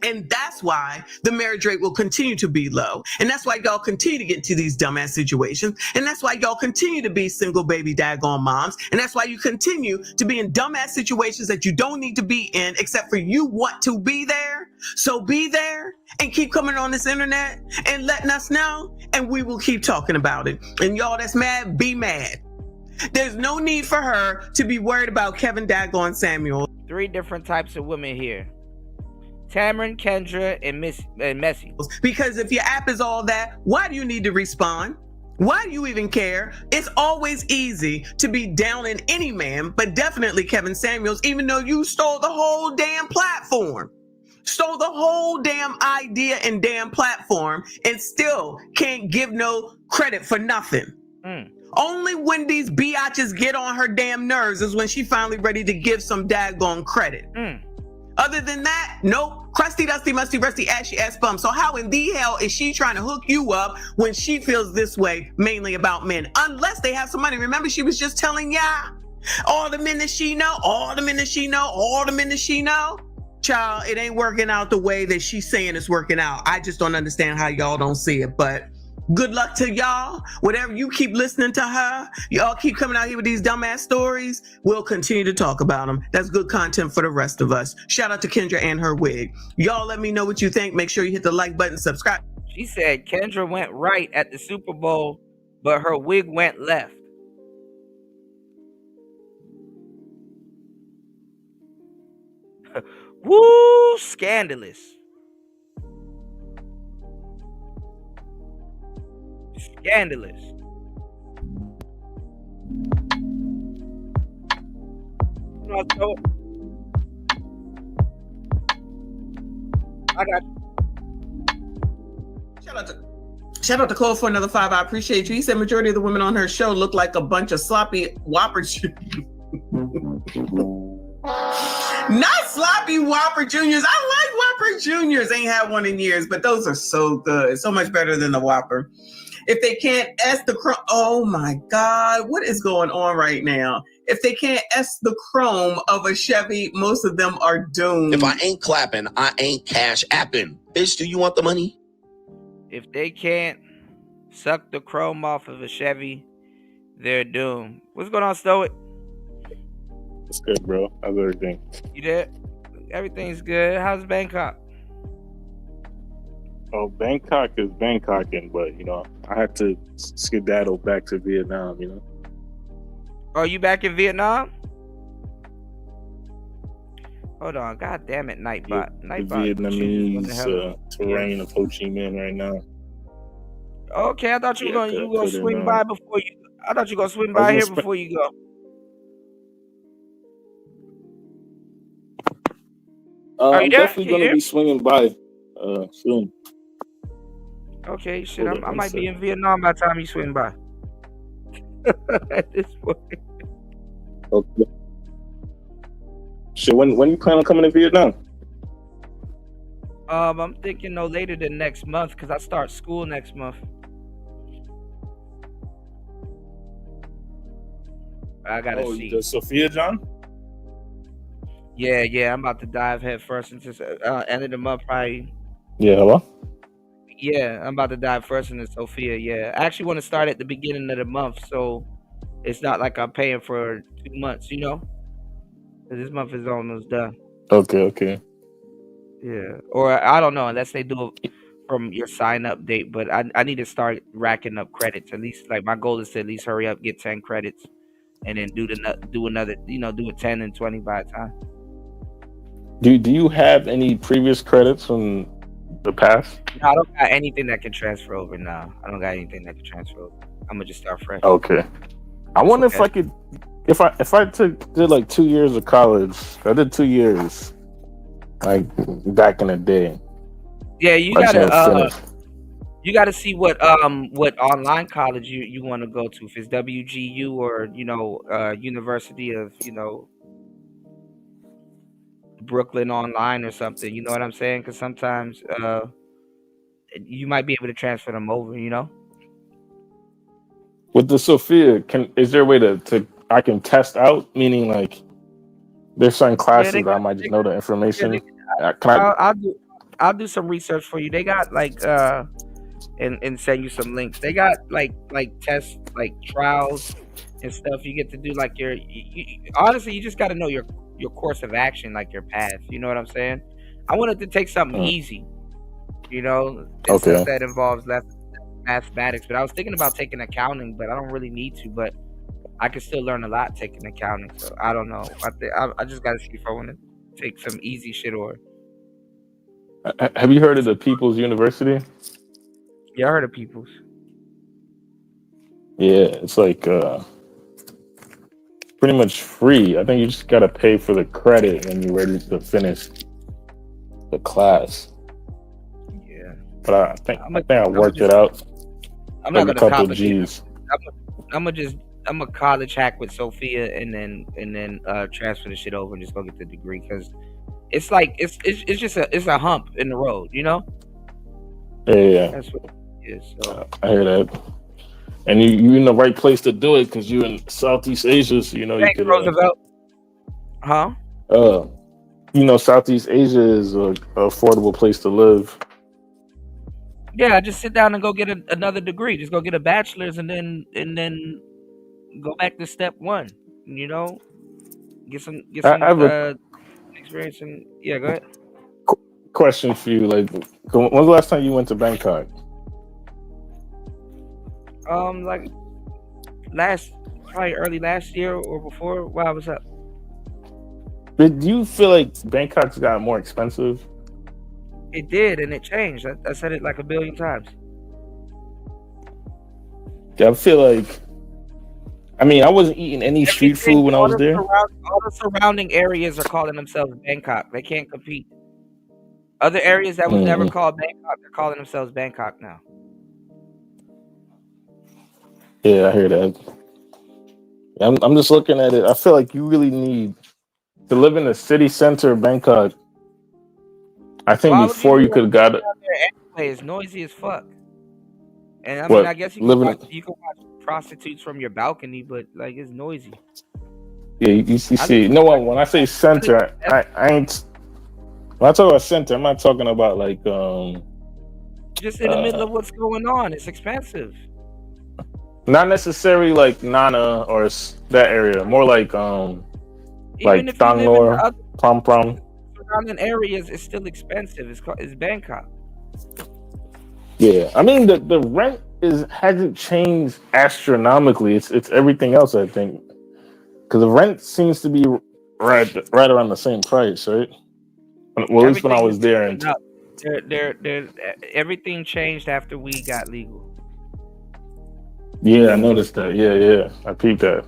And that's why the marriage rate will continue to be low. And that's why y'all continue to get into these dumbass situations. And that's why y'all continue to be single baby daggone moms. And that's why you continue to be in dumbass situations that you don't need to be in, except for you want to be there. So be there and keep coming on this internet and letting us know. And we will keep talking about it. And y'all that's mad, be mad. There's no need for her to be worried about Kevin daggone Samuel. 3 different types of women here. Tamron, Kendra, and Messy. Because if your app is all that, why do you need to respond? Why do you even care? It's always easy to be down in any man, but definitely Kevin Samuels, even though you stole the whole damn platform. Stole the whole damn idea and damn platform and still can't give no credit for nothing. Only when these biatches get on her damn nerves is when she finally ready to give some daggone credit. Other than that, nope. Crusty, dusty, musty, rusty, ashy ass bum. So how in the hell is she trying to hook you up when she feels this way mainly about men? Unless they have some money. Remember, she was just telling ya all the men that she know, all the men that she know, all the men that she know. Child, it ain't working out the way that she's saying it's working out. I just don't understand how y'all don't see it, but good luck to y'all. Whatever you keep listening to her, y'all keep coming out here with these dumbass stories. We'll continue to talk about them. That's good content for the rest of us. Shout out to Kendra and her wig. Y'all let me know what you think. Make sure you hit the like button, subscribe. She said Kendra went right at the Super Bowl, but her wig went left. Woo, scandalous. Scandalous. I got you. Shout out to Cole for another 5. I appreciate you. He said majority of the women on her show look like a bunch of sloppy Whopper Not sloppy Whopper Juniors. I like Whopper Juniors. Ain't had one in years, but those are so good. So much better than the Whopper. If they can't S the chrome, oh my God, what is going on right now? If they can't S the chrome of a Chevy, most of them are doomed. If I ain't clapping, I ain't cash apping. Bitch, do you want the money? If they can't suck the chrome off of a Chevy, they're doomed. What's going on, Stoic? It's good, bro. How's everything? You there? Everything's good. How's Bangkok? Oh, Bangkok is Bangkoking, but, you know, I had to skedaddle back to Vietnam, you know? Are you back in Vietnam? Hold on. God damn it, Nightbot. The Nightbot. Vietnamese terrain of Ho Chi Minh right now. Okay, I thought you were gonna swing by before you. I thought you were gonna swing by here before you go. I'm definitely gonna be swinging by soon. Okay, shit. I might be in Vietnam by the time you swing by. At this point. Okay. Shit, when you plan on coming to Vietnam? I'm thinking no later than next month because I start school next month. I gotta see. The Sophia John? Yeah, I'm about to dive head first into end of the month probably. Yeah, hello? Yeah, I'm about to dive first into Sophia. Yeah, I actually want to start at the beginning of the month, so it's not like I'm paying for 2 months, you know? 'Cause this month is almost done. Okay. Yeah, or I don't know unless they do it from your sign up date, but I need to start racking up credits. At least like my goal is to at least hurry up, get 10 credits, and then do another, do a 10 and 20 by the time. Do you have any previous credits from the past? No, I don't got anything that can transfer over now. I don't got anything that can transfer over. I'm gonna just start fresh. Okay. I wonder if I could, if I did like 2 years of college. I did 2 years, like back in the day. Yeah, you gotta see what online college you want to go to. If it's WGU or University of Brooklyn Online or something. You know what I'm saying? Because sometimes you might be able to transfer them over. With the Sophia, is there a way to I can test out? Meaning like there's certain classes that I might just know the information. I'll do some research for you. They got like and send you some links. They got like tests, like trials and stuff. You get to do like honestly, you just got to know your course of action, like your path. You know what I'm saying? I wanted to take something easy, stuff that involves less mathematics. But I was thinking about taking accounting, but I don't really need to. But I can still learn a lot taking accounting. So I don't know. I just got to see if I want to take some easy shit or. Have you heard of the People's University? Yeah, I heard of People's. Yeah, it's like pretty much free. I think you just gotta pay for the credit when you're ready to finish the class. Yeah, but I think I worked it out. I'm not gonna a couple complicate G's. I'm a college hack with Sophia, and then transfer the shit over and just go get the degree because it's like it's just a hump in the road, Yeah. That's what it is. So. I hear that. And you in the right place to do it because you're in Southeast Asia, so you could. Roosevelt. Huh? Southeast Asia is an affordable place to live. Yeah, just sit down and go get another degree. Just go get a bachelor's and then go back to step one. Get some experience. And yeah, go ahead. Question for you: like, when's the last time you went to Bangkok? Like probably early last year or before. Wow, what's up? Did you feel like Bangkok's got more expensive? It did, and it changed. I said it like a billion times. Yeah, I feel like. I mean, I wasn't eating any street food when I was there. All the surrounding areas are calling themselves Bangkok. They can't compete. Other areas that was never called Bangkok, they're calling themselves Bangkok now. Yeah, I hear that. I'm just looking at it. I feel like you really need to live in the city center of Bangkok. I think before you could have got it. Anyway, it's noisy as fuck. And I guess you can watch prostitutes from your balcony, but like it's noisy. Yeah, you see. No, when I say center, I ain't. When I talk about center, I'm not talking about like just in the middle of what's going on. It's expensive. Not necessarily like Nana or that area. More like Tanglor, Prom Prom. Surrounding areas is still expensive. It's Bangkok. Yeah, I mean the rent hasn't changed astronomically. It's everything else, I think, because the rent seems to be right around the same price, right? Well, at least when I was there. And everything changed after we got legal. Yeah, I noticed that. Yeah, I peeped that.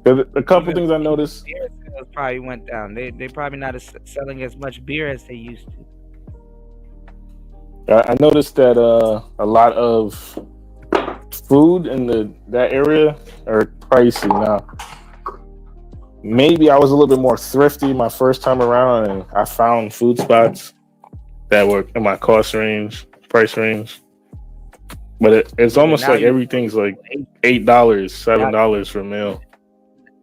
There's a couple things I noticed. Beer sales probably went down. They probably not selling as much beer as they used to. I noticed that a lot of food in that area are pricey now. maybe I was a little bit more thrifty my first time around, and I found food spots that were in my price range. But it's almost like everything's like $8, $7 for a meal.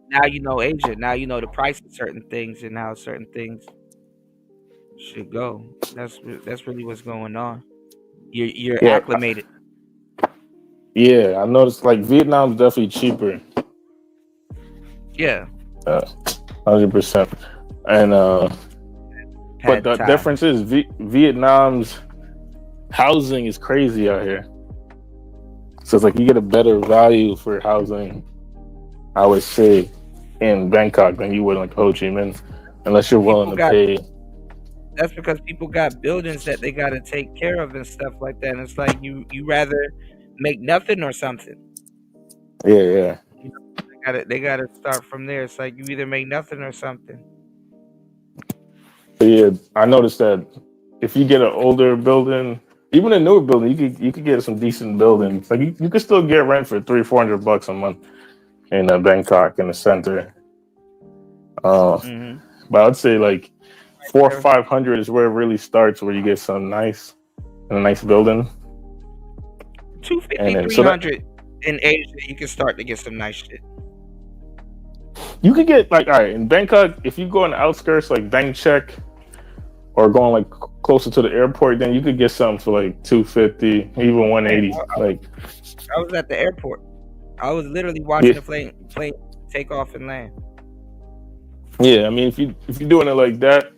Now you know Asia. Now you know the price of certain things and how certain things should go. That's really what's going on. You're acclimated. Yeah, I noticed like Vietnam's definitely cheaper. Yeah. 100%. And but the difference is Vietnam's housing is crazy out here. So it's like you get a better value for housing, I would say, in Bangkok than you would in like Ho Chi Minh, unless you're willing to pay. That's because people got buildings that they got to take care of and stuff like that. And it's like you rather make nothing or something. Yeah. You know, they gotta start from there. It's like you either make nothing or something. But yeah, I noticed that if you get an older building, even a newer building, you could get some decent buildings. Like you could still get rent for $300-$400 a month in Bangkok in the center. But I'd say like $400 or $500 is where it really starts, where you get some nice in a nice building. $250, $300 in Asia, you can start to get some nice shit. You could get like, all right, in Bangkok, if you go on the outskirts like Bang Chek or going like closer to the airport, then you could get something for like $250, even $180. Like I was at the airport. I was literally watching the plane take off and land. Yeah, I mean, if you're doing it like that,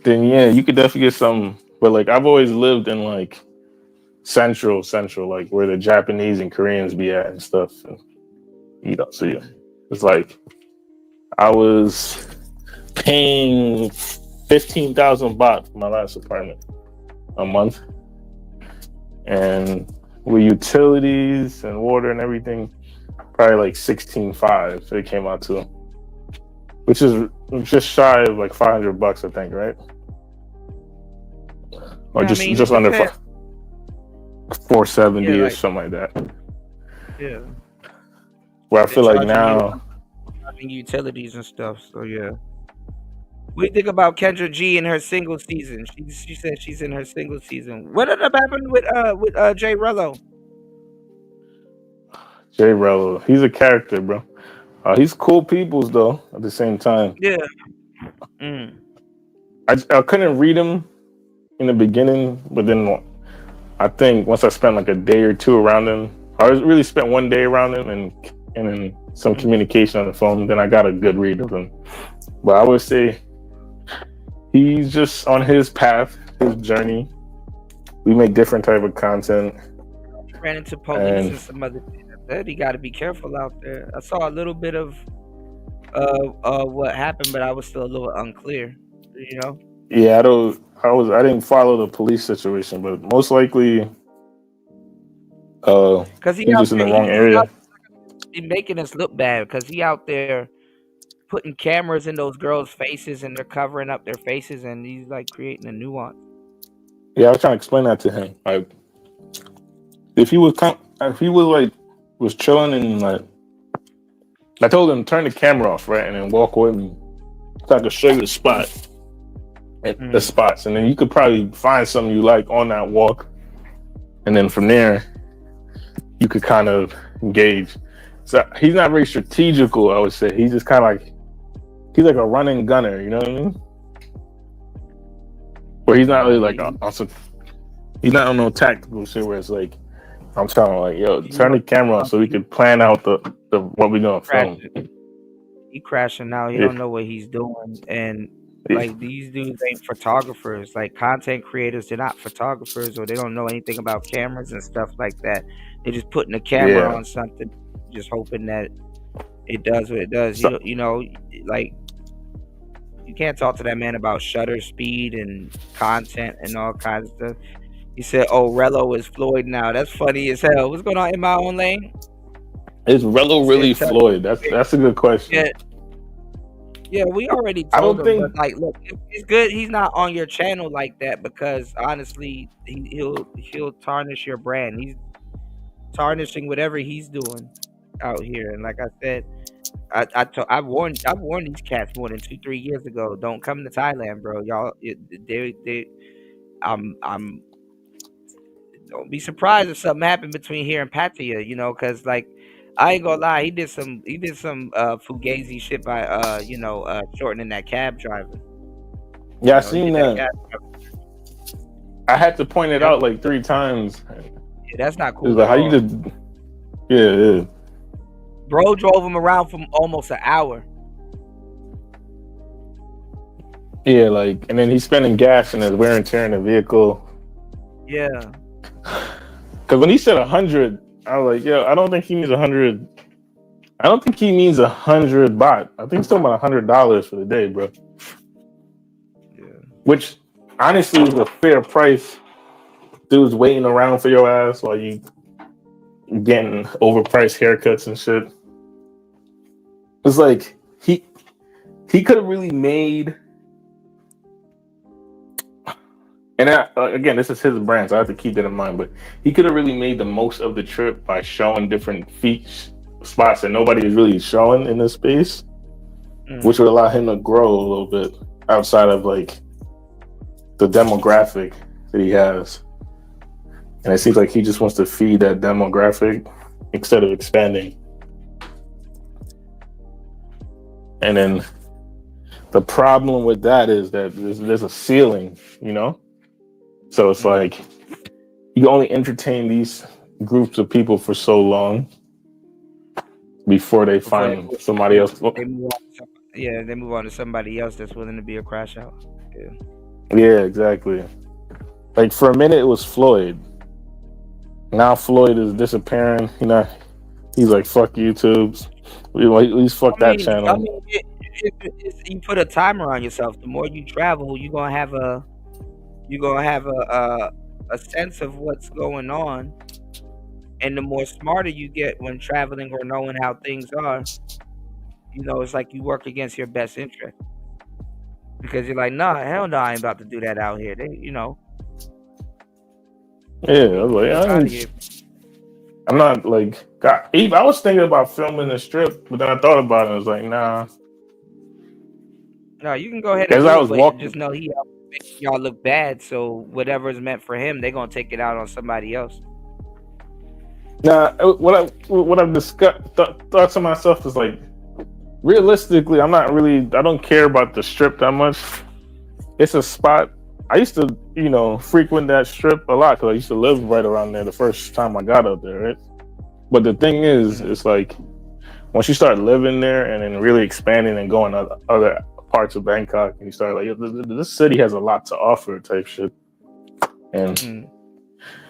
then yeah, you could definitely get something. But like, I've always lived in like central, like where the Japanese and Koreans be at and stuff. And, you know, so yeah, it's like I was paying 15,000 baht for my last apartment a month, and with utilities and water and everything, probably like 16,500 it came out to, which is just shy of like $500, I think, right? Or just under 470 or something like that. Yeah. Where I feel like now utilities and stuff. So yeah. What do you think about Kendra G in her single season? She said she's in her single season. What ended up happening with Jay Rello? Jay Rello, he's a character, bro. He's cool peoples though. At the same time, yeah. I couldn't read him in the beginning, but then I think once I spent like a day or two around him, I really spent one day around him and then some communication on the phone, then I got a good read of him. But I would say he's just on his path, his journey. We make different type of content. Ran into police and some other things. You got to be careful out there. I saw a little bit of what happened, but I was still a little unclear. You know? Yeah, I didn't follow the police situation, but most likely, because he's just in the wrong area. He's making us look bad because he out there putting cameras in those girls' faces and they're covering up their faces, and he's like creating a nuance. Yeah, I was trying to explain that to him. Like, if he was chilling and like, I told him turn the camera off, right, and then walk with me so I could show you the spot, the spots, and then you could probably find something you like on that walk, and then from there you could kind of engage. So he's not very strategical, I would say. He's just kind of like he's like a running gunner, you know what I mean? Where he's not really like also he's not on no tactical shit where it's like I'm telling him like, yo, turn the camera on so we can plan out the what we gonna film. He crashing now. He don't know what he's doing, and like these dudes ain't photographers. Like content creators, they're not photographers, or they don't know anything about cameras and stuff like that. They're just putting a camera on something, just hoping that it does what it does. So, you know, like you can't talk to that man about shutter speed and content and all kinds of stuff. He said, "Oh, Rello is Floyd now." That's funny as hell. What's going on in my own lane? Is Rello really Floyd? That's a good question. Yeah, we already told him. But like, look, it's good he's not on your channel like that because honestly, he'll tarnish your brand. He's tarnishing whatever he's doing out here. And like I said, I warned these cats more than 2-3 years ago. Don't come to Thailand, bro. Y'all, I'm don't be surprised if something happened between here and Pattaya, you know, because like I ain't gonna lie, he did some fugazi shit by shortening that cab driver. Yeah, I seen that. I had to point it out like 3 times. Yeah, that's not cool. It was like, how you just yeah. Bro drove him around for almost an hour. Yeah, like, and then he's spending gas and there's wear and tear in the vehicle. Yeah. Because when he said 100, I was like, yo, I don't think he means 100. I don't think he means 100 baht. I think he's talking about $100 for the day, bro. Yeah. Which honestly is a fair price. Dude's waiting around for your ass while you getting overpriced haircuts and shit. It's like he could have really made. And again, this is his brand, so I have to keep that in mind. But he could have really made the most of the trip by showing different spots that nobody is really showing in this space, which would allow him to grow a little bit outside of like the demographic that he has. And it seems like he just wants to feed that demographic instead of expanding. And then the problem with that is that there's a ceiling, you know? So it's like you only entertain these groups of people for so long before they find somebody else. They move on to somebody else that's willing to be a crash out. Yeah, exactly. Like for a minute it was Floyd. Now Floyd is disappearing. You know, he's like, "Fuck YouTube. At least fuck that channel." I mean, you put a timer on yourself. The more you travel, you're gonna have a sense of what's going on, and the more smarter you get when traveling or knowing how things are, you know, it's like you work against your best interest because you're like, nah, hell no, I ain't about to do that out here. They, you know. Yeah, I was like, I'm not like, God, I was thinking about filming the strip, but then I thought about it. I was like, nah. No, you can go ahead and do it, but just know y'all look bad. So whatever is meant for him, they're gonna take it out on somebody else. Nah, what I've discussed, thought to myself is like, realistically, I don't care about the strip that much. It's a spot. I used to, you know, frequent that strip a lot because I used to live right around there the first time I got up there, right? But the thing is, it's like once you start living there and then really expanding and going to other parts of Bangkok, and you start like, this city has a lot to offer type shit. And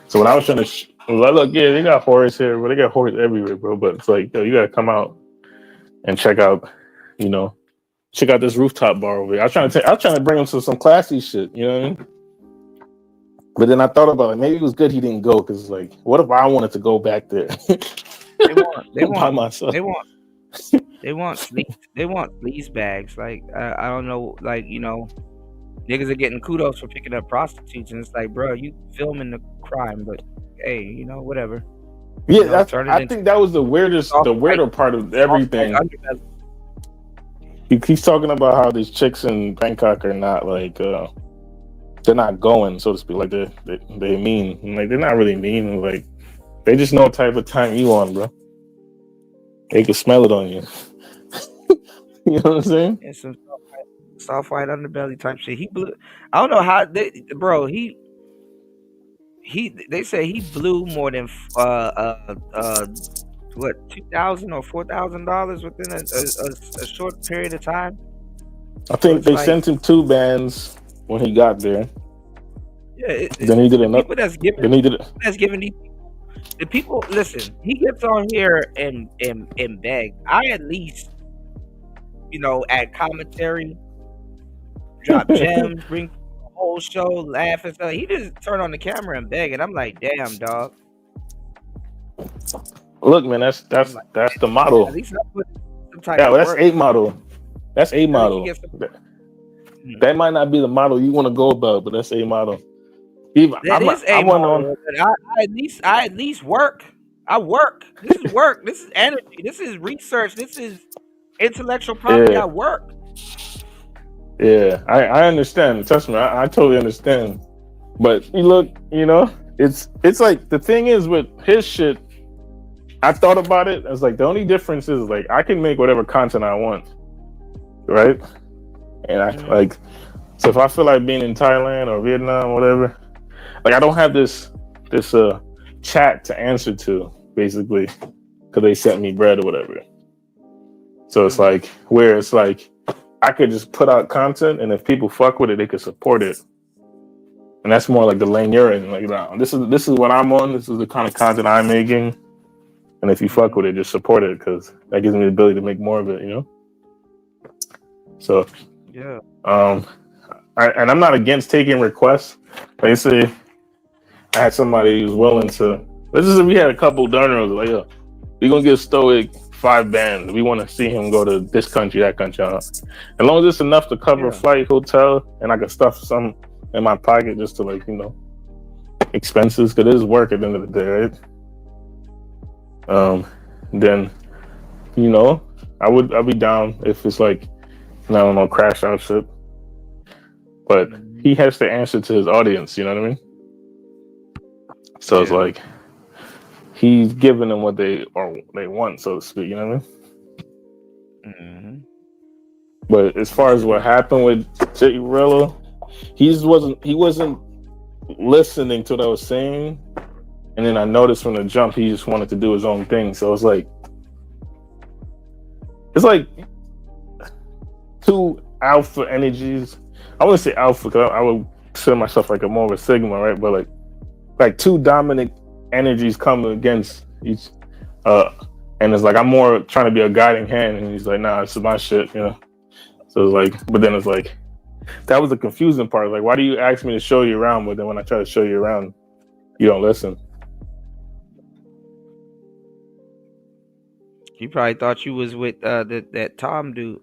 so when I was trying to, look, yeah, they got horrors here, but they got horrors everywhere, bro. But it's like, yo, you gotta come out and check out, you know, check out this rooftop bar over here. I was trying to bring him to some classy shit, you know what I mean? But then I thought about it. Maybe it was good he didn't go because, like, what if I wanted to go back there? They by myself. They want sleaze bags. Like I don't know, like, you know, niggas are getting kudos for picking up prostitutes, and it's like, bro, you filming the crime, but hey, you know, whatever. Yeah, you know, I think that was the weirder part of everything. He's talking about how these chicks in Bangkok are not like they're not going, so to speak, like they mean. Like they're not really mean. Like they just know what type of time you on, bro. They can smell it on you. You know what I'm saying? Yeah, some soft white underbelly type shit. He blew. I don't know how bro. They say he blew more than what, $2,000 or $4,000 within a short period of time. I think they sent him 2 bands when he got there. Yeah. Then he did another. That's giving these the people. Listen, he gets on here and beg. I at least, you know, add commentary, drop gems, bring the whole show, laugh and stuff. He just turn on the camera and beg, and I'm like, damn, dog. Look, man, that's the model. At least I put some type Yeah, of well, that's work. a model. That's a model. That might not be the model you want to go about, but that's a model. That is a model. But I at least work. I work. This is work. This is energy. This is research. This is intellectual property at work. Yeah, I understand. Trust me, I totally understand. But you look, you know, it's like the thing is with his shit. I thought about it. I was like, the only difference is like I can make whatever content I want, right? And I like, so if I feel like being in Thailand or Vietnam, whatever, like I don't have this chat to answer to basically because they sent me bread or whatever. So it's like where it's like I could just put out content, and if people fuck with it, they could support it. And that's more like the lane you're in. Like, no, this is what I'm on. This is the kind of content I'm making. And if you fuck with it, just support it because that gives me the ability to make more of it, you know? So, yeah. And I'm not against taking requests. Like I say, I had somebody who's willing to. We had a couple donors like, yo, we're gonna give Stoic 5 bands. We want to see him go to this country, that country. As long as it's enough to cover flight, hotel, and I can stuff some in my pocket just to like, you know, expenses because it is work at the end of the day, right? Then, you know, I'd be down if it's like, I don't know, crash out shit. But he has to answer to his audience, you know what I mean? So it's like he's giving them what they want, so to speak, you know what I mean? But as far as what happened with J. Rello, he wasn't listening to what I was saying. And then I noticed from the jump, he just wanted to do his own thing. So it's like two alpha energies. I wouldn't say alpha because I would consider myself like a more of a sigma, right? But like two dominant energies come against each. And it's like I'm more trying to be a guiding hand, and he's like, nah, this is my shit, you know. So it's like, but then it's like that was the confusing part. Like, why do you ask me to show you around, but then when I try to show you around, you don't listen? He probably thought you was with that Tom dude.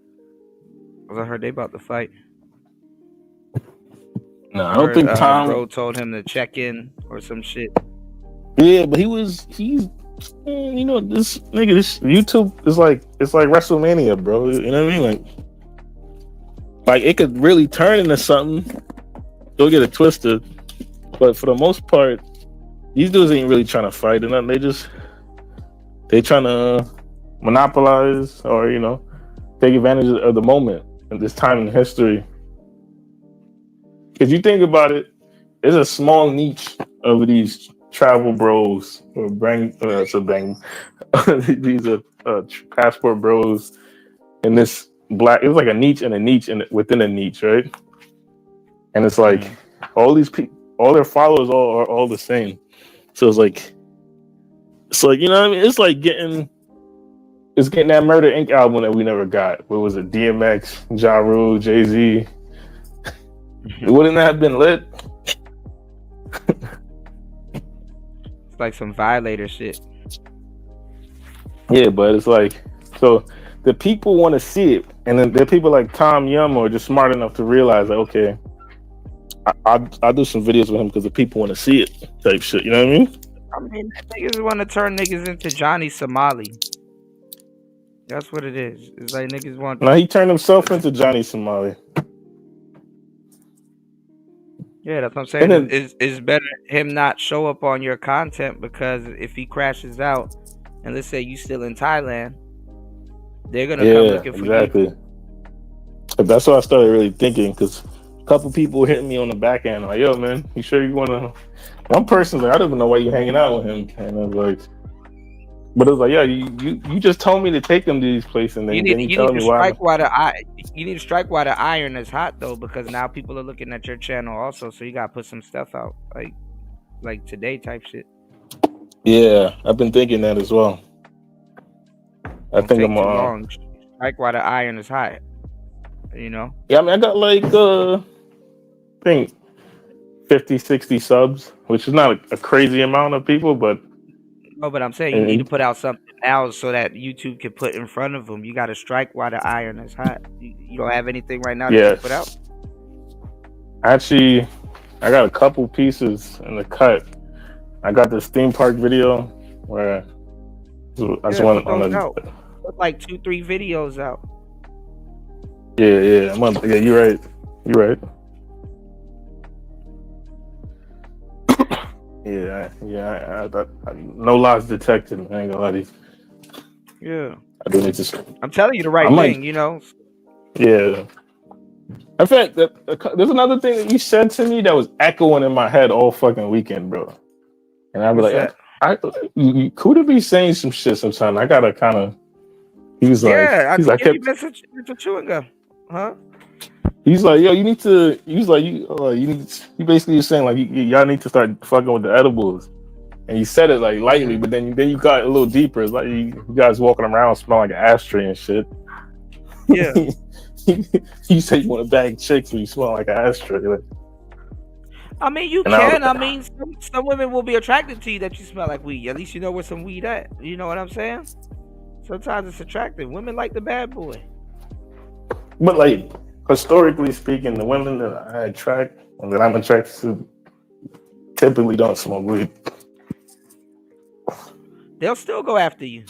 I heard they about to fight. No, I don't think Tom. Bro told him to check in or some shit. Yeah, but he's you know, this nigga, this YouTube is like, it's like WrestleMania, bro. You know what I mean? Like it could really turn into something. Don't get it twisted. But for the most part, these dudes ain't really trying to fight or nothing. They trying to monopolize or, you know, take advantage of the moment at this time in history. Because you think about it, there's a small niche of these travel bros or these are passport bros in this black. It's like a niche and a niche and within a niche, right? And it's like all these people, all their followers are all the same. So it's like you know what I mean? It's like getting that Murder Inc. album that we never got. What was it? DMX, Ja Rule, Jay-Z. Wouldn't that have been lit? It's like some Violator shit. Yeah, but it's like, so the people want to see it, and then there are people like Tom Yum or just smart enough to realize that, okay, I'll do some videos with him because the people want to see it, type shit. You know what I mean? I mean, niggas want to turn niggas into Johnny Somali. That's what it is. It's like niggas want. No, he turned himself into Johnny Somali. Yeah, that's what I'm saying. It's better him not show up on your content, because if he crashes out, and let's say you still in Thailand, they're gonna come looking for you. But that's what I started really thinking, because a couple people hitting me on the back end like, "Yo, man, you sure you wanna?" One person's like, "I don't even know why you hanging out with him," and I was like, "But it was like, yeah, you just told me to take them to these places, and then you need to strike while the iron is hot, though, because now people are looking at your channel also, so you gotta put some stuff out like today type shit." Yeah, I've been thinking that as well. I think I'm long. Strike while the iron is hot. You know? Yeah, I mean, I got like I think 50, 60 subs, which is not a crazy amount of people, but no, but I'm saying you need to put out something now so that YouTube can put in front of them. You got to strike while the iron is hot. You don't have anything right now that you put out? Actually, I got a couple pieces in the cut. I got this theme park video where I just went on put like 2-3 videos out. Yeah, you're right. I no lies detected. I ain't gonna lie to you. Yeah. I do need to. I'm telling you the right thing, you know. Yeah. In fact, there's another thing that you said to me that was echoing in my head all fucking weekend, bro. And I'd be What's like, you could be saying some shit sometime. I gotta kind of. He's like, you been chewing gum, huh? He's like, yo, you need to. He's like, you need. He basically is saying like, y'all need to start fucking with the edibles. And you said it like lightly, but then you got a little deeper. It's like you guys walking around smelling like an ashtray and shit. Yeah. You say you want to bag chicks when you smell like an ashtray. Like, I mean, you can. I mean, some women will be attracted to you that you smell like weed. At least you know where some weed at. You know what I'm saying? Sometimes it's attractive. Women like the bad boy. But like historically speaking, the women that I attract and that I'm attracted to typically don't smoke weed. They'll still go after you.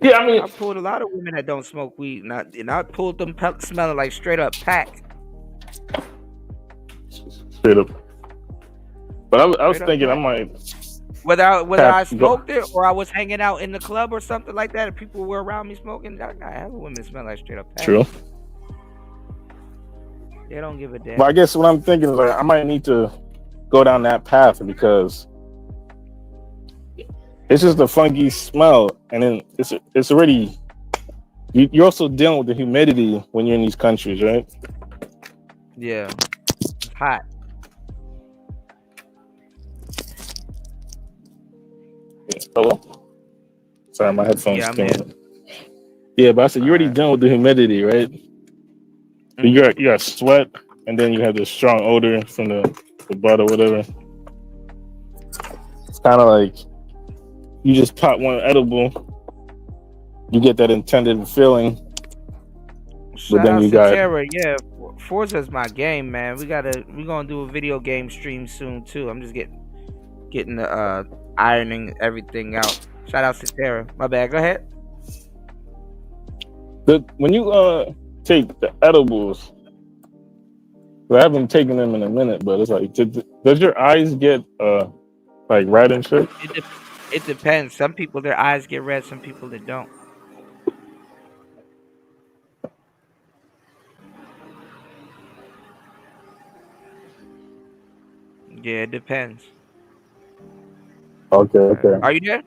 Yeah, I mean, I pulled a lot of women that don't smoke weed, and I pulled them smelling like straight up pack. Straight up. But I was thinking I might. Whether I smoked it or I was hanging out in the club or something like that, and people were around me smoking, I have women smell like straight up pack. True. They don't give a damn. But I guess what I'm thinking is like I might need to go down that path because it's just a funky smell, and then it's already. You're also dealing with the humidity when you're in these countries, right? Yeah, it's hot. Hello. Sorry, my headphones Yeah, came in. Yeah, but I said you're already dealing with the humidity, right? Mm-hmm. You got sweat, and then you have the strong odor from the butt or whatever. It's kind of like you just pop one edible, you get that intended feeling, but then you got Terra, yeah. Forza's my game, man. We're gonna do a video game stream soon too. I'm just getting the ironing everything out. Shout out to Terra. My bad. Go ahead. When you take the edibles, I haven't taken them in a minute, but it's like, does your eyes get like red and shit? It depends. Some people, their eyes get red. Some people, they don't. Yeah, it depends. Okay. Are you there?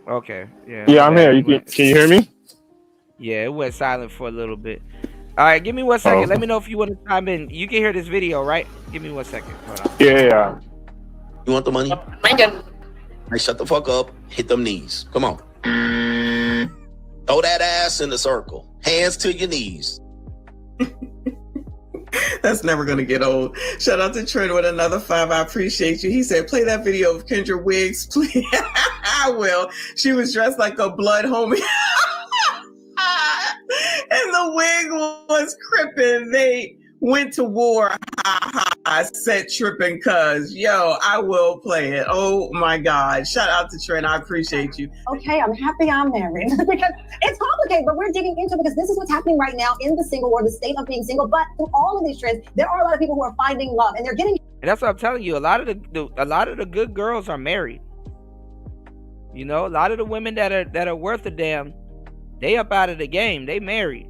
Okay. Yeah. Yeah, I'm here. Can you hear me? Yeah, it went silent for a little bit. All right, give me 1 second. Let me know if you want to chime in. You can hear this video, right? Give me 1 second. Hold on. Yeah. You want the money? Hey, shut the fuck up. Hit them knees. Come on. Throw that ass in the circle. Hands to your knees. That's never going to get old. Shout out to Trent with another 5. I appreciate you. He said, play that video of Kendra Wiggs, please. I will. She was dressed like a blood homie. And the wig was crippin'. They went to war. I said tripping cuz. Yo, I will play it. Oh my God. Shout out to Trent. I appreciate you. Okay, I'm happy I'm married because it's complicated, but we're digging into it because this is what's happening right now in the single or the state of being single. But through all of these trends, there are a lot of people who are finding love and they're getting. And that's what I'm telling you. A lot of the good girls are married. You know, a lot of the women that are worth a damn, they up out of the game. They married.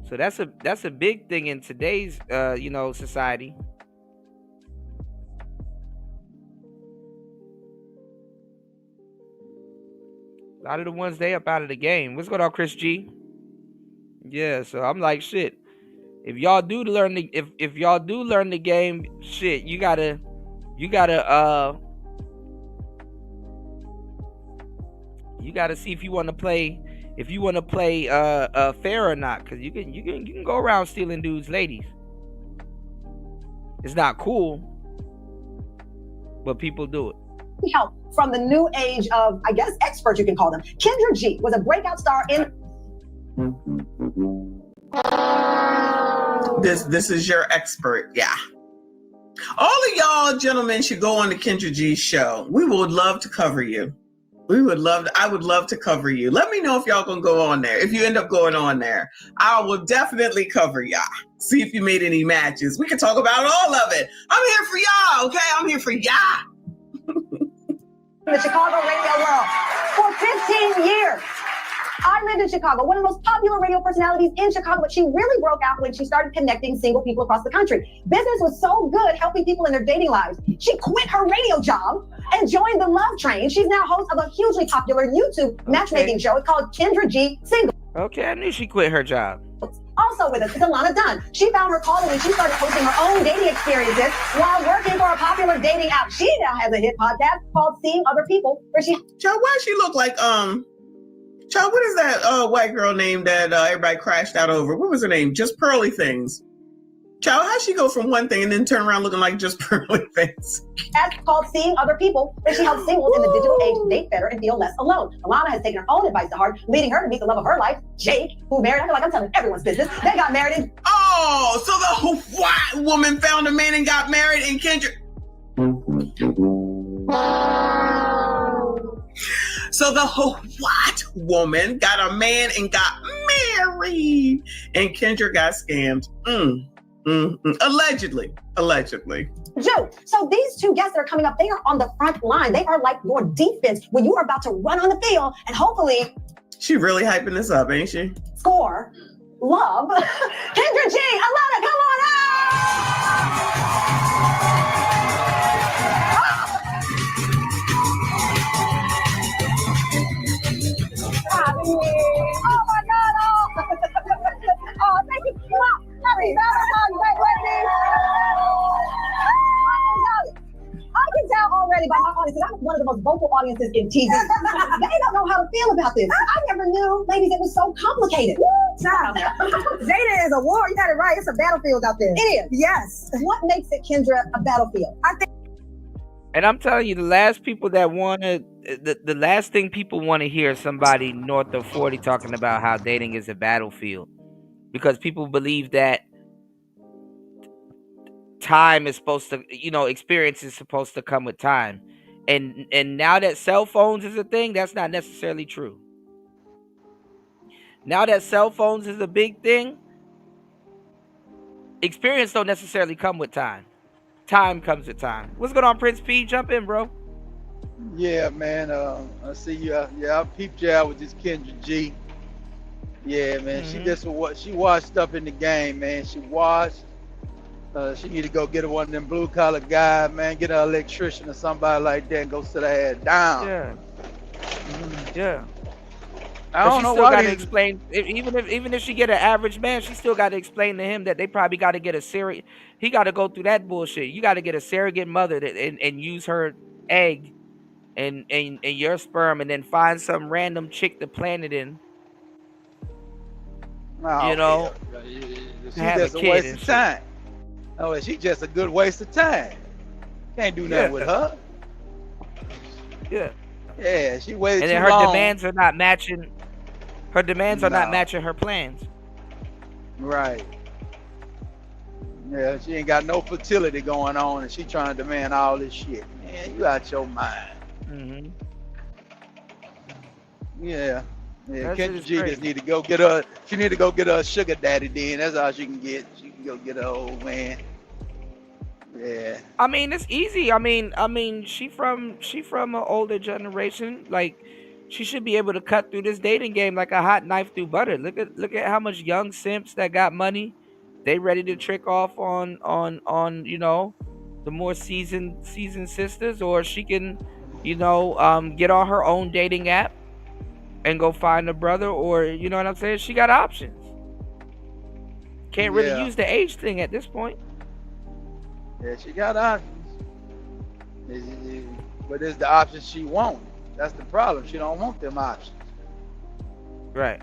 So that's a big thing in today's society. A lot of the ones they up out of the game. What's going on, Chris G? Yeah, so I'm like, shit. If y'all do learn if y'all do learn the game, shit, you gotta see if you want to play fair or not, because you can go around stealing dudes' ladies. It's not cool, but people do it. Help from the new age of, I guess, experts you can call them. Kendra G was a breakout star in. This is your expert. Yeah. All of y'all gentlemen should go on the Kendra G show. We would love to cover you. I would love to cover you. Let me know if y'all gonna go on there. If you end up going on there, I will definitely cover y'all. See if you made any matches. We can talk about all of it. I'm here for y'all, okay? I'm here for y'all. The Chicago radio world for 15 years. I lived in Chicago, one of the most popular radio personalities in Chicago, but she really broke out when she started connecting single people across the country. Business was so good helping people in their dating lives. She quit her radio job and joined the Love Train. She's now host of a hugely popular YouTube matchmaking show. It's called Kendra G Single. Okay, I knew she quit her job. Also with us is Alana Dunn. She found her calling when she started hosting her own dating experiences while working for a popular dating app. She now has a hit podcast called Seeing Other People, where she... Child, why she look like, Child, what is that white girl name that everybody crashed out over? What was her name? Just Pearly Things. Child, how'd she go from one thing and then turn around looking like Just Pearly Things? That's called Seeing Other People, where she helps singles in the digital age date better and feel less alone. Alana has taken her own advice to heart, leading her to meet the love of her life, Jake, who married, I feel like I'm telling everyone's business. They got married in... Oh, so the white woman found a man and got married in Kendra... So the white woman got a man and got married, and Kendra got scammed. Allegedly. Joe, so these two guests that are coming up, they are on the front line. They are like your defense when you are about to run on the field and hopefully... She really hyping this up, ain't she? Score. Love. Kendra G, Alana, come on out! Oh my God! Oh, thank you. Happy Valentine's Day, ladies. I can tell already by my audience that I'm one of the most vocal audiences in TV. They don't know how to feel about this. I never knew, ladies, it was so complicated. Child, Zeta is a war. You got it right. It's a battlefield out there. It is. Yes. What makes it, Kendra, a battlefield? I think. And I'm telling you, the last thing people want to hear is somebody north of 40 talking about how dating is a battlefield, because people believe that time is supposed to, experience is supposed to come with time. And now that cell phones is a thing, that's not necessarily true. Now that cell phones is a big thing, experience don't necessarily come with time. Time comes with time. What's going on, Prince P? Jump in, bro. Yeah, man. I see you. I peeped you out with this Kendra G. Yeah, man. Mm-hmm. She washed up in the game, man. She washed. She need to go get her one of them blue collar guys, man. Get her an electrician or somebody like that and go sit her ass down. Yeah. Yeah. I don't know why. why Gotta explain. Even if she get an average man, she still got to explain to him that they probably got to get a surrogate. He got to go through that bullshit. You got to get a surrogate mother and use her egg and your sperm, and then find some random chick to plant it in. Oh, she's just a waste of time. Oh, she's just a good waste of time. Can't do nothing with her. Yeah. Yeah, she waited and too then her long. demands are not matching. Her demands are not matching her plans. Right. Yeah, she ain't got no fertility going on, and she trying to demand all this shit. Man, you out your mind. Mm-hmm. Yeah. That shit Kendra is G crazy. just need to go get her. She need to go get her a sugar daddy. Then that's all she can get. She can go get her old man. Yeah. I mean, it's easy. I mean, she from an older generation. Like, she should be able to cut through this dating game like a hot knife through butter. Look at how much young simps that got money. They ready to trick off on the more seasoned sisters, or she can, get on her own dating app and go find a brother, or you know what I'm saying? She got options. Can't really use the age thing at this point. Yeah, she got options. But it's the options she wants. That's the problem. She don't want them options. Right.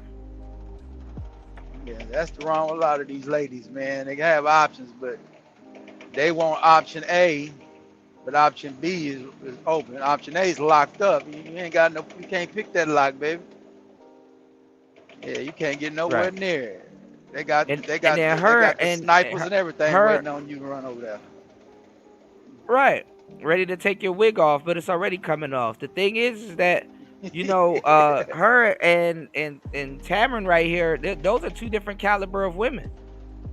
Yeah, that's the wrong with a lot of these ladies, man. They have options, but they want option A, but option B is open. Option A is locked up. You ain't got you can't pick that lock, baby. Yeah, you can't get nowhere near it. They got and they and got then they her got the and snipers and everything her waiting on you to run over there. right, ready to take your wig off, but it's already coming off. The thing is that her and Tamron right here, those are two different caliber of women.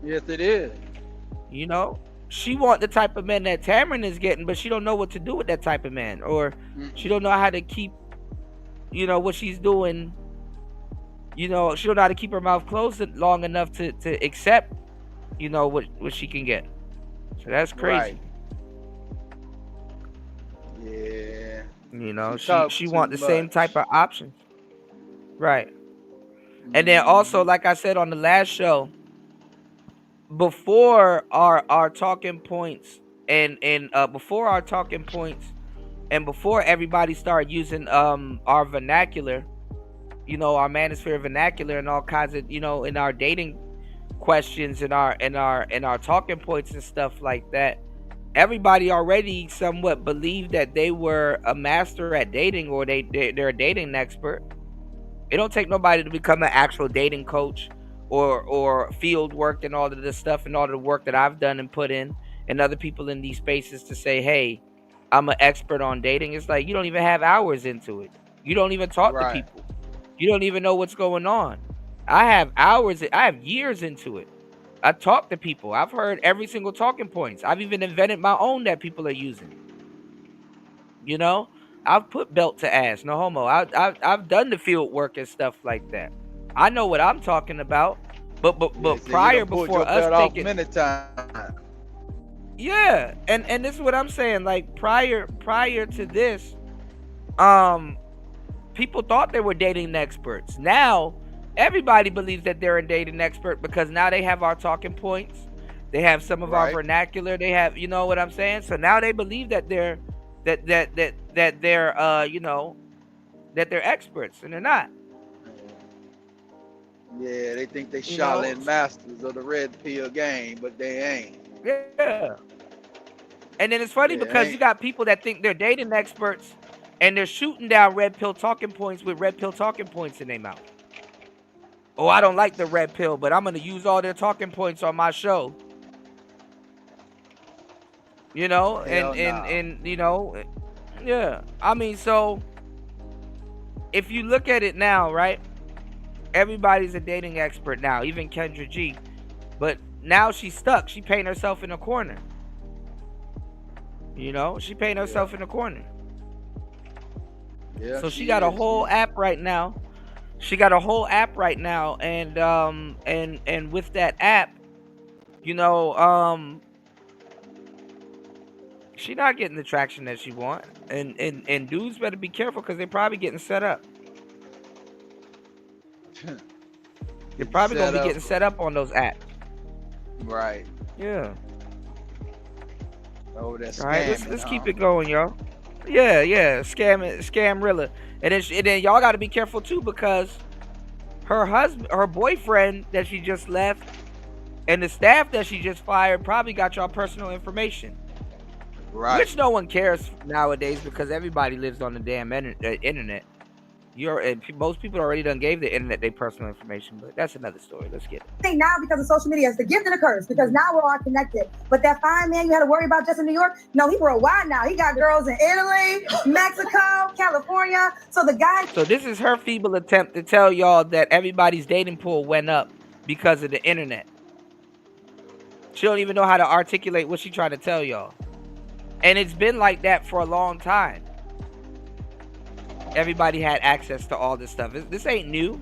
Yes, it is. You know, she want the type of man that Tamron is getting, but she don't know what to do with that type of man, or she don't know how to keep, what she's doing. She don't know how to keep her mouth closed long enough to accept, what she can get. So that's crazy. Right. Yeah. She want the same type of options. Right. And then also, like I said on the last show, before our talking points and before our talking points and before everybody started using our vernacular, our manosphere vernacular and all kinds of, in our dating questions and our talking points and stuff like that, everybody already somewhat believed that they were a master at dating, or they're a dating expert. It don't take nobody to become an actual dating coach or field work and all of this stuff and all of the work that I've done and put in and other people in these spaces to say, hey, I'm an expert on dating. It's like you don't even have hours into it. You don't even talk to people. You don't even know what's going on. I have years into it. I talk to people. I've heard every single talking points. I've even invented my own that people are using. I've put belt to ass, no homo. I've done the field work and stuff like that. I know what I'm talking about. But prior, before us taking many times. Yeah, and this is what I'm saying. Like prior to this, people thought they were dating experts. Now everybody believes that they're a dating expert because now they have our talking points. They have some of our vernacular. They have, you know what I'm saying? So now they believe that they're that they're that they're experts, and they're not. Yeah, they think they Shaolin masters of the red pill game, but they ain't. Yeah. And then it's funny because you got people that think they're dating experts and they're shooting down red pill talking points with red pill talking points in their mouth. Oh, I don't like the red pill, but I'm going to use all their talking points on my show. Yeah. I mean, so if you look at it now, right? Everybody's a dating expert now, even Kendra G. But now she's stuck. She painted herself in a corner. She painted herself in a corner. Yeah. So she got a whole app right now. She got a whole app right now, and with that app, she not getting the traction that she want, and dudes better be careful because they're probably getting set up. They're probably gonna be getting set up on those apps. Right. Yeah. Oh, that's all right. Let's keep it going, y'all. Yeah. Scamrilla, and then y'all got to be careful too because her boyfriend that she just left, and the staff that she just fired probably got y'all personal information. Right. Which no one cares nowadays because everybody lives on the damn internet. Most people already done gave the internet their personal information, but that's another story. Let's get it. I think now because of social media, it's the gift and the curse because now we're all connected. But that fine man you had to worry about just in New York, no, he worldwide now. He got girls in Italy, Mexico, California. So the guy. So this is her feeble attempt to tell y'all that everybody's dating pool went up because of the internet. She don't even know how to articulate what she's trying to tell y'all. And it's been like that for a long time. Everybody had access to all this stuff. This ain't new.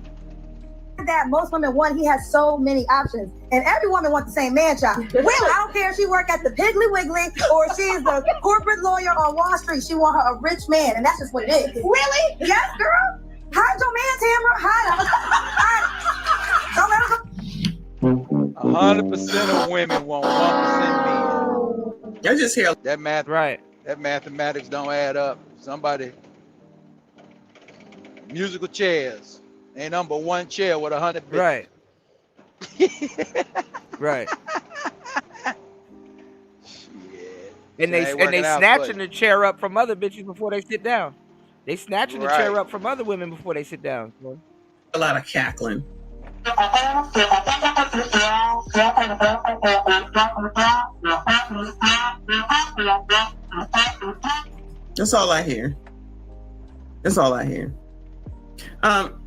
That most women want, he has so many options. And every woman wants the same man child. Well, I don't care if she work at the Piggly Wiggly or she's the corporate lawyer on Wall Street. She want her a rich man, and that's just what it is. Really? Yes, girl. Hide your man, Tamara. Hide him. Don't let her 100% of women want 1% men. You're just here. That math, right? That mathematics don't add up. Somebody. Musical chairs. Ain't number one chair with 100 bitches. Right. Right. And they snatching the chair up from other bitches before they sit down. They snatching the chair up from other women before they sit down. A lot of cackling. That's all I hear. That's all I hear.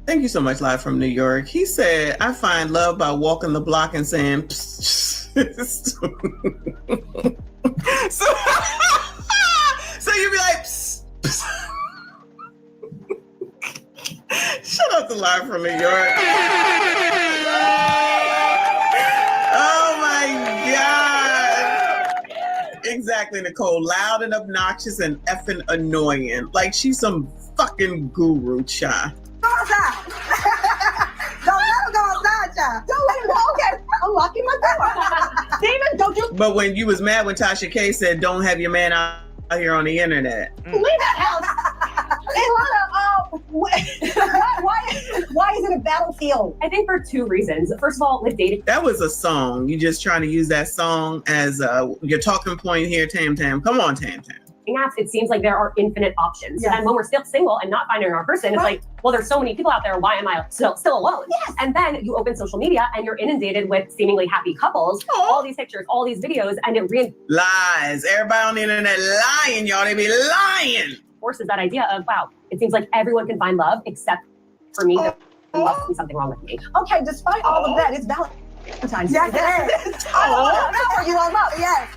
Thank you so much, live from New York. He said, I find love by walking the block and saying, so you'd be like, psst, psst. Shut up, the live from New York. Oh my God. Exactly, Nicole. Loud and obnoxious and effing annoying. Like she's some fucking guru, child. Don't let him go outside, child. Don't let him go. Okay, I'm locking my door. Demon, don't you But when you was mad when Tasha K said, don't have your man out here on the internet. leave that house. Why is it a battlefield? I think for two reasons. First of all, with dating. That was a song. You just trying to use that song as your talking point here, Tam Tam. Come on, Tam Tam. Apps, it seems like there are infinite options. Yes. And when we're still single and not finding our person, it's like, well, there's so many people out there. Why am I still alone? Yes. And then you open social media and you're inundated with seemingly happy couples, all these pictures, all these videos, and it lies. Everybody on the internet lying, y'all. They be lying. Reinforces that idea of, wow, it seems like everyone can find love except for me. There must be something wrong with me. Okay, despite all of that, it's Valentine's Day. Yes, it is. Oh, you don't know. Yes.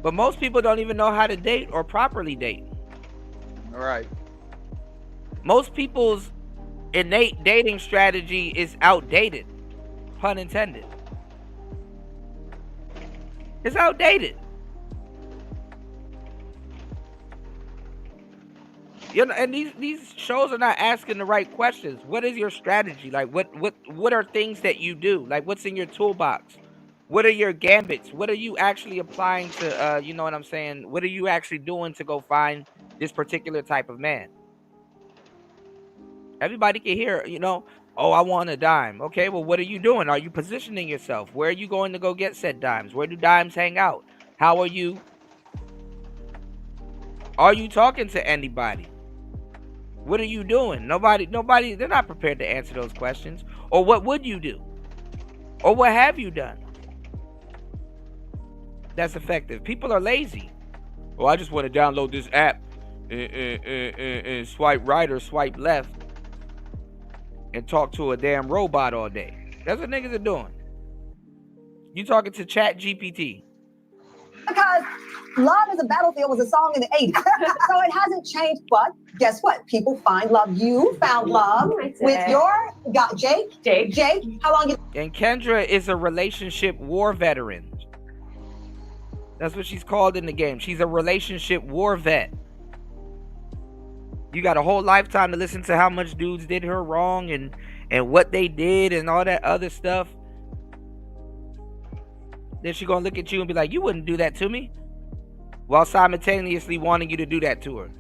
But most people don't even know how to date or properly date. All right. Most people's innate dating strategy is outdated. Pun intended. It's outdated. You know, and these shows are not asking the right questions. What is your strategy? Like what are things that you do? Like what's in your toolbox? What are your gambits? What are you actually applying to, you know what I'm saying? What are you actually doing to go find this particular type of man? Everybody can hear, you know, oh, I want a dime. Okay, well, what are you doing? Are you positioning yourself? Where are you going to go get said dimes? Where do dimes hang out? How are you? Are you talking to anybody? What are you doing? Nobody, they're not prepared to answer those questions. Or what would you do? Or what have you done that's effective? People are lazy. Oh, I just want to download this app and swipe right or swipe left and talk to a damn robot all day. That's what niggas are doing. You talking to Chat GPT. Because Love is a Battlefield was a song in the 80s. So it hasn't changed, but guess what? People find love. You found love with your Jake, how long you... And Kendra is a relationship war veteran. That's what she's called in the game. She's a relationship war vet. You got a whole lifetime to listen to how much dudes did her wrong and what they did and all that other stuff. Then she gonna look at you and be like, you wouldn't do that to me, while simultaneously wanting you to do that to her.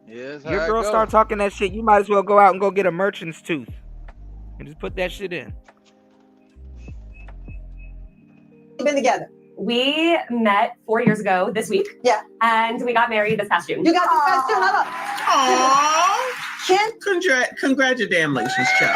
Yes, Your girl start talking that shit, you might as well go out and go get a merchant's tooth and just put that shit in. Been together. We met 4 years ago this week. Yeah. And we got married this past June. You got this past June. Aww. Congratulations, child.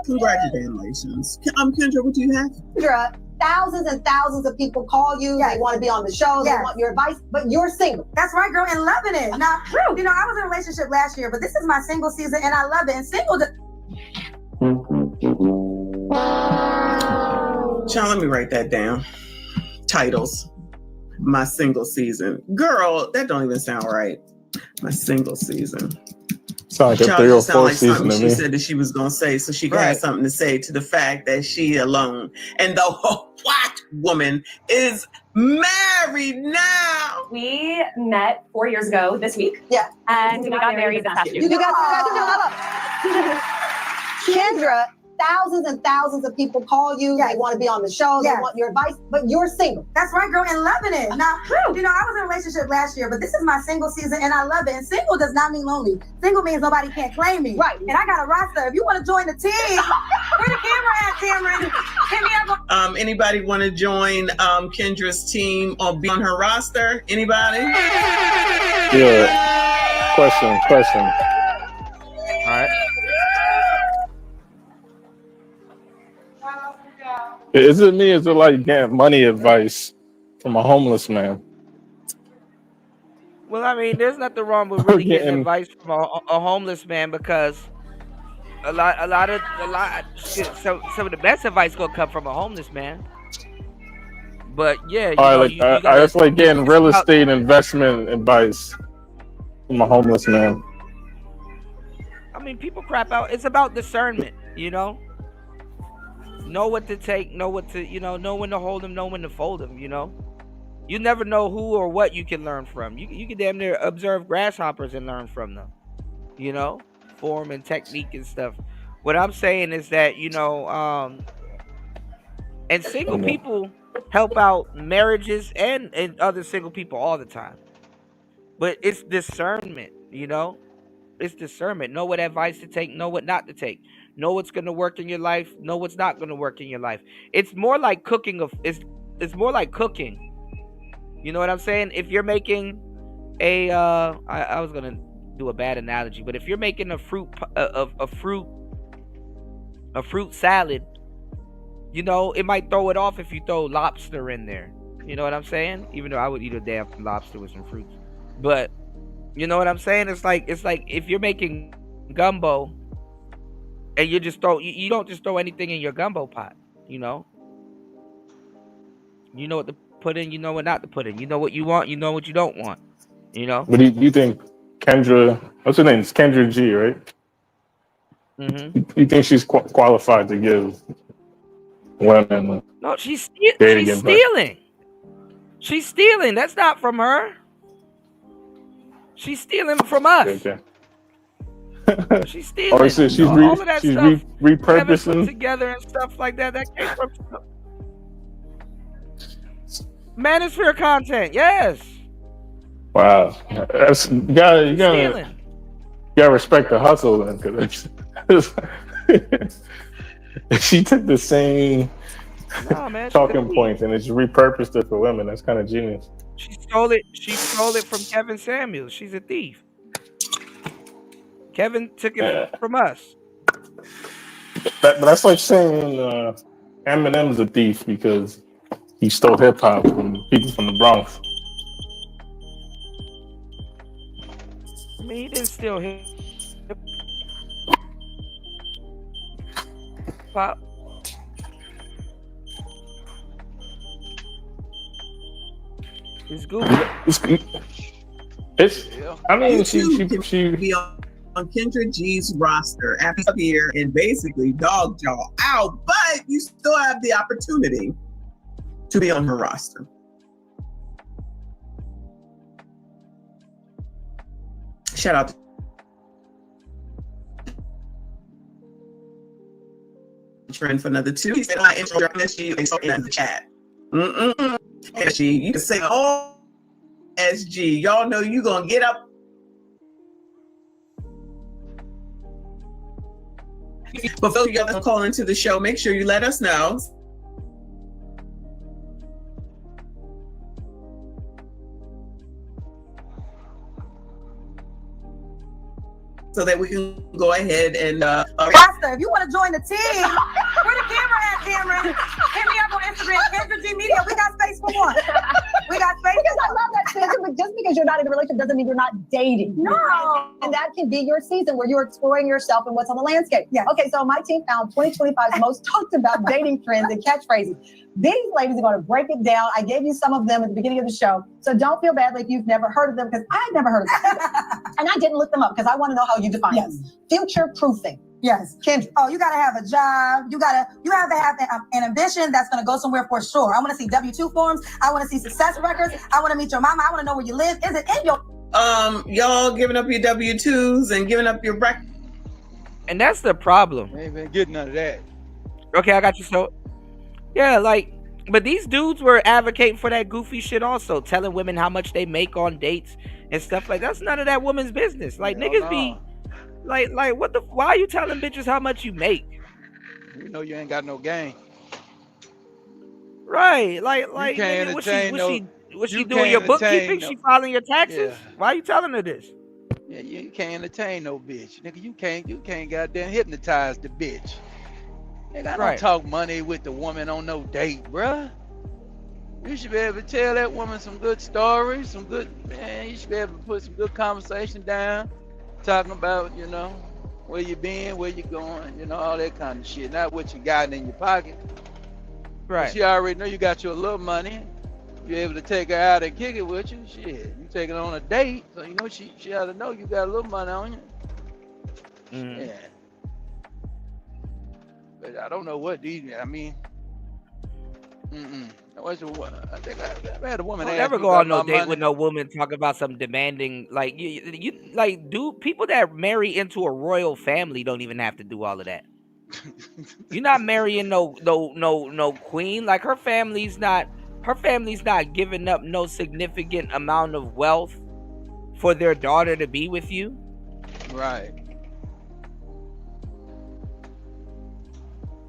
Congratulations. Kendra, what do you have? Kendra, thousands and thousands of people call you. They want to be on the show. They want your advice, but you're single. That's right, girl, and loving it. Now, you know, I was in a relationship last year, but this is my single season, and I love it. And single... Child, let me write that down. Titles. My single season. Girl, that don't even sound right. My single season. Sound like a 3 or 4 season to she me. said that she was going to say, so she could have something to say to the fact that she alone and the white woman is married now. We met 4 years ago this week. Yeah. And we got married this past June. You got Kendra thousands and thousands of people call you. They want to be on the show. They want your advice, but you're single. That's right, girl, and loving it. Now, you know, I was in a relationship last year, but this is my single season, and I love it. And single does not mean lonely. Single means nobody can't claim me. Right. And I got a roster. If you want to join the team, where the camera at, Cameron? Hit me up. Anybody want to join Kendra's team or be on her roster? Anybody? Yeah. Question. All right. Is it me? Is it like getting money advice from a homeless man? Well, I mean, there's nothing wrong with really getting advice from a homeless man, because some of the best advice gonna come from a homeless man. But yeah, that's like getting real estate investment advice from a homeless man. I mean, people crap out. It's about discernment, you know. Know what to take, know when to hold them, know when to fold them, you know. You never know who or what you can learn from. You can damn near observe grasshoppers and learn from them, you know, form and technique and stuff. What I'm saying is that, you know, and single people help out marriages and other single people all the time. But it's discernment, you know. It's discernment. Know what advice to take, know what not to take. Know what's going to work in your life, know what's not going to work in your life. It's more like cooking. It's more like cooking. You know what I'm saying? If you're making a I was going to do a bad analogy, but if you're making a fruit salad, you know, it might throw it off if you throw lobster in there. You know what I'm saying? Even though I would eat a damn lobster with some fruits. But you know what I'm saying? It's like if you're making gumbo and you just you don't just throw anything in your gumbo pot, you know? You know what to put in, you know what not to put in. You know what you want, you know what you don't want, you know? But do you think Kendra, what's her name? It's Kendra G, right? Mm-hmm. You think she's qualified to give women? No, she's stealing. She's stealing. That's not from her. She's stealing from us. Okay. She's stealing. Or she's all of that stuff repurposing put together and stuff like that. That came from Manosphere content. Yes. Wow. That's you gotta respect the hustle then, because she took the same talking points and it's repurposed it for women. That's kind of genius. She stole it from Kevin Samuels. She's a thief. Kevin took it from us. But that's like saying Eminem's a thief because he stole hip hop from people from the Bronx. I mean, he didn't steal hip hop. It's Google. I mean, she be on Kendra G's roster after here and basically dog jaw out, but you still have the opportunity to be on her roster. Shout out to Trend for another 2. He said, "I intro SG in the chat." SG, you can say, "Oh, SG, y'all know you gonna get up." But those of y'all that call into the show, make sure you let us know. So that we can go ahead and Rasta, if you want to join the team, where the camera at, Cameron? Hit me up on Instagram, Kendra G Media. We got space for one. We got space. Because I love that season, but just because you're not in a relationship doesn't mean you're not dating. No. And that can be your season where you're exploring yourself and what's on the landscape. Yeah. Okay, so my team found 2025's most talked about dating trends and catchphrases. These ladies are going to break it down. I gave you some of them at the beginning of the show. So don't feel badly if you've never heard of them, because I've never heard of them. And I didn't look them up because I want to know how you define them. Future proofing. Yes. Kendra. Oh, you got to have a job. You have to have an ambition that's going to go somewhere for sure. I want to see W-2 forms. I want to see success records. I want to meet your mama. I want to know where you live. Is it in your... Y'all giving up your W-2s and giving up your And that's the problem. They ain't been getting none of that. Okay, I got you. So, yeah, like, but these dudes were advocating for that goofy shit also, telling women how much they make on dates and stuff like that. That's none of that woman's business. Like, niggas be like, what the? Why are you telling bitches how much you make? You know you ain't got no game. Right, like, you can't nigga, was she doing your bookkeeping? She filing your taxes? Yeah. Why are you telling her this? Yeah, you can't entertain no bitch, nigga. You can't goddamn hypnotize the bitch. Nigga, I don't talk money with the woman on no date, bruh. You should be able to tell that woman some good stories, man. You should be able to put some good conversation down, talking about, you know, where you been, where you going, you know, all that kind of shit. Not what you got in your pocket. Right. But she already know you got your little money. You're able to take her out and kick it with you. Shit, you take her on a date, so you know she ought to know you got a little money on you. Yeah. But I don't know what these. I mean, I think I had a woman. Don't never go on no date with no woman talk about some demanding, like you like, dude. People that marry into a royal family don't even have to do all of that. You're not marrying no queen. Like her family's not giving up no significant amount of wealth for their daughter to be with you. Right.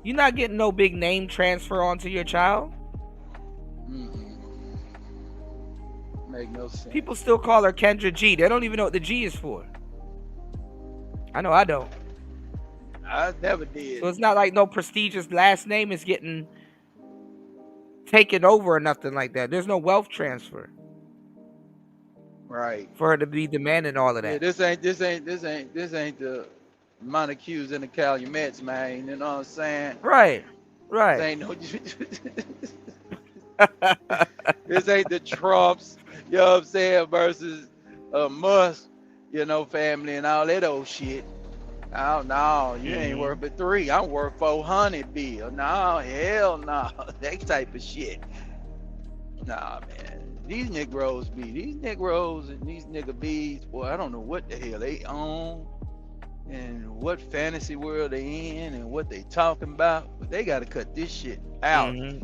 You're not getting no big name transfer onto your child. Make no sense. People still call her Kendra G. They don't even know what the G is for. I know I don't. I never did. So it's not like no prestigious last name is getting taken over or nothing like that. There's no wealth transfer. Right. For her to be demanding all of that. Yeah, this ain't the Montagues and the Calumets, man. You know what I'm saying? Right. This ain't no. This ain't the Trumps, you know what I'm saying, versus Musk, you know, family and all that old shit. Oh no, you ain't worth but 3. I'm worth 400 bill. No, hell no. That type of shit. Nah, man. These Negroes and these nigga bees, boy, I don't know what the hell they own and what fantasy world they in and what they talking about, but they gotta cut this shit out. You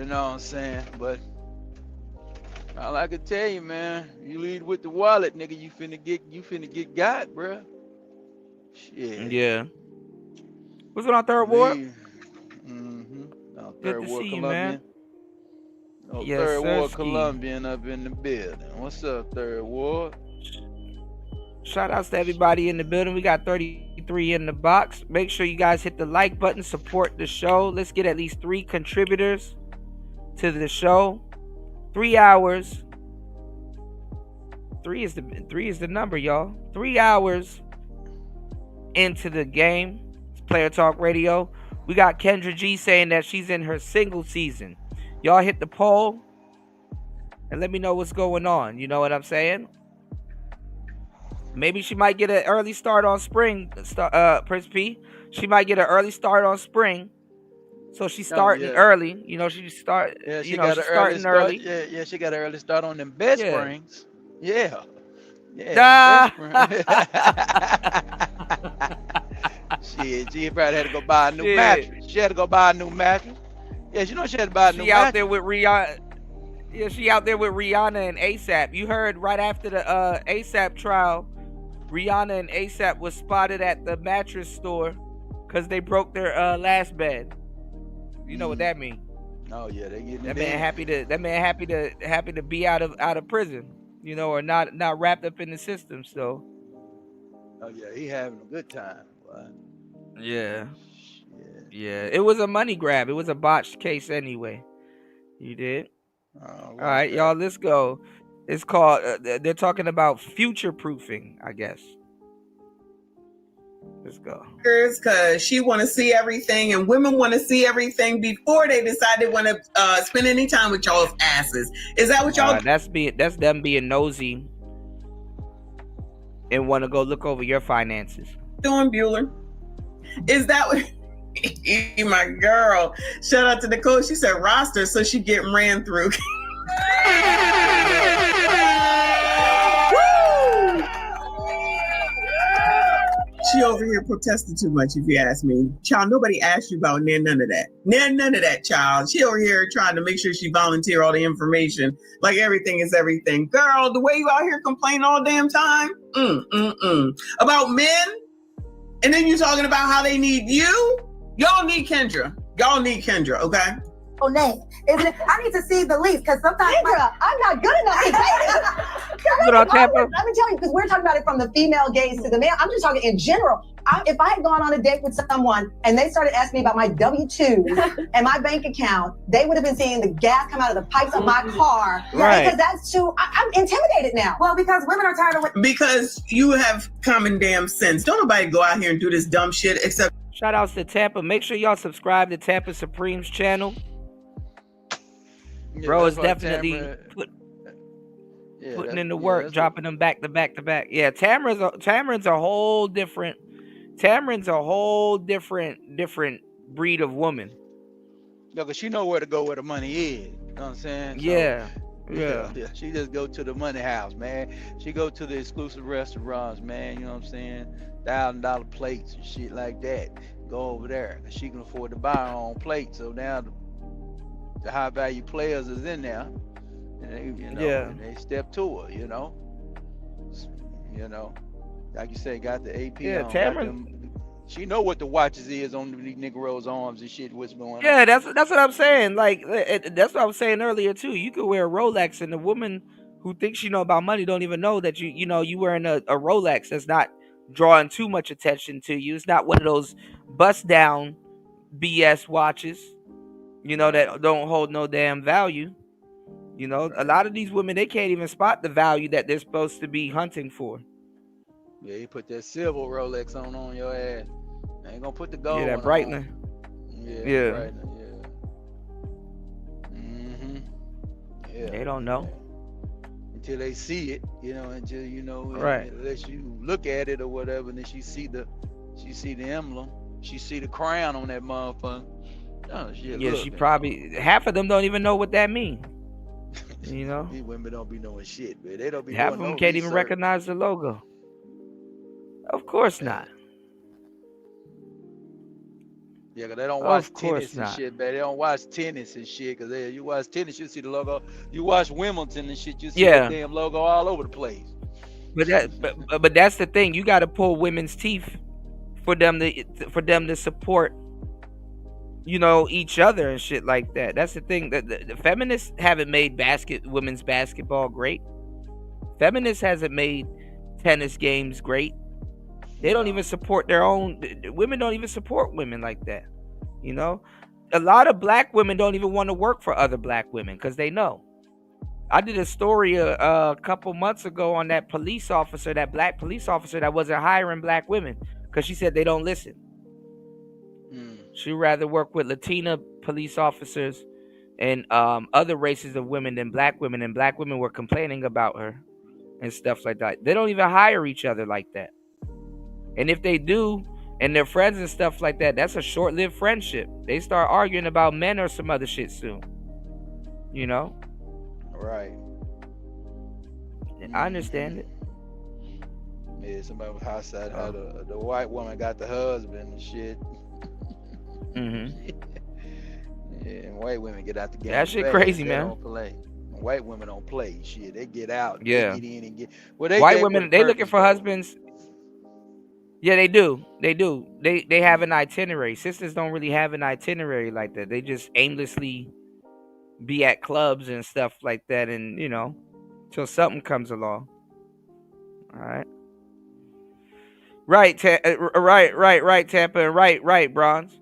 know what I'm saying? But all I can tell you, man, you lead with the wallet, nigga, you finna get got, bruh. Shit. Yeah. What's going on, Third Ward? Third Ward you, Colombian. man. Oh, Yes, Third Ward sirski. Colombian up in the building. What's up, Third Ward? Shout outs to everybody in the building. We got 33 in the box. Make sure you guys hit the like button, support the show. Let's get at least 3 contributors to the show. 3 hours. 3 is the number, y'all. 3 hours into the game. It's Player Talk Radio. We got Kendra G saying that she's in her single season. Y'all hit the poll and let me know what's going on. You know what I'm saying? Maybe she might get an early start on spring. Prince P. She might get an early start on spring. So she's starting early. You know, she's starting early. Yeah, she got an early start on them bed springs. Yeah. Shit, she probably had to go buy a new mattress. She had to go buy a new mattress. Yeah, you know she had to buy a new mattress. She out there with Rihanna. Yeah, she out there with Rihanna and ASAP. You heard right after the ASAP trial, Rihanna and ASAP was spotted at the mattress store because they broke their last bed. You know what that means? Oh yeah, they getting that man happy to be out of prison. You know, or not wrapped up in the system. So. Oh yeah, he having a good time. But... Yeah. It was a money grab. It was a botched case anyway. You did. All right, y'all. Let's go. It's called. They're talking about future proofing, I guess. Let's go. Because she want to see everything, and women want to see everything before they decide they want to spend any time with y'all's asses. Is that what y'all? That's them being nosy and want to go look over your finances. Doing Bueller. Is that what? My girl. Shout out to Nicole. She said roster, so she getting ran through. She over here protesting too much, if you ask me. Child, nobody asked you about none of that. None of that, child. She over here trying to make sure she volunteer all the information. Like everything is everything. Girl, the way you out here complaining all damn time. About men? And then you talking about how they need you? Y'all need Kendra. Y'all need Kendra, okay? Name. Isn't it? I need to see the lease because sometimes I'm not good enough to say this. Let me tell you, because we're talking about it from the female gaze to the male. I'm just talking in general. If I had gone on a date with someone and they started asking me about my W-2 and my bank account, they would have been seeing the gas come out of the pipes of my car. Right. Because that's too, I'm intimidated now. Well, because women are tired of Because you have common damn sense. Don't nobody go out here and do this dumb shit except. Shout outs to Tampa. Make sure y'all subscribe to Tampa Supreme's channel. Bro is definitely putting in the work, dropping them back to back to back. Yeah, Tamarin's a whole different breed of woman. Yeah, because she know where to go where the money is. You know what I'm saying? So, yeah. She just go to the money house, man. She go to the exclusive restaurants, man. You know what I'm saying? $1,000 plates and shit like that. Go over there. Cause she can afford to buy her own plate. So now the high value players is in there. And they, and they step to her, you know. Like you say, got the AP on. Tamarin. She know what the watches is on these Negroes' arms and shit. What's going on? Yeah, that's what I'm saying. Like that's what I was saying earlier too. You could wear a Rolex, and the woman who thinks she know about money don't even know that you wearing a Rolex that's not drawing too much attention to you. It's not one of those bust down BS watches, that don't hold no damn value. A lot of these women, they can't even spot the value that they're supposed to be hunting for. Yeah, you put that silver Rolex on your ass. I ain't gonna put the gold. Yeah, that brightener. Yeah. Brightener, yeah. They don't know until they see it, until right. Unless you look at it or whatever, and then she see the emblem, she see the crown on that motherfucker. Oh shit! Yeah, look, she man. probably half of them don't even know what that means. These women don't be knowing shit, man. They don't be. Half of them can't even recognize the logo. Of course not. Yeah, because they don't watch tennis and not. shit, man. They don't watch tennis and shit, because you watch tennis, you see the logo. You watch Wimbledon and shit, you see the damn logo all over the place. But that's the thing. You got to pull women's teeth for them to support, each other and shit like that. That's the thing. The feminists haven't made women's basketball great. Feminists hasn't made tennis games great. They don't even support their own. Women don't even support women like that. A lot of black women don't even want to work for other black women because they know. I did a story a couple months ago on that black police officer that wasn't hiring black women because she said they don't listen. She'd rather work with Latina police officers and other races of women than black women, and black women were complaining about her and stuff like that. They don't even hire each other like that. And if they do, and they're friends and stuff like that, that's a short-lived friendship. They start arguing about men or some other shit soon. Right. I understand it. Yeah, somebody was outside how the white woman got the husband and shit. Yeah, and white women get out the game. That shit crazy, they man. Don't play. White women don't play shit. They get out. Yeah. They get in and get. White women, they looking for husbands. Yeah, they do. They have an itinerary. Sisters don't really have an itinerary like that. They just aimlessly be at clubs and stuff like that, and till something comes along. All right. Right, Tampa. Right, Bronze.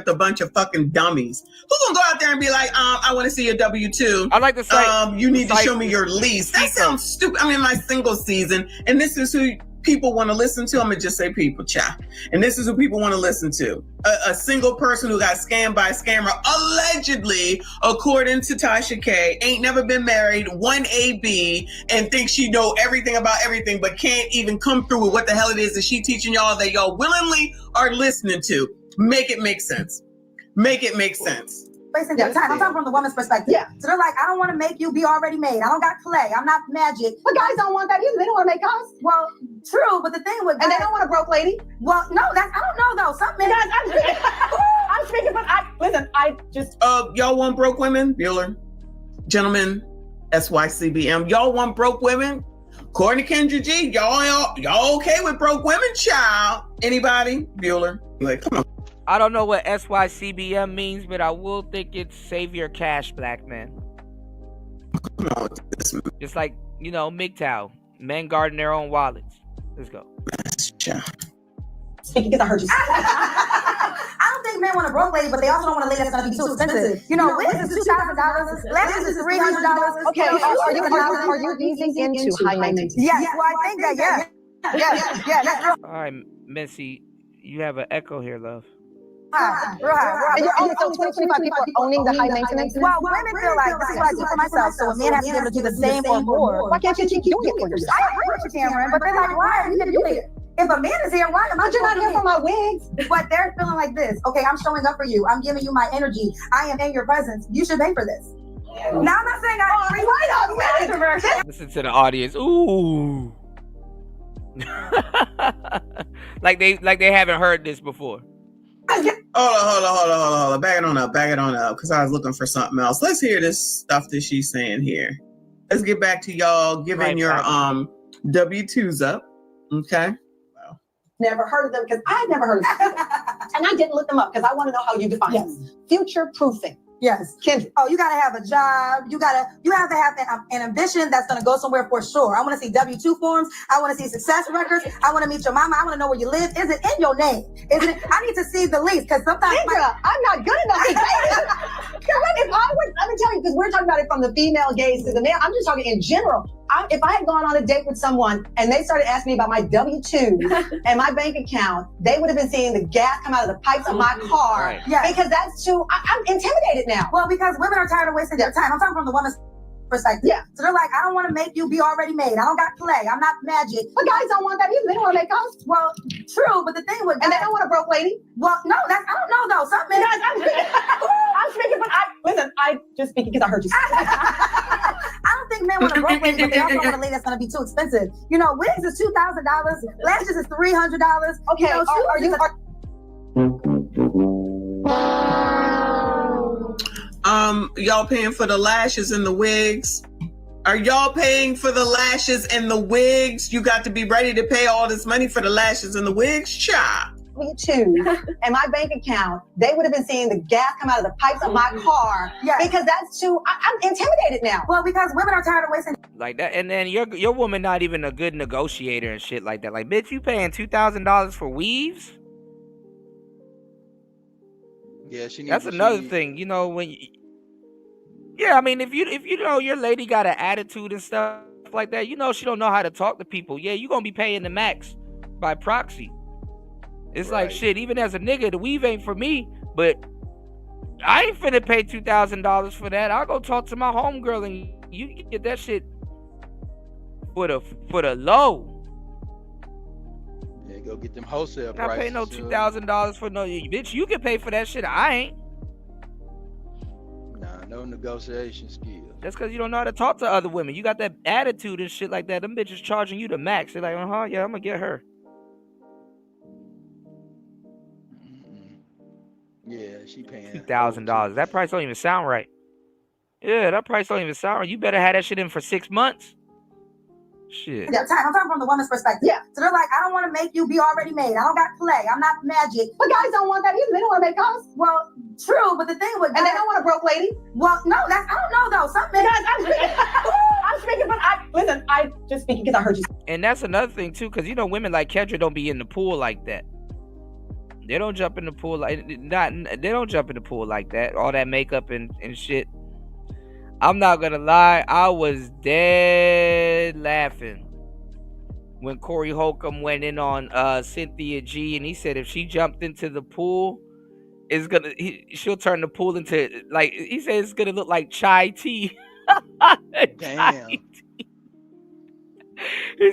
A bunch of fucking dummies. Who gonna go out there and be like, I want to see your W-2. I like the site. You need to show me your lease. That sounds stupid. I'm in my single season, and this is who people want to listen to. I'm gonna just say people, chat. And this is who people want to listen to. A single person who got scammed by a scammer, allegedly, according to Tasha K, ain't never been married, 1 AB, and thinks she know everything about everything, but can't even come through with what the hell it is that she teaching y'all that y'all willingly are listening to. Make it make sense. Make it make sense. wasting their time. I'm talking from the woman's perspective. Yeah. So they're like, I don't want to make you be already made. I don't got clay. I'm not magic. But guys don't want that either. They don't want to make us. Well, true, but the thing with and they don't want a broke lady. Well, no, that's I don't know though. Some men. Guys, I'm speaking, but I just. Y'all want broke women, Bueller, gentlemen, SYCBM. Y'all want broke women? According to Kendra G, y'all okay with broke women, child? Anybody? Bueller, like, come on. I don't know what SYCBM means, but I will think it's save your cash, black man. Just like, you know, MGTOW. Men guarding their own wallets. Let's go. Speaking because I heard you. I don't think men want a broke lady, but they also don't want a lady that's gonna be too expensive. You know, wigs is $2,000. Lashes is $300. Okay, are you easing into high maintenance? Yes, well, I think that, yeah. That's real. All right, Missy, you have an echo here, love. Right. And you're only, so 2025 people are owning the high maintenance? Well, women feel like this is what I do for myself, so a man has to be able to do the same or more. Why can't you keep doing it for yourself? I agree with you, Cameron, but they're like, why are you gonna do it? If a man is here, why am I? But you're not here for my wigs. But they're feeling like this. Okay, I'm showing up for you. I'm giving you my energy. I am in your presence. You should pay for this. Now I'm not saying I agree. Listen to the audience. Ooh. like they haven't heard this before. Hold on. Back it on up, because I was looking for something else. Let's hear this stuff that she's saying here. Let's get back to y'all giving your W-2s up. Okay. Wow. Never heard of them because I never heard of them. And I didn't look them up because I want to know how you define them. Future proofing. Yes. Kendra. Oh, you gotta have a job. You have to have an ambition that's gonna go somewhere for sure. I want to see W-2 forms. I want to see success records. I want to meet your mama. I want to know where you live. Is it in your name? Is it? I need to see the lease because sometimes Kendra, I'm not good enough to let me tell you, because we're talking about it from the female gaze to the male. I'm just talking in general. If I had gone on a date with someone and they started asking me about my W-2 and my bank account, they would have been seeing the gas come out of the pipes of my car. Right. Yeah. Because that's too, I'm intimidated now. Well, because women are tired of wasting their time. I'm talking from the woman's perspective. Yeah. So they're like, I don't want to make you be already made. I don't got clay. I'm not magic. But guys don't want that either. They don't want to make us. Well, true, but the thing with and they don't want a broke lady. Well, no, I don't know though. Some men. I'm speaking, but I just speaking because I heard you. I don't think men want a broke lady, but they also want a lady that's gonna be too expensive. You know, wigs is $2,000. Lashes is $300. Okay, you know, y'all paying for the lashes and the wigs? Are y'all paying for the lashes and the wigs? You got to be ready to pay all this money for the lashes and the wigs, child. W-2 and my bank account, they would have been seeing the gas come out of the pipes of my car. Yes. Because that's too, I'm intimidated now. Well, because women are tired of wasting Like that, and then your woman not even a good negotiator and shit like that. Like, bitch, you paying $2,000 for weaves? Yeah, she needs. That's another thing, you know, when. Yeah, I mean, if you know your lady got an attitude and stuff like that, you know she don't know how to talk to people. Yeah, you gonna be paying the max by proxy. It's like shit. Even as a nigga, the weave ain't for me, but I ain't finna pay $2,000 for that. I'll go talk to my homegirl and you can get that shit for the low. Yeah, go get them wholesale I prices. pay no $2,000 for no bitch. You can pay for that shit. I ain't. Nah, no negotiation skills. That's because you don't know how to talk to other women. You got that attitude and shit like that. Them bitches charging you the max. They're like, yeah, I'm gonna get her. Yeah, she paying $2,000. That price don't even sound right. Yeah, that price don't even sound right. You better have that shit in for 6 months. Shit. their time. I'm talking from the woman's perspective. Yeah. So they're like, I don't want to make you be already made. I don't got clay. I'm not magic. But guys don't want that either. They don't want to make us. Well, true, but the thing with and they don't want a broke lady. Well, no, I don't know though. Some men. I'm speaking, but I just speaking because I heard you. And that's another thing too, because you know women like Kendra don't be in the pool like that. They don't jump in the pool like they don't jump in the pool like that. All that makeup and shit. I'm not gonna lie, I was dead laughing when Corey Holcomb went in on Cynthia G, and he said if she jumped into the pool, she'll turn the pool into, like, he said it's gonna look like chai tea. Damn. He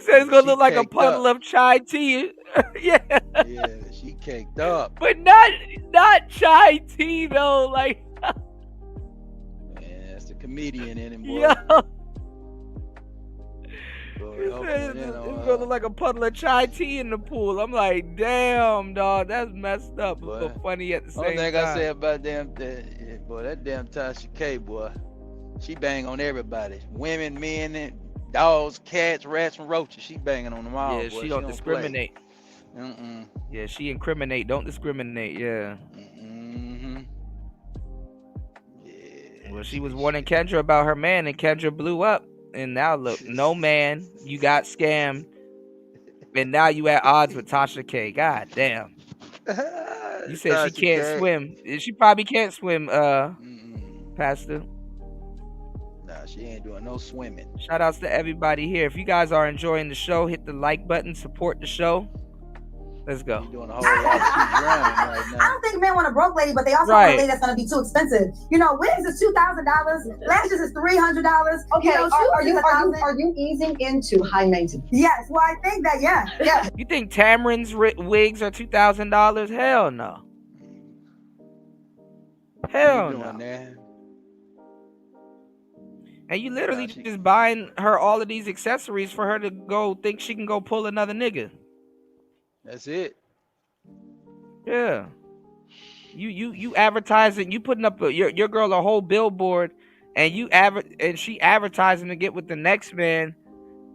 said it's gonna look like a puddle of chai tea. Yeah. Yeah, she caked up. But not chai tea though, like comedian in him, boy. Yo. Boy, Holcomb It's in on gonna look like a puddle of chai tea in the pool. I'm like, damn, dog, that's messed up, but funny at the same Only thing time. I say about that damn Tasha K, boy, she bang on everybody. Women, men, and dogs, cats, rats, and roaches. She banging on them all. Yeah, boy. she don't discriminate. Play. Yeah, she incriminate, don't discriminate. Yeah. Well, she was warning Kendra about her man, and Kendra blew up. And now look, no man, you got scammed, and now you at odds with Tasha K. God damn. You said Tasha she can't K. swim. She probably can't swim, Pastor. Nah, she ain't doing no swimming. Shout outs to everybody here. If you guys are enjoying the show, hit the like button, support the show. Let's go. She's doing a whole lot. She's drowning right I now. don't think men want a broke lady, but they also want a lady that's going to be too expensive. You know, wigs is $2,000. Lashes is $300. Okay, You know, are you easing into high maintenance? Yes, well, I think that, yeah. You think Tamron's wigs are $2,000? Hell no. Hell no. And you literally just buying her all of these accessories for her to go think she can go pull another nigga. That's it. Yeah. You advertising, you putting up your girl a whole billboard, and she advertising to get with the next man,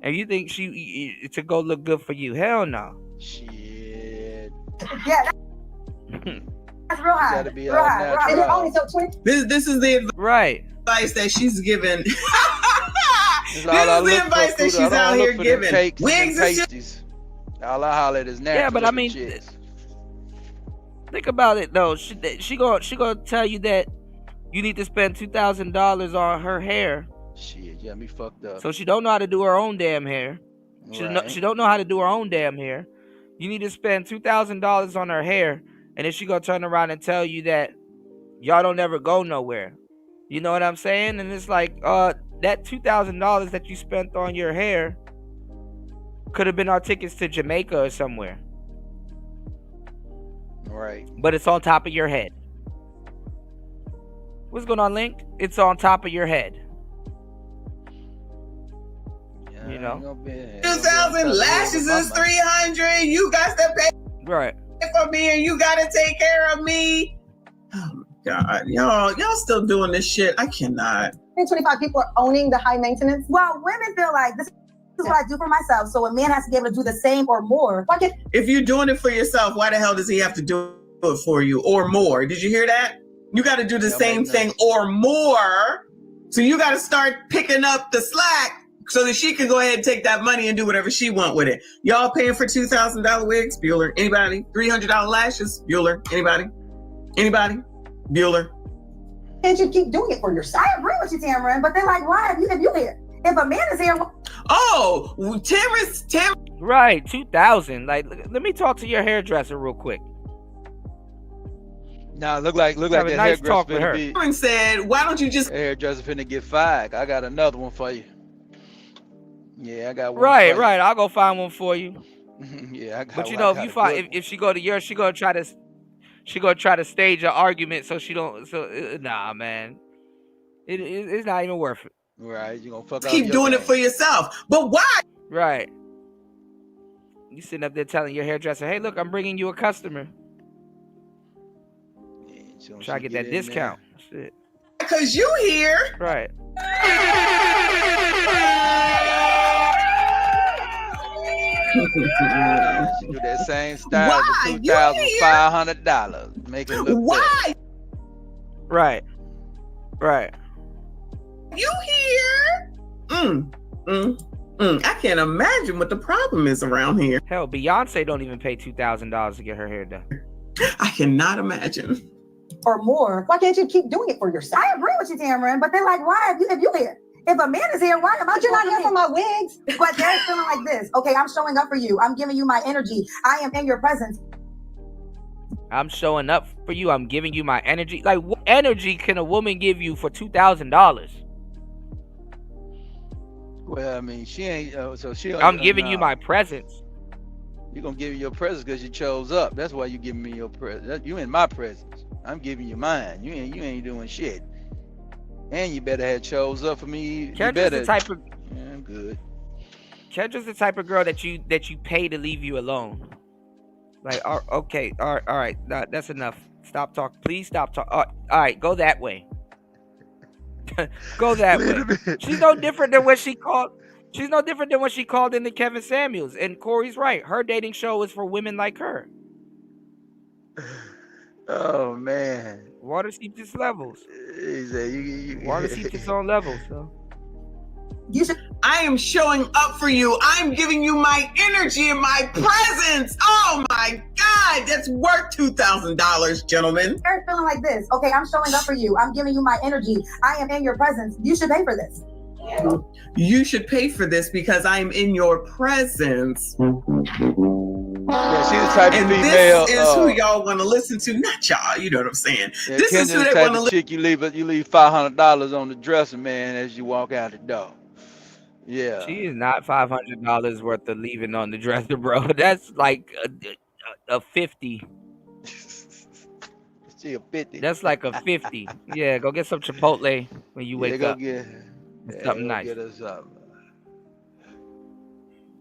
and you think she to go look good for you. Hell no. Shit. Yeah. That's real high. Gotta be all natural. This is the advice that she's given. This is the advice that she's out here giving. Wigs is just... All I holler at is natural. Yeah, but I mean, think about it though. She gonna tell you that you need to spend $2,000 on her hair. Shit, yeah, me fucked up. So she don't know how to do her own damn hair. She don't know how to do her own damn hair. You need to spend $2,000 on her hair, and then she gonna turn around and tell you that y'all don't ever go nowhere. You know what I'm saying? And it's like, that $2,000 that you spent on your hair could have been our tickets to Jamaica or somewhere. Right. But it's on top of your head. What's going on, Link? It's on top of your head. Yeah, you know? 2,000 lashes is 300. You got to pay for me, and you got to take care of me. Oh my God, y'all still doing this shit? I cannot. 25 people are owning the high maintenance. Well, women feel like this is what I do for myself, so a man has to be able to do the same or more. If you're doing it for yourself, why the hell does he have to do it for you or more? Did you hear that? You got to do the same thing or more. So you got to start picking up the slack so that she can go ahead and take that money and do whatever she want with it. Y'all paying for $2,000 wigs? Bueller. Anybody? $300 lashes? Bueller. Anybody? Bueller. And you keep doing it for yourself. I agree with you, Tamron, but they're like, why if you here? If a man is here, Tamron. Right, 2,000. Like, let me talk to your hairdresser real quick. Nah, look like that nice hairdresser talk with her. Tamron said, "Why don't you just?" That hairdresser finna get fired. I got another one for you. Yeah, I got one. Right. I'll go find one for you. Yeah, I got. But you know, if you find if she go to yours, she gonna try to stage an argument so she don't. So nah, man, it's not even worth it. Right, you gonna fuck. Keep doing it for yourself, but why? Right. You sitting up there telling your hairdresser, "Hey, look, I'm bringing you a customer." Yeah, try to get that discount. Shit. Because you here. Right. She do that same style for $2,500. Make it look why? Better. Right. You here? I can't imagine what the problem is around here. Hell, Beyonce don't even pay $2,000 to get her hair done. I cannot imagine. Or more. Why can't you keep doing it for yourself? I agree with you, Tamron, but they're like, why if you here? If a man is here, why am I? But you're not here for my wigs. But they're feeling like this. Okay, I'm showing up for you. I'm giving you my energy. I am in your presence. I'm showing up for you. I'm giving you my energy. Like, what energy can a woman give you for $2,000? Well, I mean, she ain't. So she. I'm giving you my presence. You're gonna give me your presence because you chose up. That's why you giving me your presence. You in my presence. I'm giving you mine. You ain't doing shit. And you better have chose up for me. You Kendra's better. the type of Yeah, I'm good. Kendra's the type of girl that you pay to leave you alone. Like, okay, all right, that's enough. Stop talking. Please stop talking. All right, go that way. Go that way. She's no different than what she called. She's no different than what she called into Kevin Samuels. And Corey's right. Her dating show is for women like her. Oh man. Water seeps its levels. He said, Water seeps its own levels. So. I am showing up for you. I'm giving you my energy and my presence. Oh my God, that's worth $2,000, gentlemen. They're feeling like this. Okay, I'm showing up for you. I'm giving you my energy. I am in your presence. You should pay for this. You should pay for this because I'm in your presence. Yeah, she's the type and of female. This is who y'all want to listen to, not y'all. You know what I'm saying? Yeah, this is Kendra's who the they type want of to chick you leave $500 on the dresser, man, as you walk out the door. Yeah. She is not $500 worth of leaving on the dresser, bro. That's like a 50. She a 50. That's like a 50. Yeah, go get some Chipotle when you wake up. Something nice. Get us up.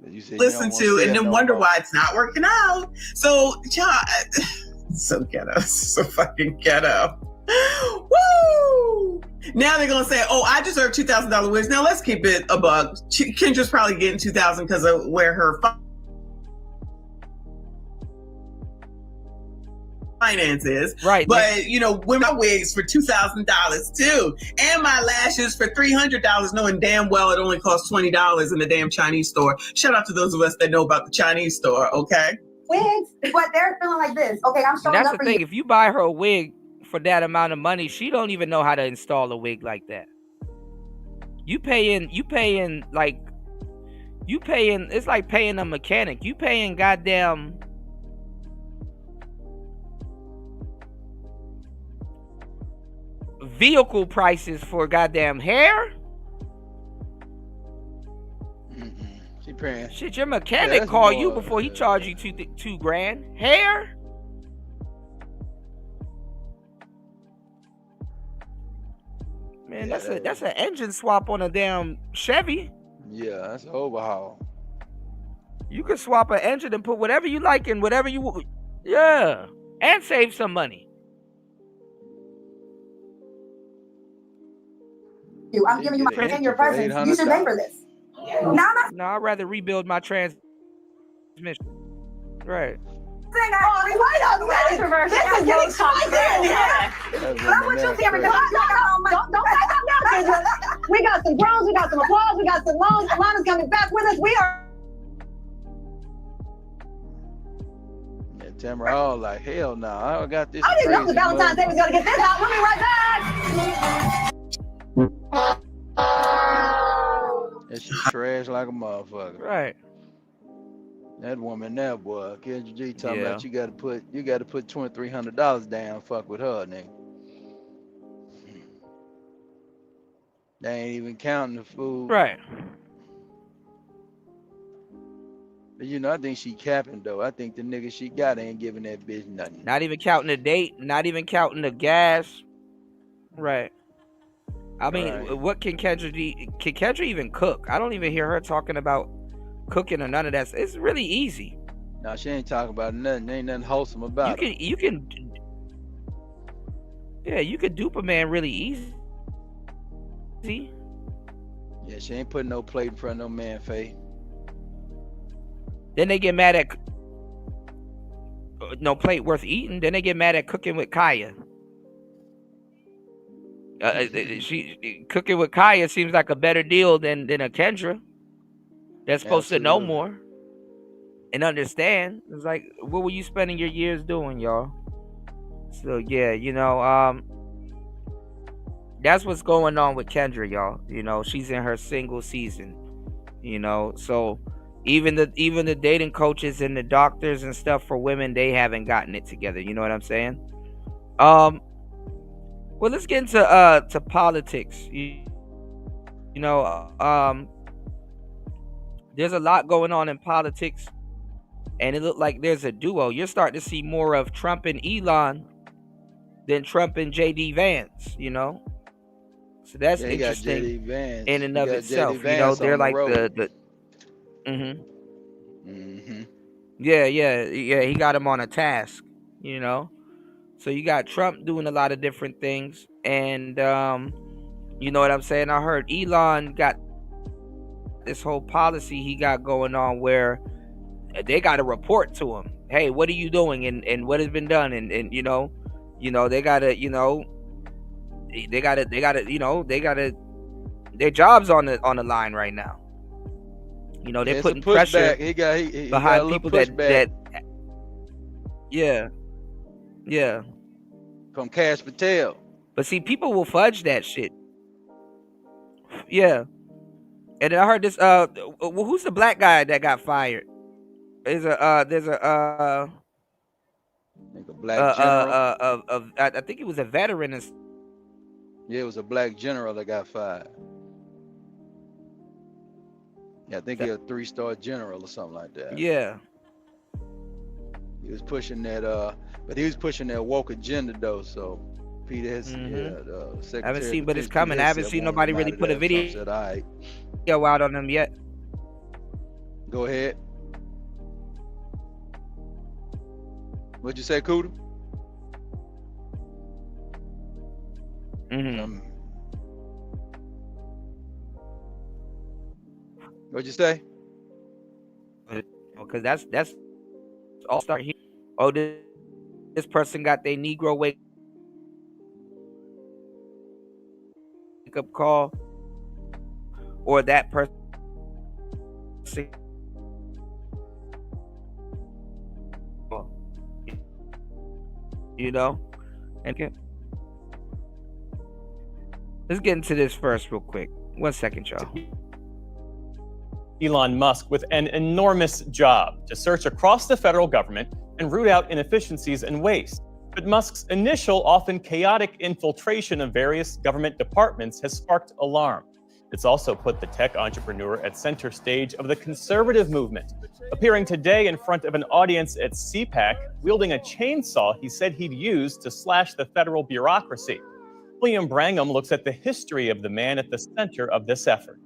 You said listen to and then wonder why it's not working out. So, y'all, so ghetto, so fucking ghetto. Woo! Now they're gonna say, "Oh, I deserve $2,000 wigs." Now let's keep it a buck. Kendra's probably getting $2,000 because of where her finance is, right? But you know, women wigs for $2,000 too, and my lashes for $300, knowing damn well it only costs $20 in the damn Chinese store. Shout out to those of us that know about the Chinese store, okay? Wigs, but they're feeling like this. Okay, I'm showing That's up the for thing. you. If you buy her a wig for that amount of money, she don't even know how to install a wig like that. You paying. It's like paying a mechanic. You paying goddamn. Vehicle prices for goddamn hair. She praying. Shit, your mechanic call you before he charge you two grand. Hair. Man, that's an engine swap on a damn Chevy. Yeah, that's an overhaul. You can swap an engine and put whatever you like in whatever you. Yeah, and save some money. I'm giving you my in your presence. You should pay for this. No, I'd rather rebuild my transmission. Right. Wait a minute. This is getting spicy in here. I want you to hear me. Don't say something else, Kendra. We got some groans, we got some applause, we got some moans. Alana's coming back with us. We are. Yeah, Tamara all like, hell no. I got this. I didn't know the Valentine's Day was going to get this out. We'll be right back. And she trash like a motherfucker. Right. That woman there, boy. Kendra G talking about you gotta put $2,300 down. Fuck with her, nigga. They ain't even counting the food. Right. But you know, I think she capping though. I think the nigga she got ain't giving that bitch nothing. Not even counting the date. Not even counting the gas. Right. I mean, what can Kendra G? Can Kendra even cook? I don't even hear her talking about cooking or none of that. It's really easy. No, she ain't talking about nothing. There ain't nothing wholesome about it. You can dupe a man really easy. Yeah, she ain't putting no plate in front of no man face. Then they get mad at no plate worth eating. Then they get mad at cooking with Kaya. She cooking with Kaya seems like a better deal than a Kendra. They're supposed to know more and understand. It's like, what were you spending your years doing, y'all? So yeah, you know, that's what's going on with Kendra, y'all. You know, she's in her single season. You know, so even the dating coaches and the doctors and stuff for women, they haven't gotten it together. You know what I'm saying? Well, let's get into to politics. You know, there's a lot going on in politics, and it looked like there's a duo. You're starting to see more of Trump and Elon than Trump and JD Vance, you know? So that's Yeah, he got interesting JD Vance. in and He of got itself. JD You know, Vance they're on the like road. the yeah. He got him on a task, you know. So you got Trump doing a lot of different things, and you know what I'm saying? I heard Elon got this whole policy he got going on where they got to report to him. Hey, what are you doing, and what has been done, and you know, they gotta, their jobs on the line right now. You know, they're It's a putting pressure pushback. He got a behind little people pushback yeah. from Cash Patel. But see, people will fudge that shit. Yeah. And then I heard this. Who's the black guy that got fired? There's a Black general. I think he was a veteran. Yeah, it was a black general that got fired. Yeah, I think he was a 3-star general or something like that. Yeah. He was pushing that but he was pushing that woke agenda though, so Pete has I Secretary haven't seen, of but it's Defense coming. Pete I haven't said seen wanted nobody him really out of put a there. Trump video said, all right. Out on them yet. Go ahead. What'd you say, Cooter? What'd you say? Because that's all start here. Oh, this person got their Negro wake up call, or that person, you know. And let's get into this first real quick. 1 second, y'all. Elon Musk with an enormous job to search across the federal government and root out inefficiencies and waste. But Musk's initial, often chaotic infiltration of various government departments has sparked alarm. It's also put the tech entrepreneur at center stage of the conservative movement, appearing today in front of an audience at CPAC, wielding a chainsaw he said he'd use to slash the federal bureaucracy. William Brangham looks at the history of the man at the center of this effort.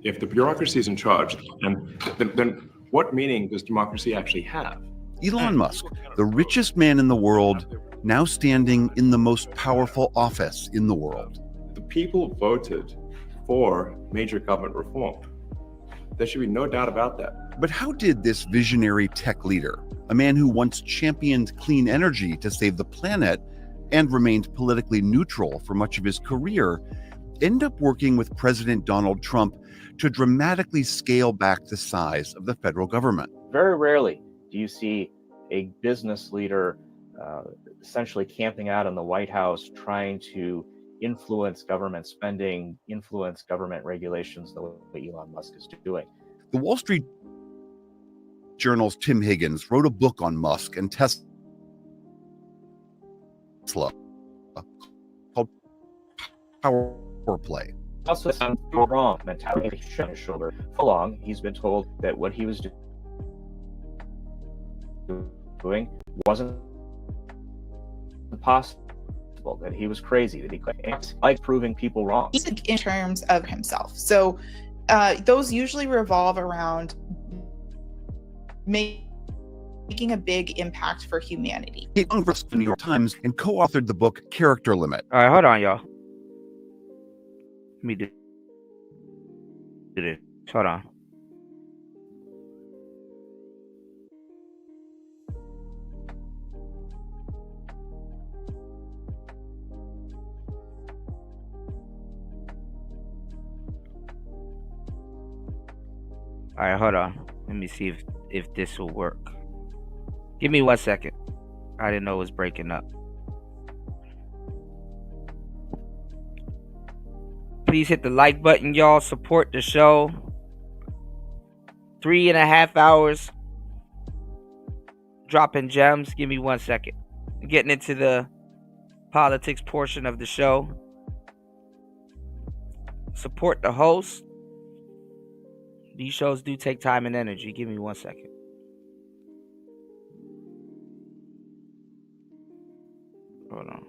If the bureaucracy is in charge, then what meaning does democracy actually have? Elon Musk, the richest man in the world, now standing in the most powerful office in the world. The people voted for major government reform. There should be no doubt about that. But how did this visionary tech leader, a man who once championed clean energy to save the planet and remained politically neutral for much of his career, end up working with President Donald Trump to dramatically scale back the size of the federal government? Very rarely do you see a business leader essentially camping out in the White House trying to influence government spending, influence government regulations the way Elon Musk is doing. The Wall Street Journal's Tim Higgins wrote a book on Musk and Tesla called Power Play. Also, sounds wrong mentality on his shoulder. For long, he's been told that what he was doing wasn't possible, that he was crazy, that he couldn't, like proving people wrong. In terms of himself. So those usually revolve around making a big impact for humanity. He wrote for the New York Times and co-authored the book Character Limit. All right, hold on, y'all. Let me do this. Hold on. All right, hold on. Let me see if this will work. Give me 1 second. I didn't know it was breaking up. Please hit the like button, y'all. Support the show. 3.5 hours. Dropping gems. Give me 1 second. Getting into the politics portion of the show. Support the host. These shows do take time and energy. Give me 1 second. Hold on.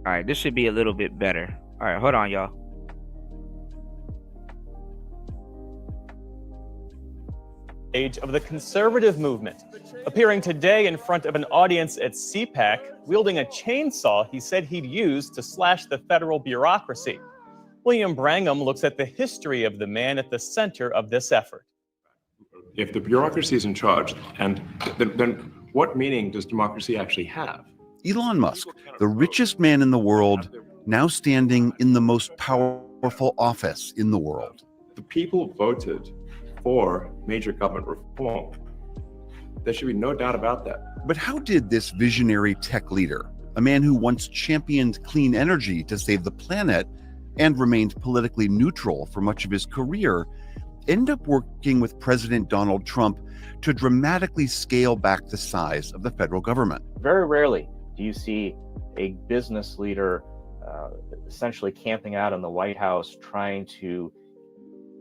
All right, this should be a little bit better. All right, hold on, y'all. Age of the conservative movement. Appearing today in front of an audience at CPAC, wielding a chainsaw he said he'd use to slash the federal bureaucracy. William Brangham looks at the history of the man at the center of this effort. If the bureaucracy is in charge, and then what meaning does democracy actually have? Elon Musk, the richest man in the world, now standing in the most powerful office in the world. The people voted for major government reform. There should be no doubt about that. But how did this visionary tech leader, a man who once championed clean energy to save the planet and remained politically neutral for much of his career, end up working with President Donald Trump to dramatically scale back the size of the federal government? Very rarely do you see a business leader essentially camping out in the White House trying to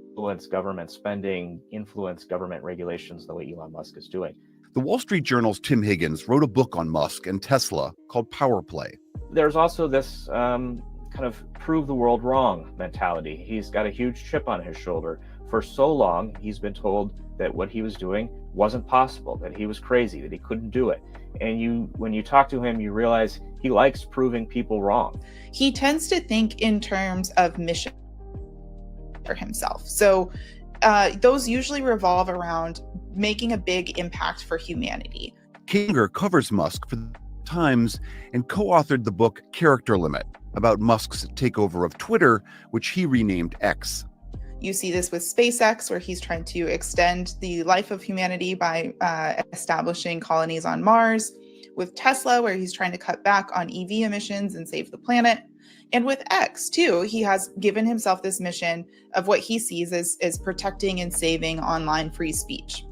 influence government spending, influence government regulations the way Elon Musk is doing. The Wall Street Journal's Tim Higgins wrote a book on Musk and Tesla called Power Play. There's also this kind of prove the world wrong mentality. He's got a huge chip on his shoulder. For so long, he's been told that what he was doing wasn't possible, that he was crazy, that he couldn't do it. And when you talk to him, you realize he likes proving people wrong. He tends to think in terms of mission for himself. So those usually revolve around making a big impact for humanity. Kinger covers Musk for the Times and co-authored the book Character Limit about Musk's takeover of Twitter, which he renamed X. You see this with SpaceX, where he's trying to extend the life of humanity by establishing colonies on Mars. With Tesla, where he's trying to cut back on EV emissions and save the planet. And with X, too, he has given himself this mission of what he sees as protecting and saving online free speech.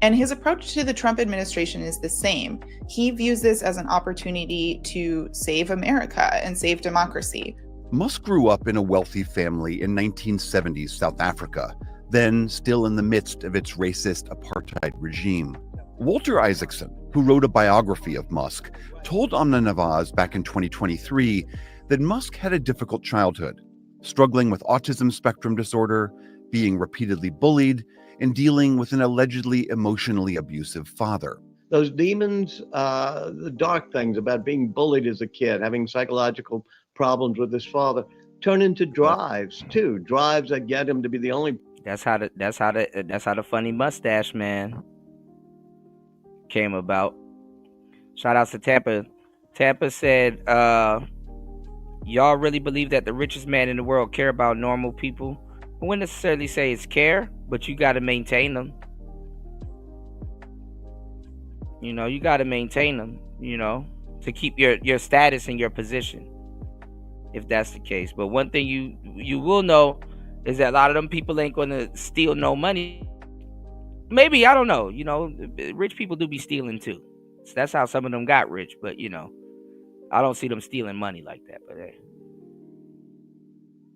And his approach to the Trump administration is the same. He views this as an opportunity to save America and save democracy. Musk grew up in a wealthy family in 1970s South Africa, then still in the midst of its racist apartheid regime. Walter Isaacson, who wrote a biography of Musk, told Amna Nawaz back in 2023 that Musk had a difficult childhood, struggling with autism spectrum disorder, being repeatedly bullied, and dealing with an allegedly emotionally abusive father. Those demons, the dark things about being bullied as a kid, having psychological problems with his father, turn into drives too. Drives that get him to be the only. That's how the funny mustache man came about. Shout out to Tampa. Tampa said, y'all really believe that the richest man in the world care about normal people? I wouldn't necessarily say it's care, but you got to maintain them. You know, you got to maintain them, you know, to keep your status and your position, if that's the case. But one thing you will know is that a lot of them people ain't going to steal no money. Maybe, I don't know. You know, rich people do be stealing too. So that's how some of them got rich. But, you know, I don't see them stealing money like that. But hey.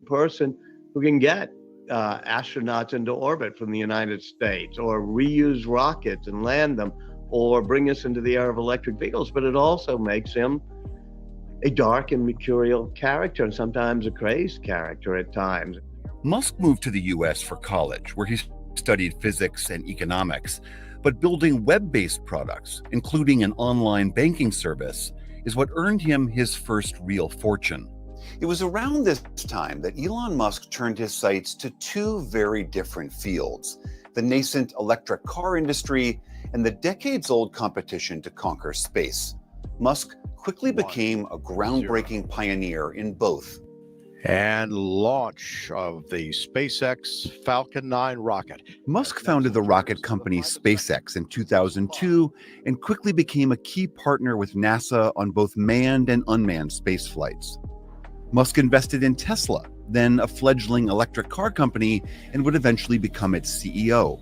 Person who can get astronauts into orbit from the United States, or reuse rockets and land them, or bring us into the era of electric vehicles. But it also makes him a dark and mercurial character, and sometimes a crazed character at times. Musk moved to the US for college, where he studied physics and economics, but building web-based products, including an online banking service, is what earned him his first real fortune. It was around this time that Elon Musk turned his sights to two very different fields: the nascent electric car industry and the decades-old competition to conquer space. Musk quickly became a groundbreaking pioneer in both. And launch of the SpaceX Falcon 9 rocket. Musk founded the rocket company SpaceX in 2002 and quickly became a key partner with NASA on both manned and unmanned space flights. Musk invested in Tesla, then a fledgling electric car company, and would eventually become its CEO.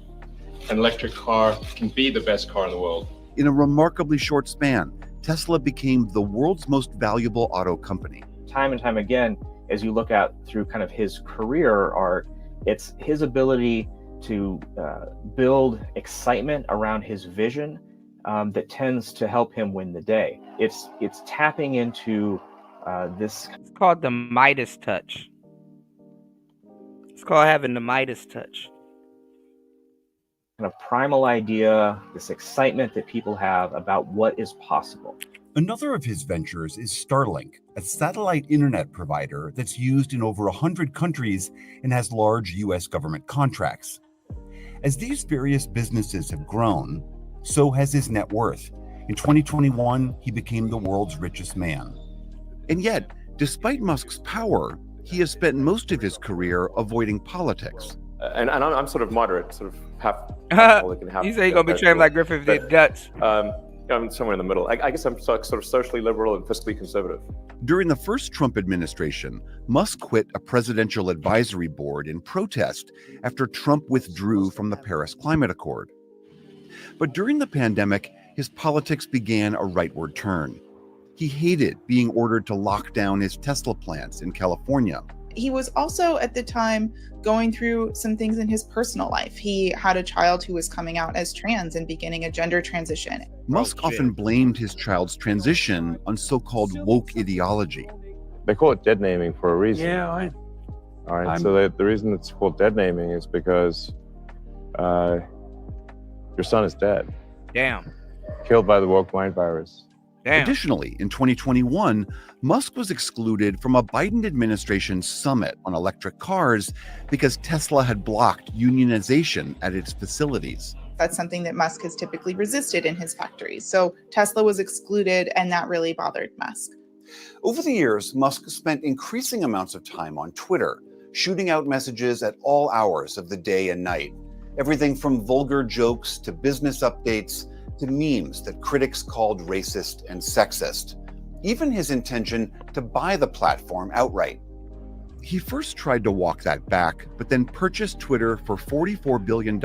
An electric car can be the best car in the world. In a remarkably short span, Tesla became the world's most valuable auto company. Time and time again, as you look out through kind of his career arc, it's his ability to build excitement around his vision that tends to help him win the day. It's tapping into This It's called the Midas touch. It's called having the Midas touch. kind of primal idea, this excitement that people have about what is possible. Another of his ventures is Starlink, a satellite internet provider that's used in over 100 countries and has large US government contracts. As these various businesses have grown, so has his net worth. In 2021, he became the world's richest man. And yet, despite Musk's power, he has spent most of his career avoiding politics. And I'm sort of moderate, sort of half Catholic and half. You say you're gonna be trained like Griffith did Dutch. I'm somewhere in the middle. I guess I'm sort of socially liberal and fiscally conservative. During the first Trump administration, Musk quit a presidential advisory board in protest after Trump withdrew from the Paris Climate Accord. But during the pandemic, his politics began a rightward turn. He hated being ordered to lock down his Tesla plants in California. He was also at the time going through some things in his personal life. He had a child who was coming out as trans and beginning a gender transition. Musk often blamed his child's transition on so-called woke ideology. They call it dead naming for a reason. Yeah, All right, so the reason it's called dead naming is because your son is dead. Damn. Killed by the woke mind virus. Damn. Additionally, in 2021, Musk was excluded from a Biden administration summit on electric cars because Tesla had blocked unionization at its facilities. That's something that Musk has typically resisted in his factories. So Tesla was excluded, and that really bothered Musk. Over the years, Musk spent increasing amounts of time on Twitter, shooting out messages at all hours of the day and night. Everything from vulgar jokes to business updates to memes that critics called racist and sexist. Even his intention to buy the platform outright. He first tried to walk that back, but then purchased Twitter for $44 billion in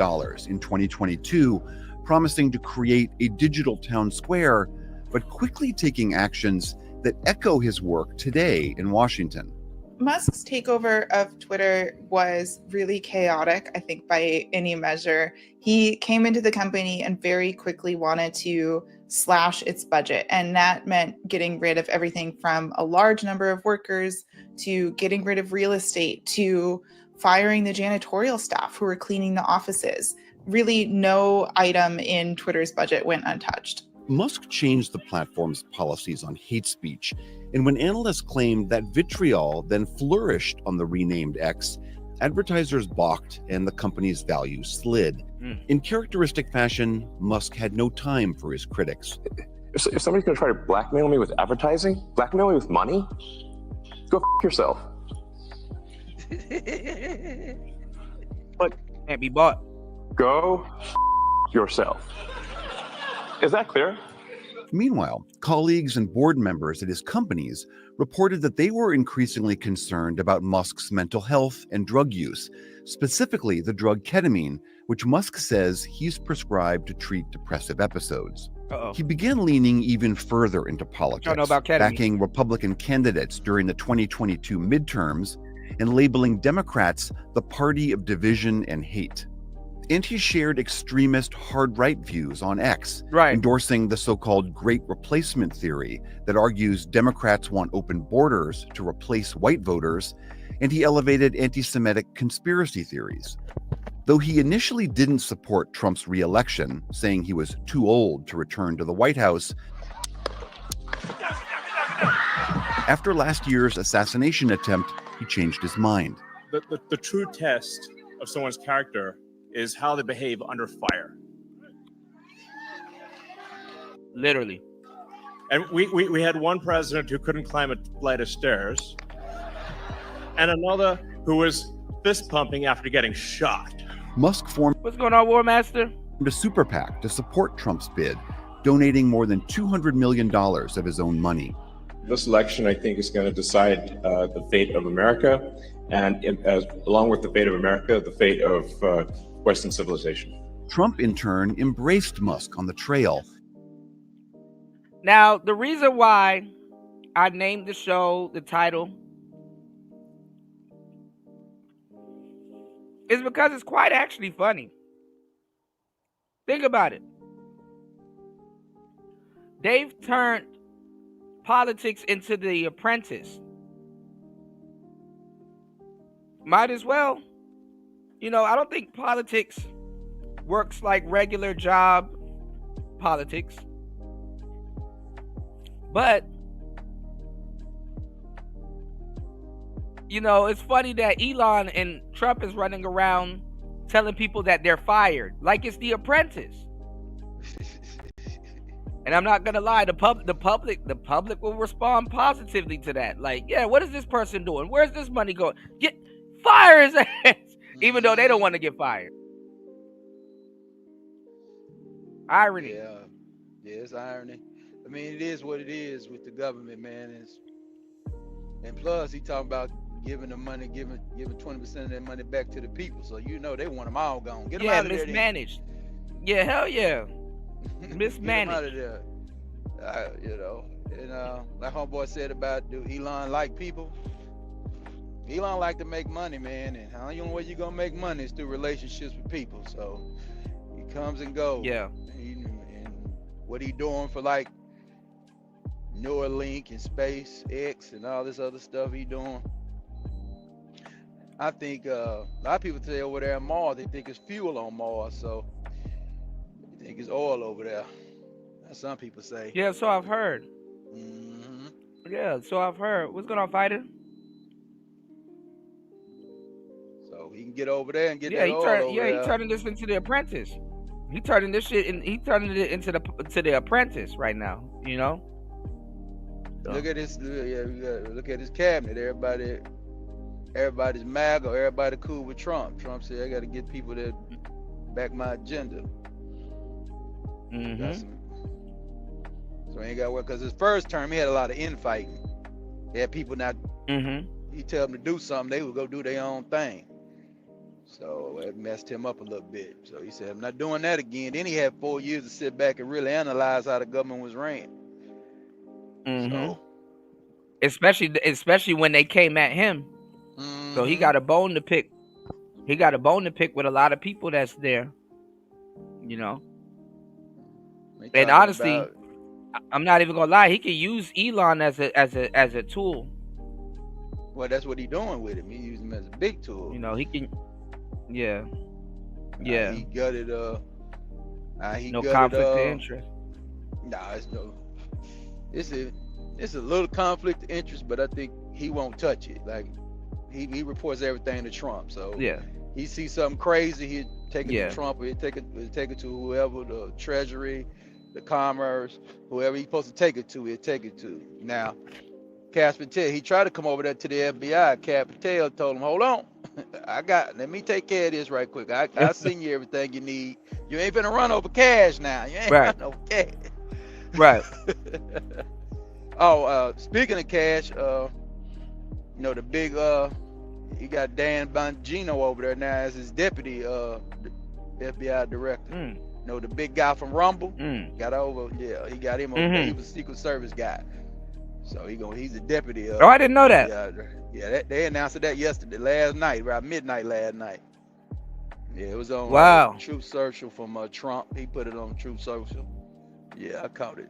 2022, promising to create a digital town square, but quickly taking actions that echo his work today in Washington. Musk's takeover of Twitter was really chaotic, I think, by any measure. He came into the company and very quickly wanted to slash its budget. And that meant getting rid of everything from a large number of workers to getting rid of real estate to firing the janitorial staff who were cleaning the offices. Really, no item in Twitter's budget went untouched. Musk changed the platform's policies on hate speech, and when analysts claimed that vitriol then flourished on the renamed X, advertisers balked and the company's value slid. In characteristic fashion, Musk had no time for his critics. If somebody's going to try to blackmail me with advertising, blackmail me with money, go f*** yourself. But can't be bought. Go f*** yourself. Is that clear? Meanwhile, colleagues and board members at his companies reported that they were increasingly concerned about Musk's mental health and drug use, specifically the drug ketamine, which Musk says he's prescribed to treat depressive episodes. He began leaning even further into politics, backing Republican candidates during the 2022 midterms and labeling Democrats the party of division and hate. And he shared extremist hard-right views on X, endorsing the so-called Great Replacement theory that argues Democrats want open borders to replace white voters, and he elevated anti-Semitic conspiracy theories. Though he initially didn't support Trump's re-election, saying he was too old to return to the White House, after last year's assassination attempt, he changed his mind. The true test of someone's character is how they behave under fire. Literally. And we had one president who couldn't climb a flight of stairs, and another who was fist pumping after getting shot. Musk formed What's going on, War Master? a super PAC to support Trump's bid, donating more than $200 million of his own money. This election, I think, is going to decide the fate of America, and along with the fate of America, the fate of Western civilization. Trump, in turn, embraced Musk on the trail. Now, the reason why I named the show the title is because it's quite actually funny. Think about it. They've turned politics into The Apprentice. Might as well. You know, I don't think politics works like regular job politics. But, you know, it's funny that Elon and Trump is running around telling people that they're fired, like it's The Apprentice. And I'm not gonna lie, the public will respond positively to that. Like, yeah, what is this person doing? Where's this money going? Fire his ass, even though they don't want to get fired. Irony. Yeah, it's irony. I mean, it is what it is with the government, man. And plus, he talking about giving the money, giving 20% of that money back to the people. So you know they want them all gone. Get them out of there. Mismanaged. Yeah, hell yeah. Mismanaged. Get them out of there. You know, and like homeboy said about, do Elon like people? Elon like to make money, man, and the only way you're gonna make money is through relationships with people. So he comes and goes. Yeah. And what he doing for like Neuralink and SpaceX and all this other stuff he doing. I think a lot of people say over there in Mars, they think it's fuel on Mars, so they think it's oil over there. That's some people say. Yeah, so I've heard. Yeah, so I've heard. What's going on, fighter? So he can get over there and get that oil over there. He turning this into The Apprentice. He turning this shit and he turning it into the Apprentice right now. You know. So. Look at this. Look at his cabinet. Everybody's MAGA. Everybody cool with Trump. Trump said, "I got to get people that back my agenda." So he ain't got to work, because his first term he had a lot of infighting. He had people not. He tell them to do something, they would go do their own thing. So it messed him up a little bit. So he said, "I'm not doing that again." Then he had 4 years to sit back and really analyze how the government was ran. So, especially when they came at him. So he got a bone to pick. He got a bone to pick with a lot of people that's there. You know. And honestly, I'm not even gonna lie. He could use Elon as a tool. Well, that's what he's doing with him. He used him as a big tool. You know, he can. Yeah. He gutted. No conflict of interest. Nah, it's no. It's a little conflict of interest, but I think he won't touch it. Like he reports everything to Trump. So yeah, he sees something crazy, he'd take it to Trump, or he'd take it to whoever, the Treasury, the Commerce, whoever he's supposed to take it to, he'd take it to. Now, Cass Patel, he tried to come over there to the FBI. Cass Patel told him, "Hold on, let me take care of this right quick. I send you everything you need. You ain't gonna run over cash now. You ain't run over cash." Right. Speaking of cash, you know, the big he got Dan Bongino over there now as his deputy FBI director. You know, the big guy from Rumble got over. Yeah, he got him over there. He was a Secret Service guy. So he's a deputy. I didn't know that. They announced that yesterday, last night, around midnight last night. Yeah, it was on Truth Social from Trump. He put it on Truth Social. Yeah, I caught it.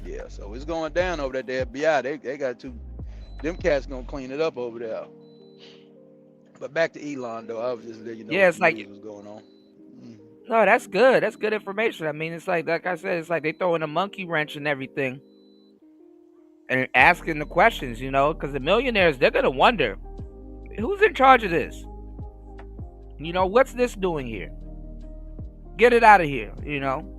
Yeah, so it's going down over there at the FBI. They got them cats gonna clean it up over there. But back to Elon though, I was just letting you know it's like what's going on. No, that's good. That's good information. I mean, it's like I said, it's like they throwing a monkey wrench and everything, and asking the questions, you know, because the millionaires, they're gonna wonder, who's in charge of this? You know, what's this doing here? Get it out of here, you know.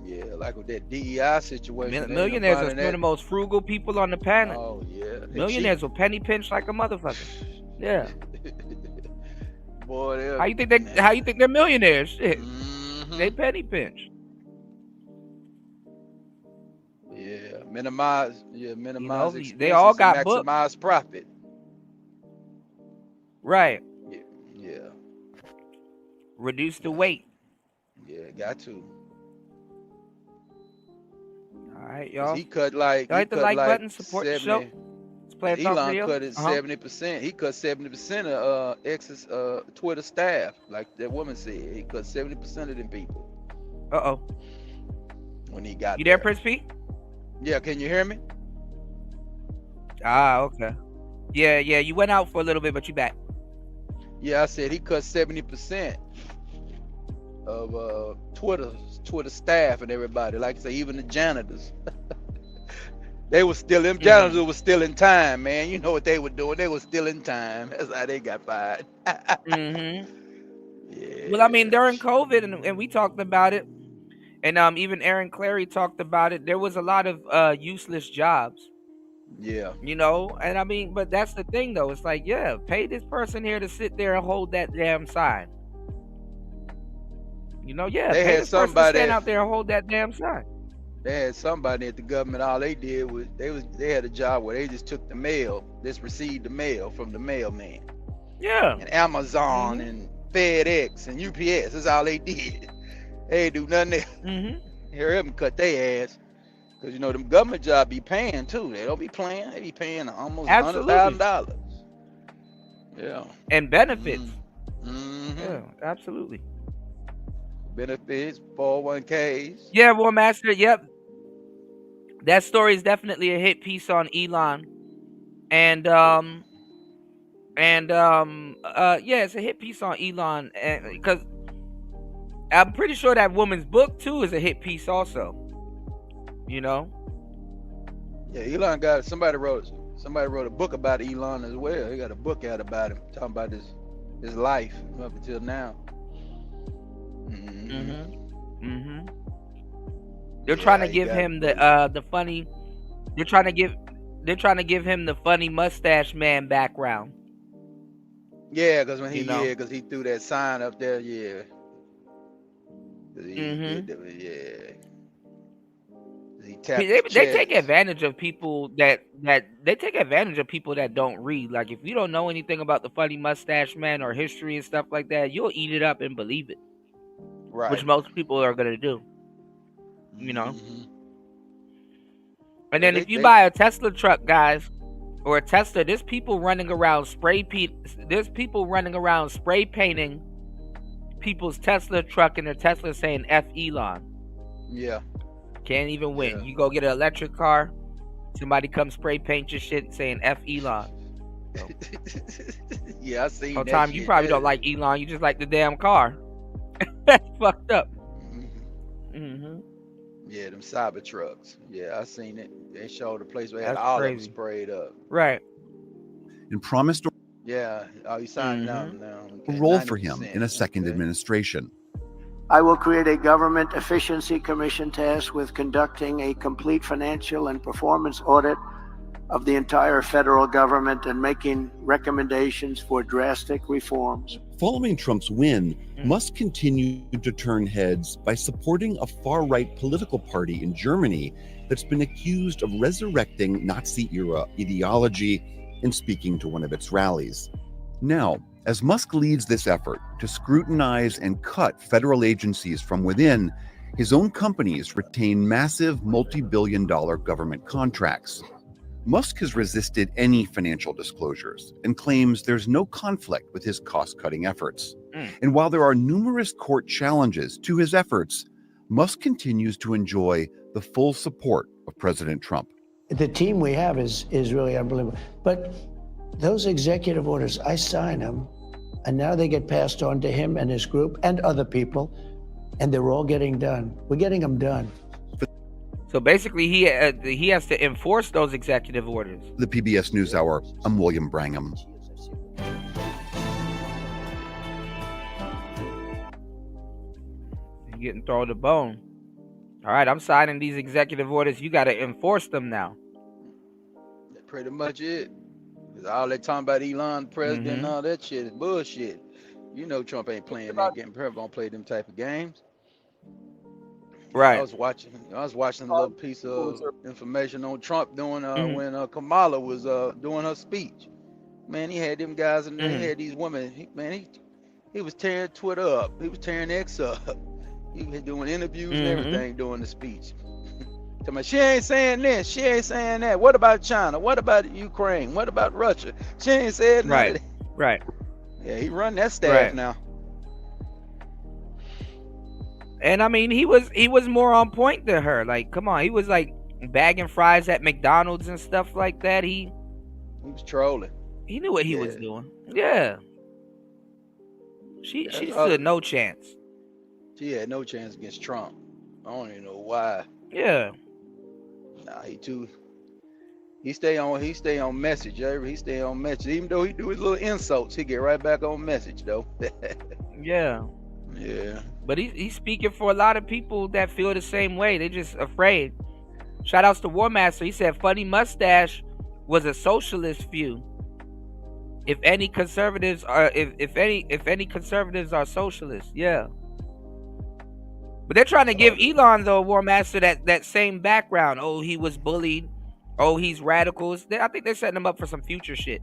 Yeah, like with that DEI situation. Millionaires are some of the most frugal people on the planet. Oh yeah, millionaires will penny pinch like a motherfucker. Yeah. Boy, how you think they're millionaires? Shit. They penny pinch. Yeah, minimize. You know, they all got maximize profit. Right. Yeah. Reduce the weight. Yeah, got to. All right, y'all. He cut like hit the like button, support 70, the show. Let's play a Elon video. cut it 70%. He cut 70% of X's Twitter staff, like that woman said. He cut 70% of them people. Uh-oh. When he got you there, Prince P? Yeah, can you hear me? Ah, okay. Yeah, you went out for a little bit, but you back. Yeah, I said he cut 70% of Twitter staff and everybody. Like I say, even the janitors. They were still, them janitors were still in time, man. You know what they were doing? They were still in time. That's how they got fired. Well, I mean, during COVID, and we talked about it, and even Aaron Clary talked about it. There was a lot of useless jobs. Yeah. You know, and I mean, but that's the thing, though. It's like, yeah, pay this person here to sit there and hold that damn sign. You know, yeah, They pay had this person to somebody- stand out there and hold that damn sign. They had somebody at the government. All they did was they had a job where they just took the mail, just received the mail from the mailman. Yeah. And Amazon and FedEx and UPS. That's all they did. They ain't do nothing else. Hear them cut their ass. Cause you know them government jobs be paying too. They don't be playing. They be paying almost $100,000. Yeah. And benefits. Yeah, absolutely. Benefits, 401ks. Yeah, War Master. Yep. That story is definitely a hit piece on Elon, and yeah, it's a hit piece on Elon, because I'm pretty sure that woman's book too is a hit piece also. You know. Yeah, Elon got somebody wrote a book about Elon as well. He got a book out about him, talking about his life up until now. They're trying to give him the funny. They're trying to give him the funny mustache man background. Yeah, because when he You know? because he threw that sign up there. Yeah. He tapped They his take chest. advantage of people that they take advantage of people that don't read. Like, if you don't know anything about the funny mustache man or history and stuff like that, you'll eat it up and believe it. Right. Which most people are gonna do. You know. And then if you buy a Tesla truck, guys, or a Tesla, there's people running around spray painting people's Tesla truck and their Tesla saying F Elon. Yeah. Can't even win. You go get an electric car, somebody come spray paint your shit saying F Elon. Yeah, I seen Whole that time you shit. probably don't like Elon, you just like the damn car. That's fucked up. Yeah, them cyber trucks. Yeah, I seen it. They showed the place where they had That's all of them crazy. sprayed up. Right. And promised Yeah, he signed down now. a role for him in a second administration. I will create a government efficiency commission tasked with conducting a complete financial and performance audit of the entire federal government and making recommendations for drastic reforms. Following Trump's win, Musk continued to turn heads by supporting a far-right political party in Germany that's been accused of resurrecting Nazi-era ideology and speaking to one of its rallies. Now, as Musk leads this effort to scrutinize and cut federal agencies from within, his own companies retain massive multi-billion-dollar government contracts. Musk has resisted any financial disclosures and claims there's no conflict with his cost-cutting efforts. And while there are numerous court challenges to his efforts, Musk continues to enjoy the full support of President Trump. The team we have is really unbelievable. But those executive orders, I sign them, and now they get passed on to him and his group and other people, and they're all getting done. We're getting them done. So basically, he has to enforce those executive orders. The PBS NewsHour, I'm William Brangham. You're getting thrown a bone. All right, I'm signing these executive orders. You got to enforce them now. That's pretty much it. 'Cause all that talking about Elon, the president, and all that shit is bullshit. You know Trump ain't playing that game. Trump don't play them type of games. Right. I was watching a little piece of information on Trump doing when Kamala was doing her speech. Man, he had them guys in there. He had these women. He was tearing Twitter up. He was tearing X up. He was doing interviews and everything during the speech. Tell me, she ain't saying this. She ain't saying that. What about China? What about Ukraine? What about Russia? She ain't said nothing. Right. Yeah, he run that staff now. And I mean, he was more on point than her. Like, come on, he was like bagging fries at McDonald's and stuff like that. He was trolling. He knew what he was doing. Yeah. She stood no chance. She had no chance against Trump. I don't even know why. Yeah. Nah, he stay on message. He stay on message. Even though he do his little insults, he get right back on message though. Yeah. Yeah. But he's speaking for a lot of people that feel the same way. They're just afraid. Shout outs to War Master. He said Funny Mustache was a socialist view. If any conservatives are if any conservatives are socialists, yeah. But they're trying to give Elon, though, War Master, that same background. Oh, he was bullied. Oh, he's radicals. I think they're setting him up for some future shit.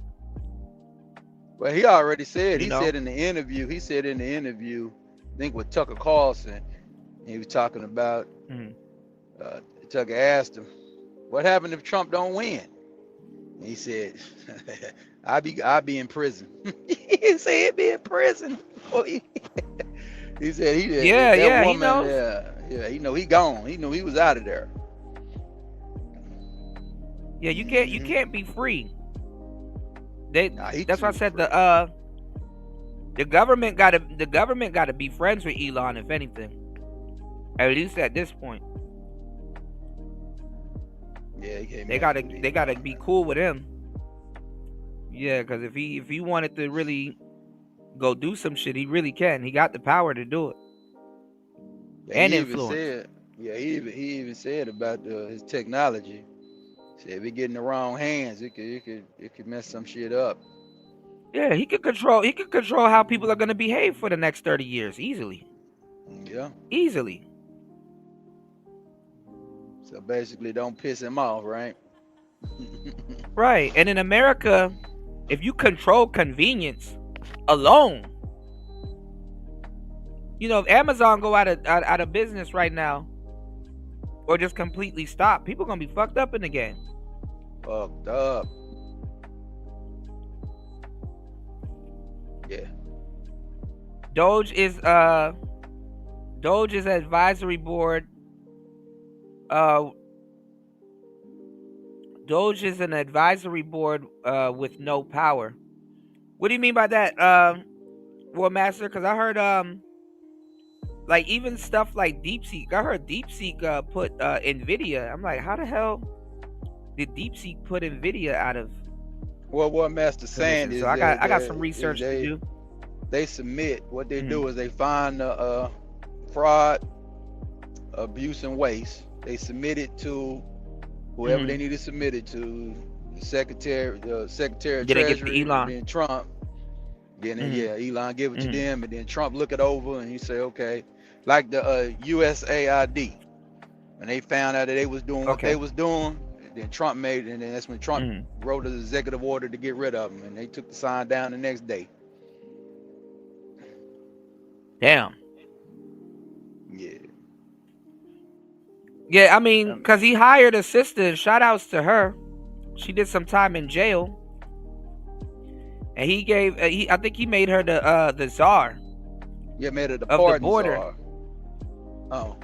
Well, he already said. He said in the interview. I think with Tucker Carlson, he was talking about. Tucker asked him, "What happened if Trump don't win?" And he said, "I'll be in prison." He said he'd be in prison. He said he did. Yeah, woman, he knows. Yeah, he know he gone. He knew he was out of there. Yeah, you can't be free. That's why I said the government gotta be friends with Elon, if anything. At least at this point. Yeah, they gotta be cool with him. Yeah, because if he wanted to really go do some shit, he really can. He got the power to do it. Yeah, And he influence. He even said about his technology. He said if it get in the wrong hands, it could mess some shit up. Yeah, he could control how people are gonna behave for the next 30 years easily. Yeah. Easily. So basically, don't piss him off, right? Right. And in America, if you control convenience alone, if Amazon go out of business right now, or just completely stop, people gonna be fucked up in the game. Fucked up. Yeah. Doge is advisory board. Doge is an advisory board with no power. What do you mean by that, War Master? Because I heard like even stuff like DeepSeek. I heard DeepSeek put Nvidia. I'm like, how the hell did DeepSeek put Nvidia out of? Well, what Master saying is, so I got some research to do. They submit. What they do is they find fraud, abuse, and waste. They submit it to whoever they need to submit it to. The Secretary of Treasury, then Trump. Then Elon give it to them, and then Trump look it over and he say, okay, like the USAID. When they found out that they was doing what they was doing, then Trump made it, and then that's when Trump wrote an executive order to get rid of them, and they took the sign down the next day. Damn. Yeah. Yeah, I mean, because he hired a sister. Shout outs to her. She did some time in jail. And he gave, I think he made her the czar. Yeah, made her the of pardon the border. czar. Oh.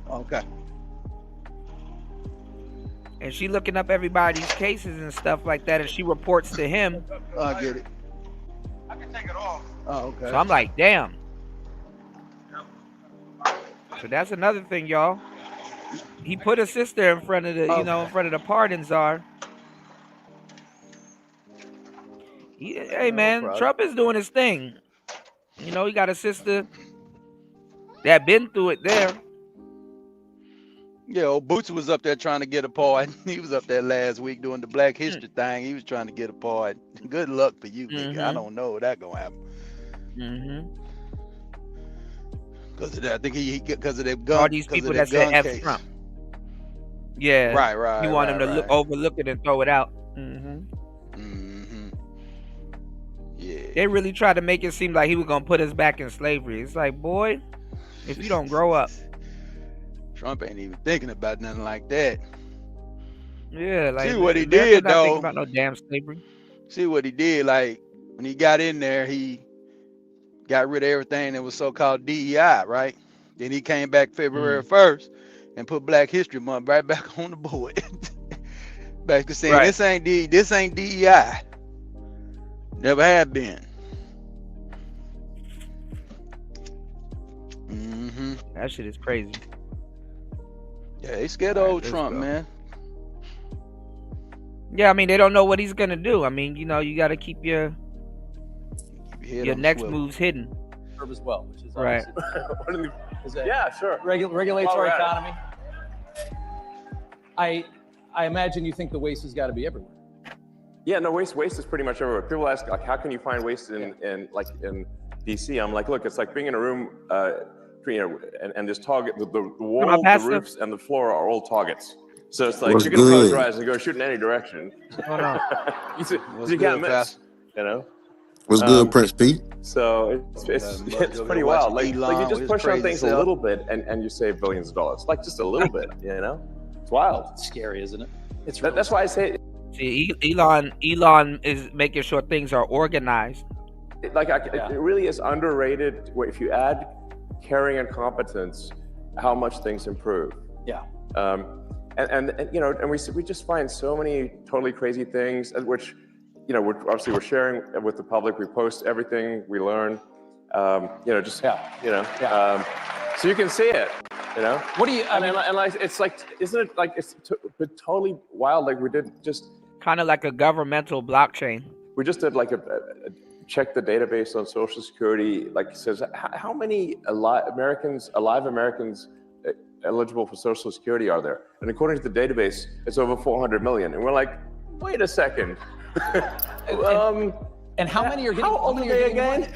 Okay. And she looking up everybody's cases and stuff like that, and she reports to him. I get it. I can take it off. Oh, okay. So I'm like, damn. So that's another thing, y'all. He put his sister in front of the, in front of the pardon czar. Hey man, Trump is doing his thing. He got a sister that been through it there. Yeah, old Boots was up there trying to get a pardon. He was up there last week doing the Black History thing. He was trying to get a pardon. Good luck for you, nigga. I don't know if that's gonna happen. Because of that, I think because of their gun. All these people that said F Trump. Yeah. Right. You want him to overlook it and throw it out. Yeah. They really tried to make it seem like he was gonna put us back in slavery. It's like, boy, if you don't grow up. Trump ain't even thinking about nothing like that. Yeah, like see what he did not though. Thinking about no damn slavery. See what he did. Like when he got in there, he got rid of everything that was so-called DEI, right? Then he came back February 1st and put Black History Month right back on the board. Back to saying this ain't DEI. Never have been. That shit is crazy. Yeah, they scared of old Trump, man. Yeah, I mean, they don't know what he's gonna do. I mean, you know, you got to keep your next moves hidden. As well, which is right. Yeah, sure. Regulatory economy. I imagine you think the waste has got to be everywhere. Yeah, no, waste is pretty much everywhere. People ask, like, how can you find waste in DC? I'm like, look, it's like being in a room, and this target, the wall, the roofs, and the floor are all targets. So it's like you can close your eyes and go shoot in any direction. Oh no, you can't miss. You know. What's good, Prince Pete? So it's pretty wild. Like you just push on things a little bit, and you save billions of dollars. Like just a little bit, you know. It's wild. It's scary, isn't it? It's that's why I say. See, Elon is making sure things are organized. It really is underrated. If you add caring and competence, how much things improve. Yeah. And you know, and we just find so many totally crazy things, which, you know, we're sharing with the public. We post everything we learn. You know, just you know, so you can see it. You know. What do you? And like, it's like, isn't it like it's totally wild? Like we did just kind of like a governmental blockchain. We just did like a check the database on Social Security. Like it says how many alive Americans eligible for Social Security are there? And according to the database, it's over 400 million. And we're like, wait a second. And how many are getting? How old are they again?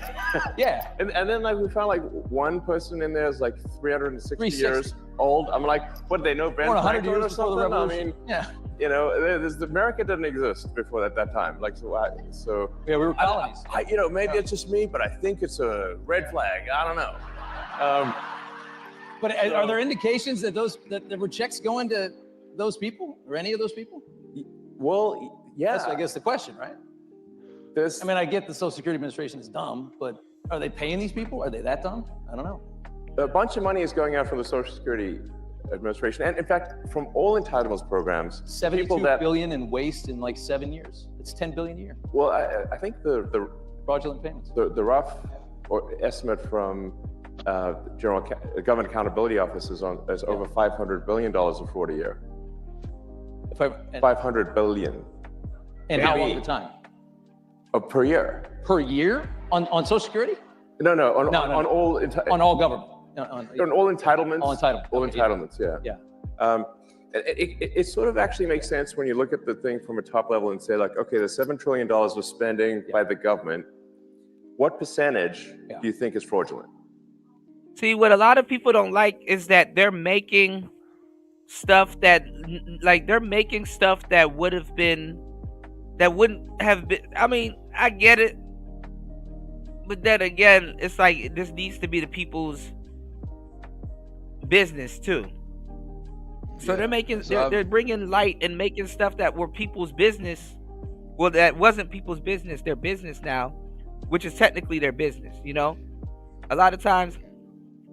Yeah. And then like we found like one person in there is like 360 years old. I'm like, what, they know Ben Franklin or something? I mean, yeah. You know, America didn't exist before at that time. Like so yeah, we were colonies. You know, maybe it's just me, but I think it's a red flag. I don't know. But are there indications that that there were checks going to those people or any of those people? Well, yeah. That's, I guess, the question, right? I mean, I get the Social Security Administration is dumb, but are they paying these people? Are they that dumb? I don't know. A bunch of money is going out from the Social Security Administration, and in fact, from all entitlements programs. $72 billion in waste in like 7 years. It's $10 billion a year. Well, I think the fraudulent payments. The rough estimate from General Government Accountability Office is over $500 billion of fraud a year. $500 billion. And how long at a time? Per year. Per year on Social Security? No, on all on all government. On all entitlements. All entitlements. All okay, entitlements. Yeah. It sort of actually makes sense when you look at the thing from a top level and say, like, okay, there's $7 trillion of spending by the government. What percentage do you think is fraudulent? See, what a lot of people don't like is that they're making stuff that wouldn't have been. I mean, I get it, but then again, it's like this needs to be the people's business too. So they're bringing light and making stuff that were people's business. Well, that wasn't people's business. Their business now, which is technically their business. You know, a lot of times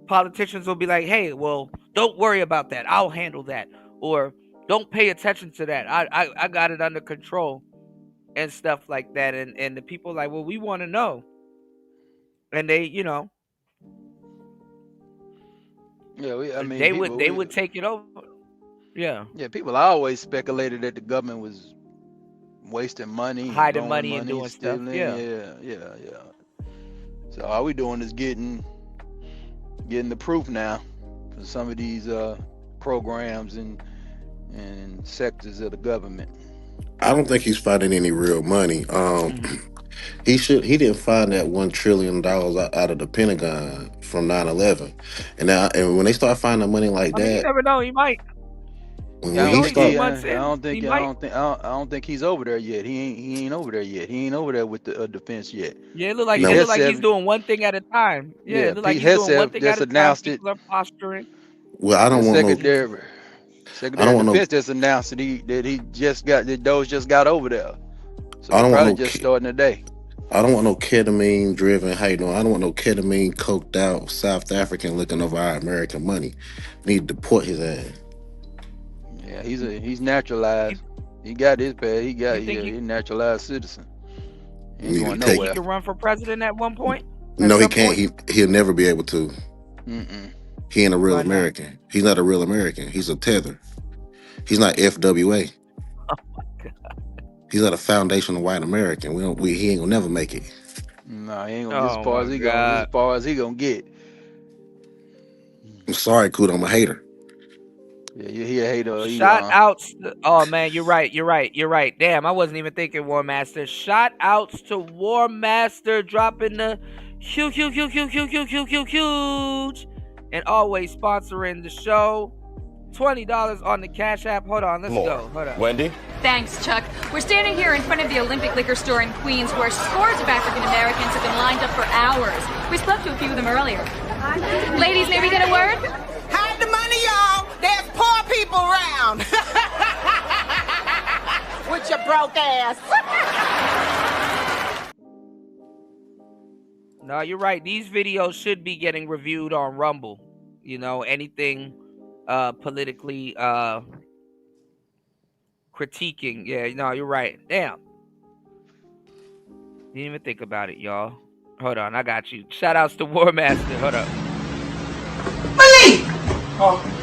politicians will be like, "Hey, well, don't worry about that. I'll handle that," or "Don't pay attention to that. I got it under control," and stuff like that. And the people are like, "Well, we want to know," and they, you know, they would take it over. Yeah. People always speculated that the government was wasting money, hiding money and doing stealing. Stuff. Yeah. So all we doing is getting the proof now for some of these programs and sectors of the government. I don't think he's finding any real money. He didn't find that $1 trillion out of the Pentagon from 9/11, and when they start finding money like that, you never know, he might. I don't think he's over there yet. He ain't over there yet. He ain't over there with the defense yet. Yeah, it look like he's doing one thing at a time. Yeah, it look like he's doing one thing at a time. People are posturing. Well, I don't want Secretary of Defense just announced that those just got over there. So I don't probably want just starting today. I don't want no ketamine driven. How you know? I don't want no ketamine coked out South African looking over our American money. Need to deport his ass. Yeah, he's naturalized. He got his pay. He's a naturalized citizen. He ain't going nowhere. He can run for president at one point. No, he can't. He'll never be able to. He ain't a real American. He's not a real American. He's a tether. He's not FWA. Oh my God. He's not a foundational white American. He ain't gonna never make it. No, he ain't gonna get as far as he gonna as far as he gonna get. I'm sorry, Coot, I'm a hater. Yeah, he a hater. Shout outs. Oh man, you're right. Damn, I wasn't even thinking War Master. Shout outs to War Master dropping the huge and always sponsoring the show. $20 on the Cash App. Hold on, let's go. Hold on. Wendy? Thanks, Chuck. We're standing here in front of the Olympic Liquor Store in Queens where scores of African Americans have been lined up for hours. We spoke to a few of them earlier. Ladies, may we get a word? Hide the money, y'all. There's poor people around. With your broke ass. No, you're right. These videos should be getting reviewed on Rumble. You know, anything politically critiquing. Yeah, no, you're right. Damn. Didn't even think about it, y'all. Hold on, I got you. Shout outs to War Master. Hold up. Malik!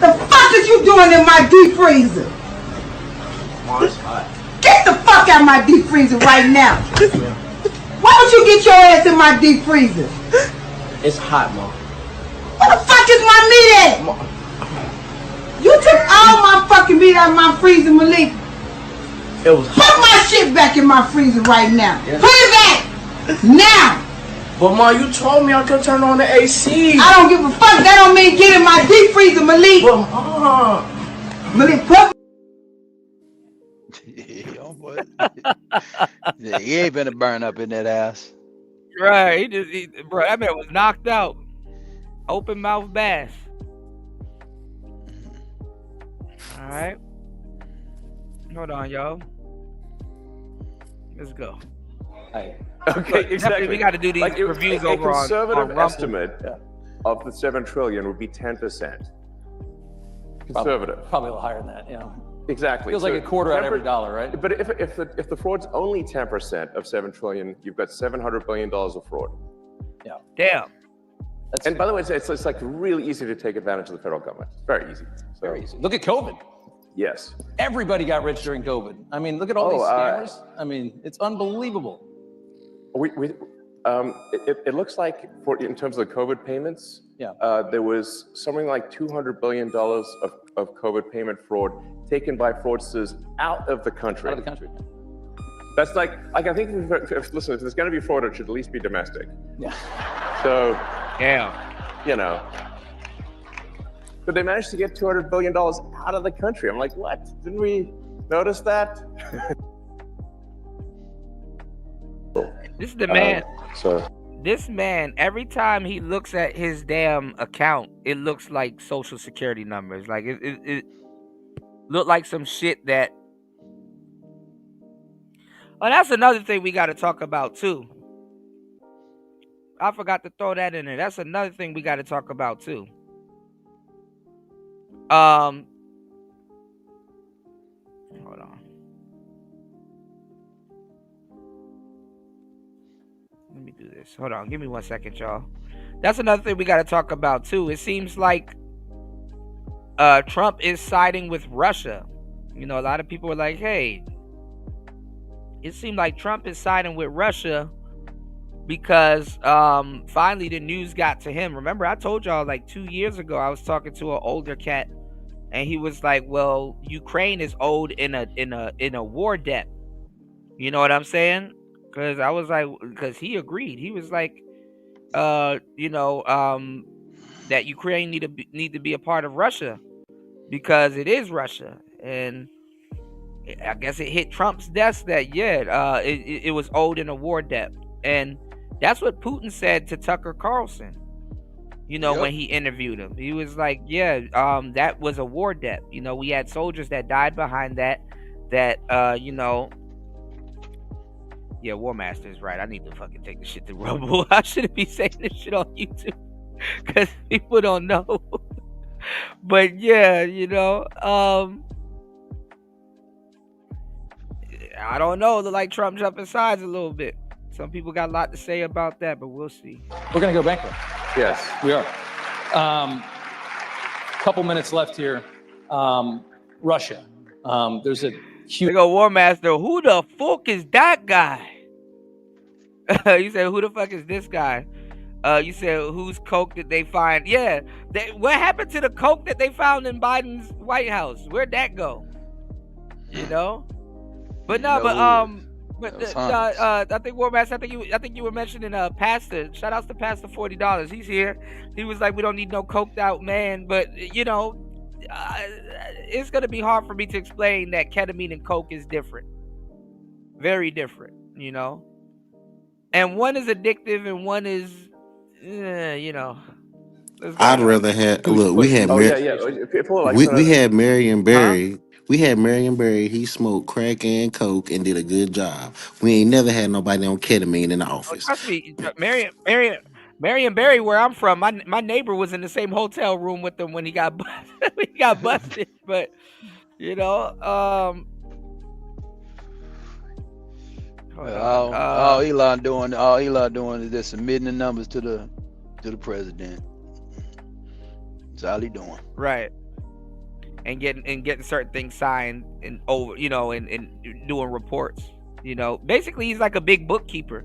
The fuck is you doing in my deep freezer? Mom, it's hot. Get the fuck out of my deep freezer right now. Why don't you get your ass in my deep freezer? It's hot, Mom. Where the fuck is my meat at? Mom. You took all my fucking meat out of my freezer, Malik. It was hot. Put my shit back in my freezer right now. Yeah. Put it back! Now! But Mom, you told me I could turn on the AC. I don't give a fuck. That don't mean get in my deep freezer, Malik. But Malik, put. Yeah, he ain't finna burn up in that ass. Right, bro, that man was knocked out. Open mouth bass. All right. Hold on, y'all. Let's go. Okay, exactly. We got to do these reviews over on conservative Rumble. estimate of the $7 trillion would be 10%. Conservative. Probably a little higher than that, yeah. Exactly. Feels like a quarter out of every dollar, right? But if the fraud's only 10% of $7 trillion, you've got $700 billion of fraud. Yeah. Damn. And by the way, it's like really easy to take advantage of the federal government. It's very easy. Very easy. Look at COVID. Yes. Everybody got rich during COVID. I mean, look at all these scammers. I mean, it's unbelievable. It looks like in terms of the COVID payments, there was something like $200 billion of COVID payment fraud taken by fraudsters out of the country. Out of the country. That's like I think listen, if there's going to be fraud, it should at least be domestic. Yeah. So, yeah, you know. But they managed to get $200 billion out of the country. I'm like, what? Didn't we notice that? This is the man. This man, every time he looks at his damn account, it looks like social security numbers. Like it looked like some shit that. Oh, that's another thing we got to talk about too. I forgot to throw that in there. That's another thing we got to talk about too. Hold on. Let me do this. Hold on. Give me 1 second, y'all. That's another thing we got to talk about too. It seems like Trump is siding with Russia. You know, a lot of people are like, hey, it seemed like Trump is siding with Russia because finally the news got to him. Remember, I told y'all like 2 years ago, I was talking to an older cat and he was like, well, Ukraine is owed in a war debt. You know what I'm saying? Because I was like, because he agreed. He was like, that Ukraine need to be a part of Russia because it is Russia. And I guess it hit Trump's desk that, it was owed in a war debt. And that's what Putin said to Tucker Carlson, when he interviewed him. He was like, that was a war debt. You know, we had soldiers that died behind that, Yeah, War Master's right. I need to fucking take this shit to Rumble. I shouldn't be saying this shit on YouTube because people don't know. But yeah, I don't know. Look like Trump jumping sides a little bit. Some people got a lot to say about that, but we'll see. We're gonna go bankrupt. Yes, we are. Couple minutes left here. Russia. There's a huge. They go, War Master. Who the fuck is that guy? You said, who the fuck is this guy? You said, whose coke did they find? Yeah. What happened to the coke that they found in Biden's White House? Where'd that go? But no, I think War Master, I think you were mentioning Pastor. Shout outs to Pastor $40. He's here. He was like, we don't need no coked out man. But it's gonna be hard for me to explain that ketamine and coke is different. Very different, And one is addictive and one is, I'd rather have we had we had Marion Barry. Huh? We had Marion Barry. He smoked crack and coke and did a good job. We ain't never had nobody on ketamine in the office. Trust me, Marion Barry, where I'm from, my neighbor was in the same hotel room with him when he got busted. But all Elon doing is just submitting the numbers to the president. That's all he doing. Right. And getting certain things signed and over, and doing reports. Basically he's like a big bookkeeper.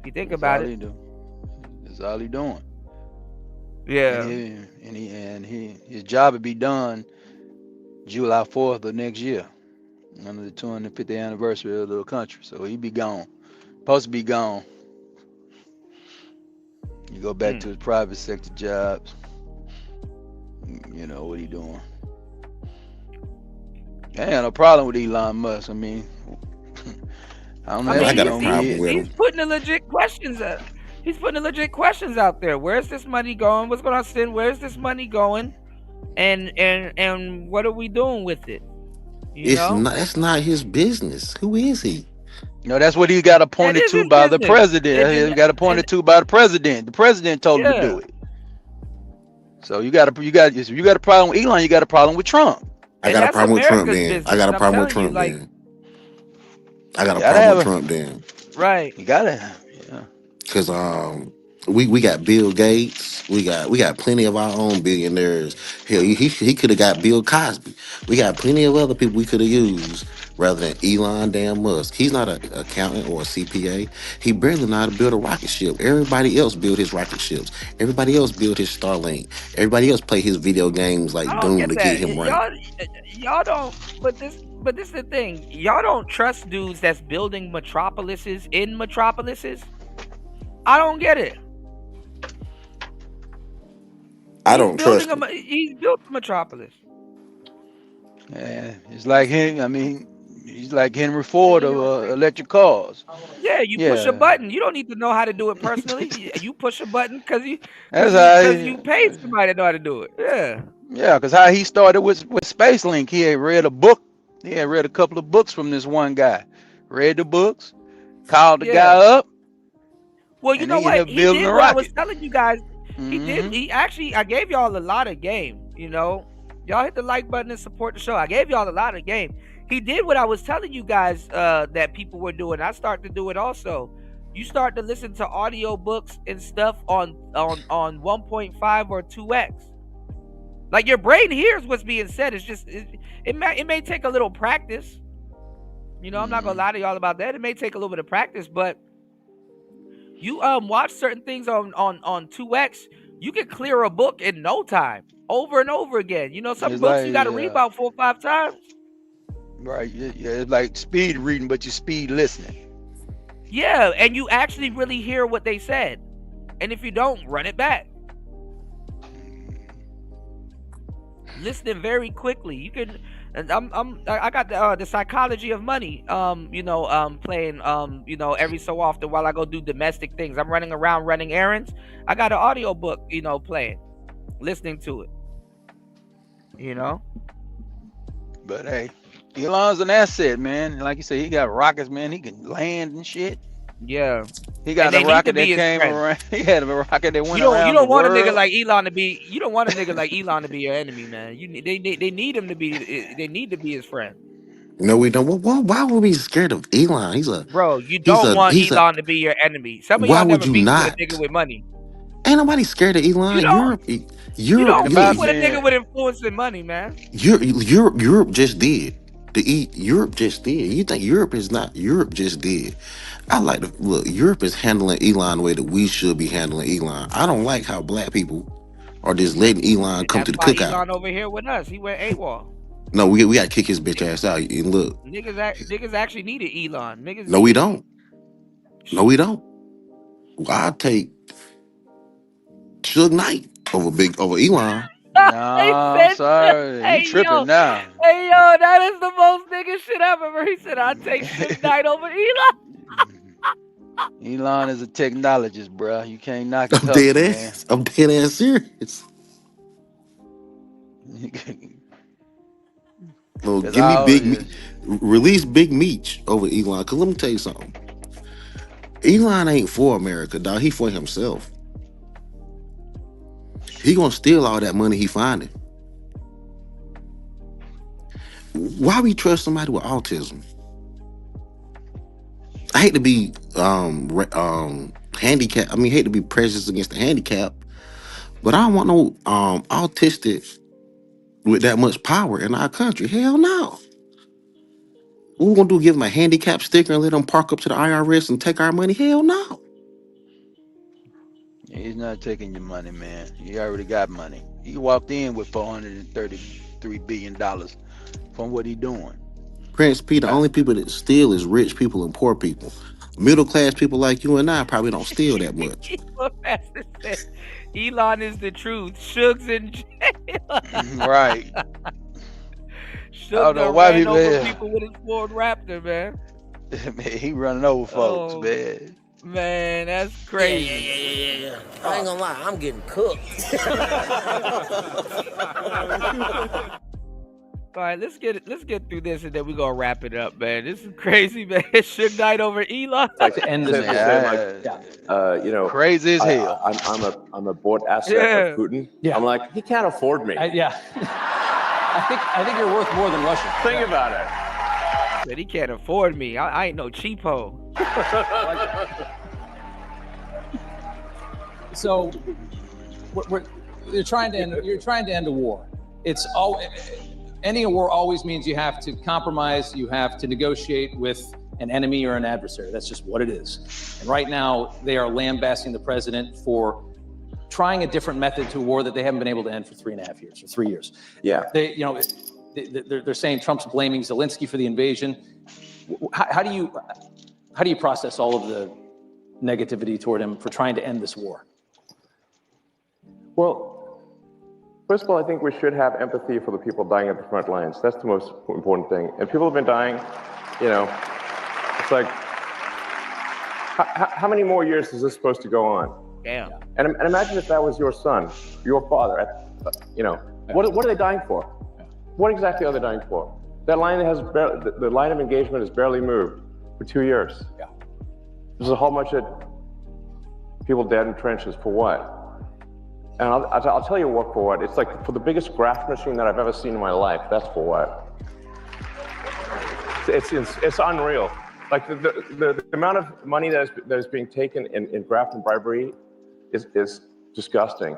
If you think about it. That's all he doing. Yeah. And his job would be done July 4th of next year, under the 250th anniversary of the country. So he be gone. Supposed to be gone. You go back to his private sector jobs. What he doing. I ain't no problem with Elon Musk. I mean, I don't know. I got a problem with him. He's putting the legit questions up. He's putting the legit questions out there. Where's this money going? What's going on, Sin? Where's this money going? And what are we doing with it? That's not his business. Who is he? No, that's what he got appointed to by the president. He got appointed to by the president. The president told him to do it. So you got a problem with Elon. You got a problem with Trump. I got a problem with Trump then. I got a problem with Trump then. I got a problem with Trump then. Right. You gotta. Yeah. Because we got Bill Gates. We got plenty of our own billionaires. Hell, he could have got Bill Cosby. We got plenty of other people we could have used rather than Elon damn Musk. He's not an accountant or a CPA. He barely know how to build a rocket ship. Everybody else build his rocket ships. Everybody else build his Starlink. Everybody else play his video games like Doom to get him right. Y'all don't. But this is the thing. Y'all don't trust dudes that's building metropolises in metropolises. I don't get it. I don't trust him. He's built a metropolis. Yeah, it's like him. I mean, he's like Henry Ford of electric cars. Yeah, you push a button. You don't need to know how to do it personally. You push a button because you paid somebody to know how to do it. Yeah. Yeah, because how he started with Space Link, he had read a book. He had read a couple of books from this one guy. Read the books, called the guy up. Well, you know what? He did what I was telling you guys. He did. He actually, I gave y'all a lot of game. Y'all hit the like button and support the show. I gave y'all a lot of game. He did what I was telling you guys that people were doing. I started to do it also. You start to listen to audio books and stuff on 1.5 or 2x. Like your brain hears what's being said. It's just it may take a little practice. I'm not gonna lie to y'all about that. It may take a little bit of practice, but you watch certain things on 2x, you can clear a book in no time, over and over again. Some books like, you got to read about 4 or 5 times. Right. Yeah, it's like speed reading, but you speed listening. Yeah, and you actually really hear what they said. And if you don't, run it back. Listening very quickly. You can. And I got the Psychology of Money, playing, every so often while I go do domestic things. I'm running around running errands. I got an audio book, playing, listening to it. But hey, Elon's an asset, man. Like you said, he got rockets, man. He can land and shit. Yeah. He got a rocket that came around. He had a rocket that went around. You don't want the a nigga world. like Elon to be. You don't want a nigga like Elon to be your enemy, man. They need him to be. They need to be his friend. No, we don't. Why would we be scared of Elon? Bro, you don't want Elon to be your enemy. Some of Why y'all would never you beef not? with a nigga with money. Ain't nobody scared of Elon. Europe, You don't beef Europe, with a nigga with influence and money, man. Europe just did. Europe just did. You think Europe is not? Europe just did. I like to look. Europe is handling Elon the way that we should be handling Elon. I don't like how black people are just letting Elon come to the That's why cookout. Elon over here with us. He went AWOL. No, we got to kick his bitch ass out. And look, Niggas actually needed Elon. Niggas. no, we don't. No, we don't. I'll take Suge Knight over Elon. No, I'm sorry. Hey, You tripping yo, now. Hey, yo, that is the most nigga shit I've ever. He said, I'll take Suge Knight over Elon. Elon is a technologist, bro. You can't knock it. I'm dead ass. I'm dead ass serious. Well, give me release Big Meech over Elon. Cause let me tell you something. Elon ain't for America, dog. He for himself. He gonna steal all that money he finding. Why we trust somebody with autism? I hate to be handicapped. I mean, hate to be prejudiced against the handicap, but I don't want no autistic with that much power in our country. Hell no. What we gonna do? Give him a handicap sticker and let him park up to the IRS and take our money? Hell no. He's not taking your money, man. He already got money. He walked in with $433 billion from what he doing. Prince P, the only people that steal is rich people and poor people. Middle class people like you and I probably don't steal that much. Elon is the truth. Suge's in jail. Right. Suge I don't know why ran people over here. people with his Ford Raptor, man. Man, he running over folks, man. Man, that's crazy. Yeah. I ain't gonna lie, I'm getting cooked. All right, let's get through this and then we're gonna wrap it up, man. This is crazy, man. Suge Knight over Elon. Like to end this, you know, crazy as hell. I'm a bought asset of Putin. Yeah. I'm like, he can't afford me. I think you're worth more than Russia. Think about it. But he can't afford me. I ain't no cheapo. So, you're trying to end a war. It's ending a war always means you have to compromise. You have to negotiate with an enemy or an adversary. That's just what it is. And right now, they are lambasting the president for trying a different method to a war that they haven't been able to end for 3.5 years or 3 years. Yeah. They're saying Trump's blaming Zelensky for the invasion. How do you process all of the negativity toward him for trying to end this war? Well, first of all, I think we should have empathy for the people dying at the front lines. That's the most important thing. And people have been dying, you know, it's like, how many more years is this supposed to go on? Damn. And imagine if that was your son, your father, what are they dying for? What exactly are they dying for? That line the line of engagement has barely moved for 2 years. Yeah. There's a whole bunch of people dead in trenches for what? And I'll tell you what for what. It's like for the biggest graft machine that I've ever seen in my life. That's for what? It's unreal. Like the amount of money that is being taken in graft and bribery is disgusting.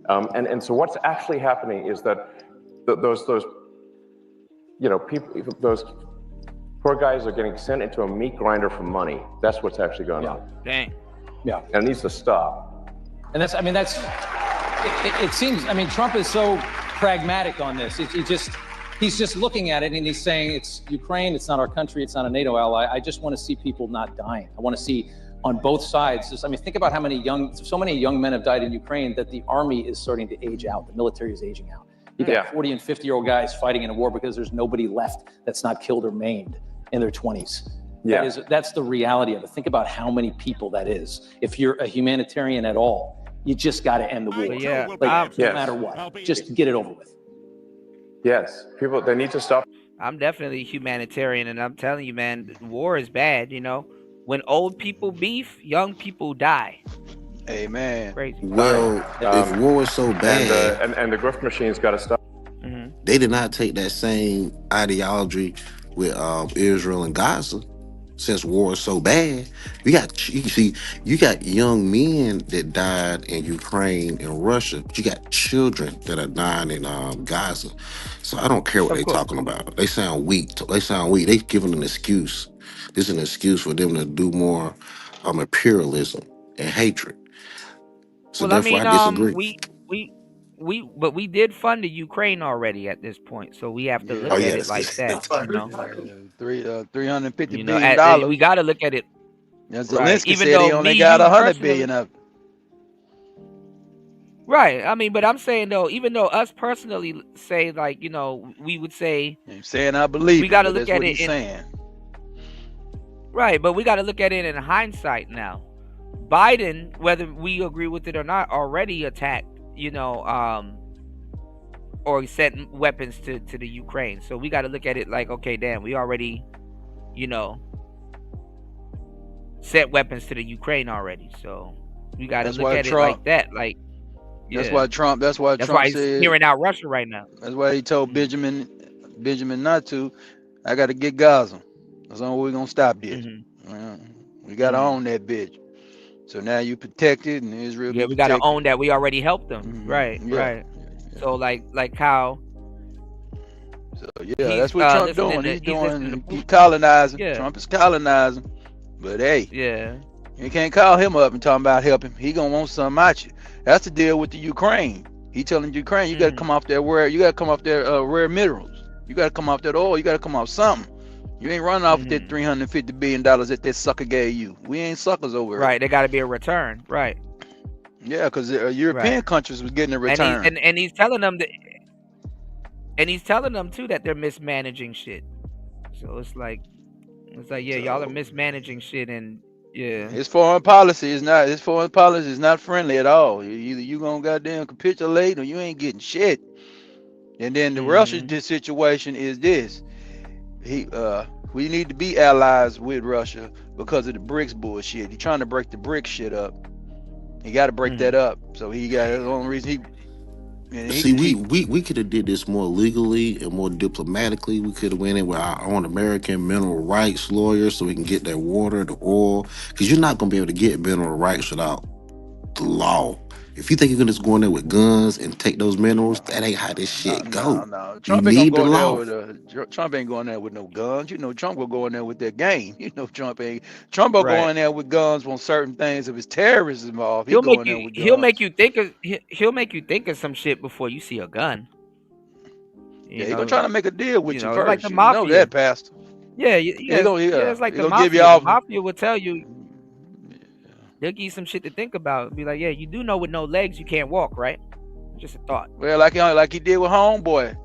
And so what's actually happening is that those people, those poor guys are getting sent into a meat grinder for money. That's what's actually going on. Dang. Yeah. And it needs to stop. And it seems, Trump is so pragmatic on this. He's just looking at it and he's saying, it's Ukraine, it's not our country, it's not a NATO ally. I just want to see people not dying. I want to see on both sides. Think about how so many young men have died in Ukraine that the army is starting to age out. The military is aging out. You got 40 and 50-year-old guys fighting in a war because there's nobody left that's not killed or maimed in their 20s. Yeah. That's the reality of it. Think about how many people that is. If you're a humanitarian at all, you just got to end the war. Yeah. No matter what, just get it over with. Yes, people, they need to stop. I'm definitely humanitarian, and I'm telling you, man, war is bad. You know, when old people beef, young people die. Amen. Crazy. Well, if war is so bad, and the growth machine's got to stop. they did not take that same ideology with Israel and Gaza. Since war is so bad, you got young men that died in Ukraine and Russia, but you got children that are dying in Gaza. So I don't care what they're talking about. They sound weak. They giving an excuse. This is an excuse for them to do more imperialism and hatred. So Well, I therefore, mean, I disagree. but we did fund the Ukraine already at this point, so we have to look at it like that. You know, $350 billion. billion. We got to look at it. Zelensky Even said though he only me, got you 100 billion personally- of it. Right. I mean, but I'm saying though, even though us personally say like, you know, we would say, I'm saying I believe we got to it, but look that's at what it he's in, saying. right, but we got to look at it in hindsight now. Biden, whether we agree with it or not, already attacked, you know, or sent weapons to the Ukraine. So we got to look at it like, okay, damn, we already, you know, sent weapons to the Ukraine already. So we got to That's look why at Trump- it like that. Like, That's yeah. why Trump. That's why he's said, hearing out Russia right now. That's why he told Benjamin not to. I got to get Gaza. That's the only way we're gonna stop this. We gotta own that bitch. So now you protected, and Israel. Yeah, be we got to protected. own that. We already helped them. Right, Yeah. right. So like how. So yeah, that's what Trump doing. He's He's colonizing. Yeah. Trump is colonizing. But hey, yeah, you can't call him up and talk about helping. He gonna want something out you. That's the deal with the Ukraine. He telling Ukraine, you gotta come off that rare minerals. You gotta come off that oil. You gotta come off something. You ain't running off with that $350 billion that sucker gave you. We ain't suckers over here. right. There got to be a return. Right. Yeah, because European countries was getting a return. And he's telling them that, and he's telling them too that they're mismanaging shit. So it's like yeah, y'all are mismanaging shit, and yeah, His foreign policy is not friendly at all. Either you gonna goddamn capitulate or you ain't getting shit. And then the Russian situation is this: we need to be allies with Russia because of the BRICS bullshit. He's trying to break the BRICS shit up. He got to break that up. So that's the only reason we could have did this more legally and more diplomatically. We could have went in with our own American mineral rights lawyers so we can get that water, the oil, because you're not gonna be able to get mineral rights without the law. If you think you're gonna just go in there with guns and take those minerals, that ain't how this shit go. No. You Trump need the ain't law. Trump ain't going there with no guns. You know, Trump will go in there with that game. You know, Trump will go in there with guns on certain things. If it's terrorists involved, he'll make you think of some shit before you see a gun. He's gonna try to make a deal with you it's first. like the You mafia. know that, Pastor. Yeah, it's like the gonna mafia. give you The off. mafia will tell you. They'll give you some shit to think about. Be like, yeah, you do know with no legs you can't walk, right? Just a thought. Well, like he did with Homeboy.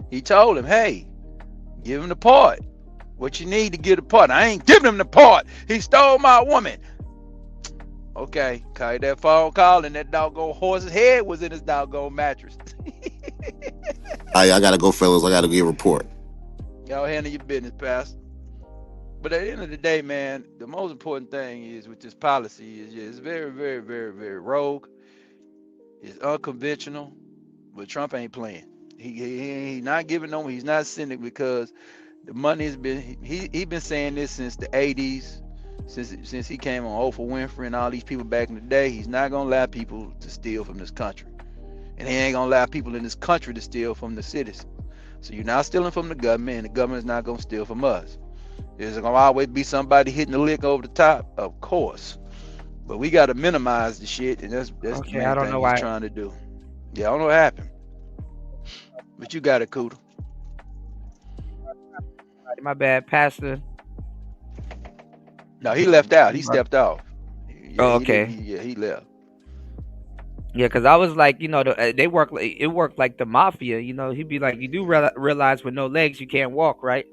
He told him, hey, give him the part. What you need to get the part. I ain't giving him the part. He stole my woman. Okay, carried that phone call and that doggone horse's head was in his doggone mattress. I gotta go, fellas. I gotta get a report. Y'all handle your business, Pastor. But at the end of the day, man, the most important thing is with this policy is it's very, very, very, very rogue. It's unconventional, but Trump ain't playing. He not giving no. He's not cynic because the money has been. He been saying this since the 80s, since he came on Oprah Winfrey and all these people back in the day. He's not gonna allow people to steal from this country, and he ain't gonna allow people in this country to steal from the citizens. So you're not stealing from the government, and the government's not gonna steal from us. There's gonna always be somebody hitting the lick over the top, of course. But we gotta minimize the shit, and that's the main I don't thing know he's why. trying to do. Yeah, I don't know what happened. But you got it, Cooter. My bad, Pastor. No, he left out. He stepped off. Oh, okay. He left. Yeah, because I was like, it worked like the mafia. He'd be like, you do realize with no legs you can't walk, right?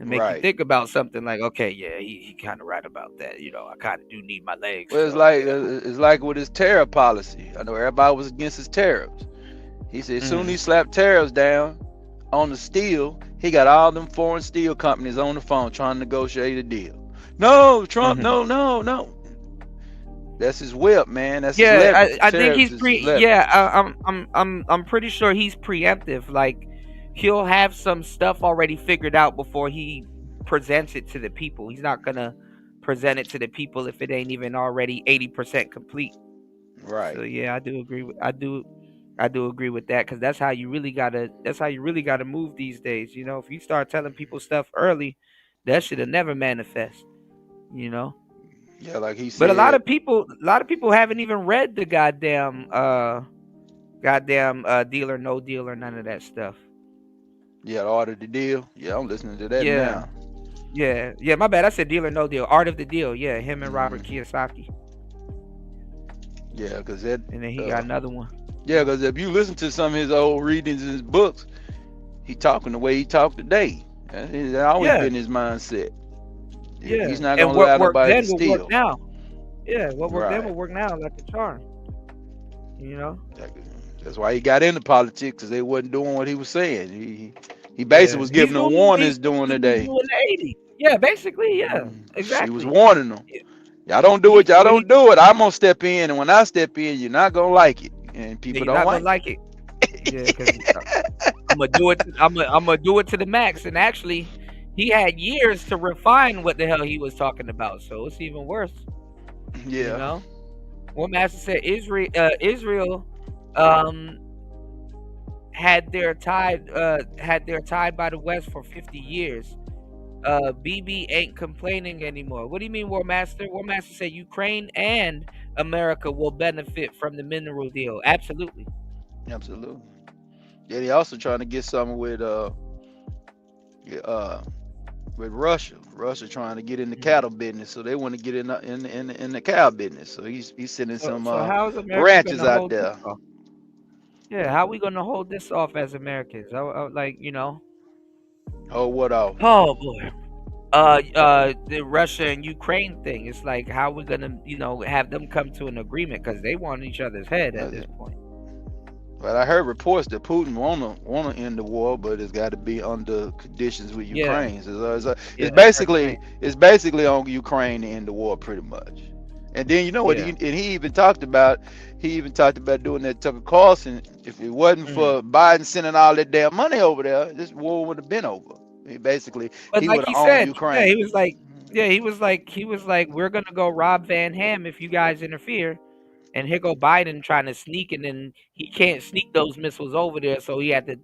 And make you think about something like, okay, yeah, he kind of right about that. I kind of do need my legs. Well, it's like with his tariff policy. I know everybody was against his tariffs. He said as soon as he slapped tariffs down, on the steel, he got all them foreign steel companies on the phone trying to negotiate a deal. No, Trump, no. That's his whip, man. That's his leverage. I think he's I'm pretty sure he's preemptive. Like, he'll have some stuff already figured out before he presents it to the people. He's not gonna present it to the people if it ain't even already 80% complete. Right. So yeah, I do agree with that, because that's how you really gotta move these days. You know, if you start telling people stuff early, that should have never manifest. You know. Yeah, like he said. But a lot of people haven't even read the goddamn Deal or No Deal or none of that stuff. Yeah, the Art of the Deal. Yeah, I'm listening to that now. Yeah, my bad. I said Deal or No Deal. Art of the Deal. Yeah, him and Robert Kiyosaki. Yeah, because that. And then he got another one. Yeah, because if you listen to some of his old readings in his books, he talking the way he talked today. That's always been his mindset. Yeah, he's not gonna allow nobody to steal. Work now. Yeah, what worked then will work now like a charm. You know. That's why he got into politics, because they wasn't doing what he was saying. He basically was giving them warnings during the day. In the 80s. Yeah, basically, exactly. She was warning them. Y'all don't do it. Y'all don't do it. I'm gonna step in, and when I step in, you're not gonna like it, and people don't like it. Yeah, because I'm gonna do it. I'm gonna do it to the max. And actually, he had years to refine what the hell he was talking about. So it's even worse. Yeah. You know, one master said Israel had their tied by the West for 50 years. BB ain't complaining anymore. What do you mean, War Master? War Master said Ukraine and America will benefit from the mineral deal. Absolutely. Yeah, they also trying to get something with Russia. Russia trying to get in the cattle business, so they want to get in the cow business. So he's sending some ranches out there. Yeah, how are we gonna hold this off as Americans? Like, you know. Hold what off? Oh boy. The Russia and Ukraine thing. It's like, how are we gonna, have them come to an agreement, because they want each other's head at this point. But I heard reports that Putin wanna end the war, but it's got to be under conditions with Ukraine. So it's basically on Ukraine to end the war, pretty much. And then you know what? He even talked about doing that Tucker Carlson. If it wasn't for Biden sending all that damn money over there, this war would have been over. He would have owned Ukraine. Yeah, he was like, we're gonna go rob Van Ham if you guys interfere. And here go Biden trying to sneak, and then he can't sneak those missiles over there, so he had to,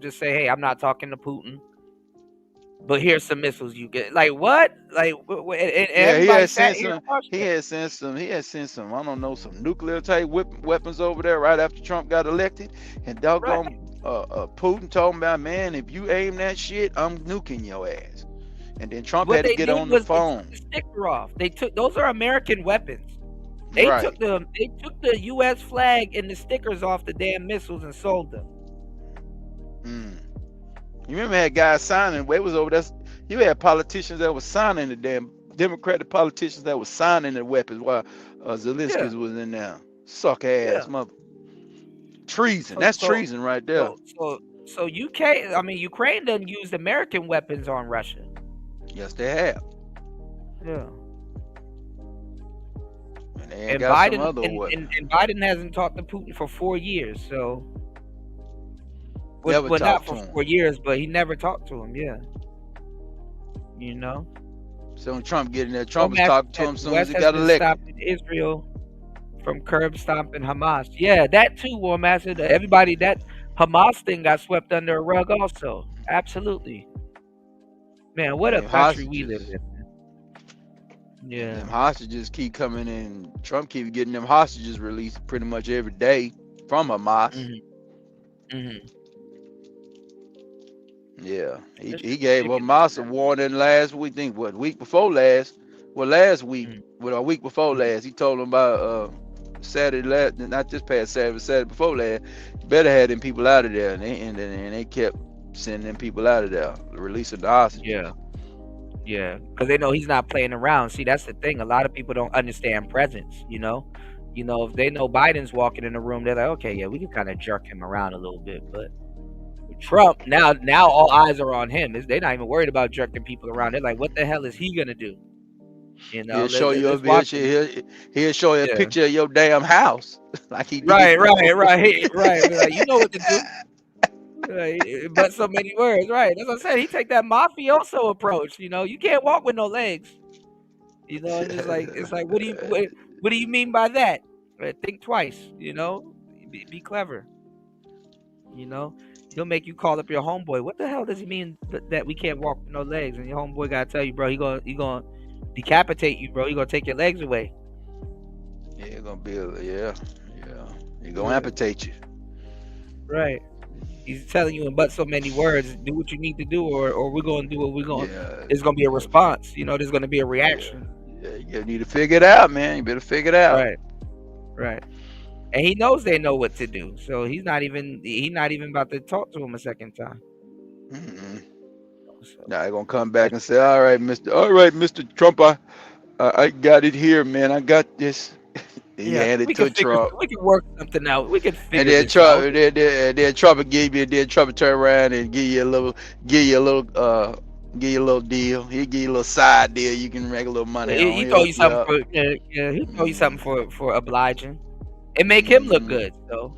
just say, hey, I'm not talking to Putin, but here's some missiles you get. Like, what? Like, he had sent some. I don't know, some nuclear type weapons over there right after Trump got elected, and doggone Putin told me, man, if you aim that shit, I'm nuking your ass. And then Trump had to get on the phone. The sticker off. They took those are American weapons. They took the U.S. flag and the stickers off the damn missiles and sold them. You remember that guy signing? It was over there. You had politicians that were signing the damn Democratic politicians that were signing the weapons while Zelensky was in there. Suck ass mother. Treason. That's treason right there. So Ukraine doesn't use American weapons on Russia. Yes, they have. Yeah. And Biden hasn't talked to Putin for 4 years, so not for 4 years, but he never talked to him. Yeah, So when Trump get in there, Trump is talking to him as soon as he got elected. Stopping Israel from curb stomping Hamas. Yeah, that too, War Master. Everybody, that Hamas thing got swept under a rug also. Absolutely. Man, what a country we live in. Yeah, them hostages keep coming in. Trump keep getting them hostages released pretty much every day from Hamas. Yeah, he gave Hamas a warning last week. Week before last? Well, last week, a week before last, he told them about Saturday, not this past Saturday, but Saturday before last. You better have them people out of there, and they kept sending them people out of there, releasing the hostages. Yeah, because they know he's not playing around. See, that's the thing. A lot of people don't understand presence, If they know Biden's walking in the room, they're like, okay, yeah, we can kind of jerk him around a little bit, but Trump, now all eyes are on him. They're not even worried about jerking people around. They're like, what the hell is he gonna do? You know, He'll show you a watch he'll show you a picture of your damn house, like he did. Right. Be like, you know what to do. But so many words, right? As I said, he take that mafioso approach. You know, you can't walk with no legs. You know, and it's like, what do you mean by that? Think twice. You know, be clever. You know, he'll make you call up your homeboy. What the hell does he mean that we can't walk with no legs? And your homeboy gotta tell you, bro, he gonna decapitate you, bro. He gonna take your legs away. Yeah, it's gonna be he gonna amputate you. Right. He's telling you in but so many words, do what you need to do, or we're gonna do what we're gonna. It's gonna be a response. You know, there's gonna be a reaction. Yeah, you need to figure it out, man. You better figure it out. Right. And he knows they know what to do, so he's not even about to talk to him a second time. Now they're gonna come back and say, all right, Mr. Trump, I got it here, man. I got this. He handed it to Trump. We can work something out. We can figure And then this out. Trump will give you, then Trump will turn around and give you a little deal. He'll give you a little side deal. You can make a little money. He throw you something he throw you something for obliging. It make him look good. So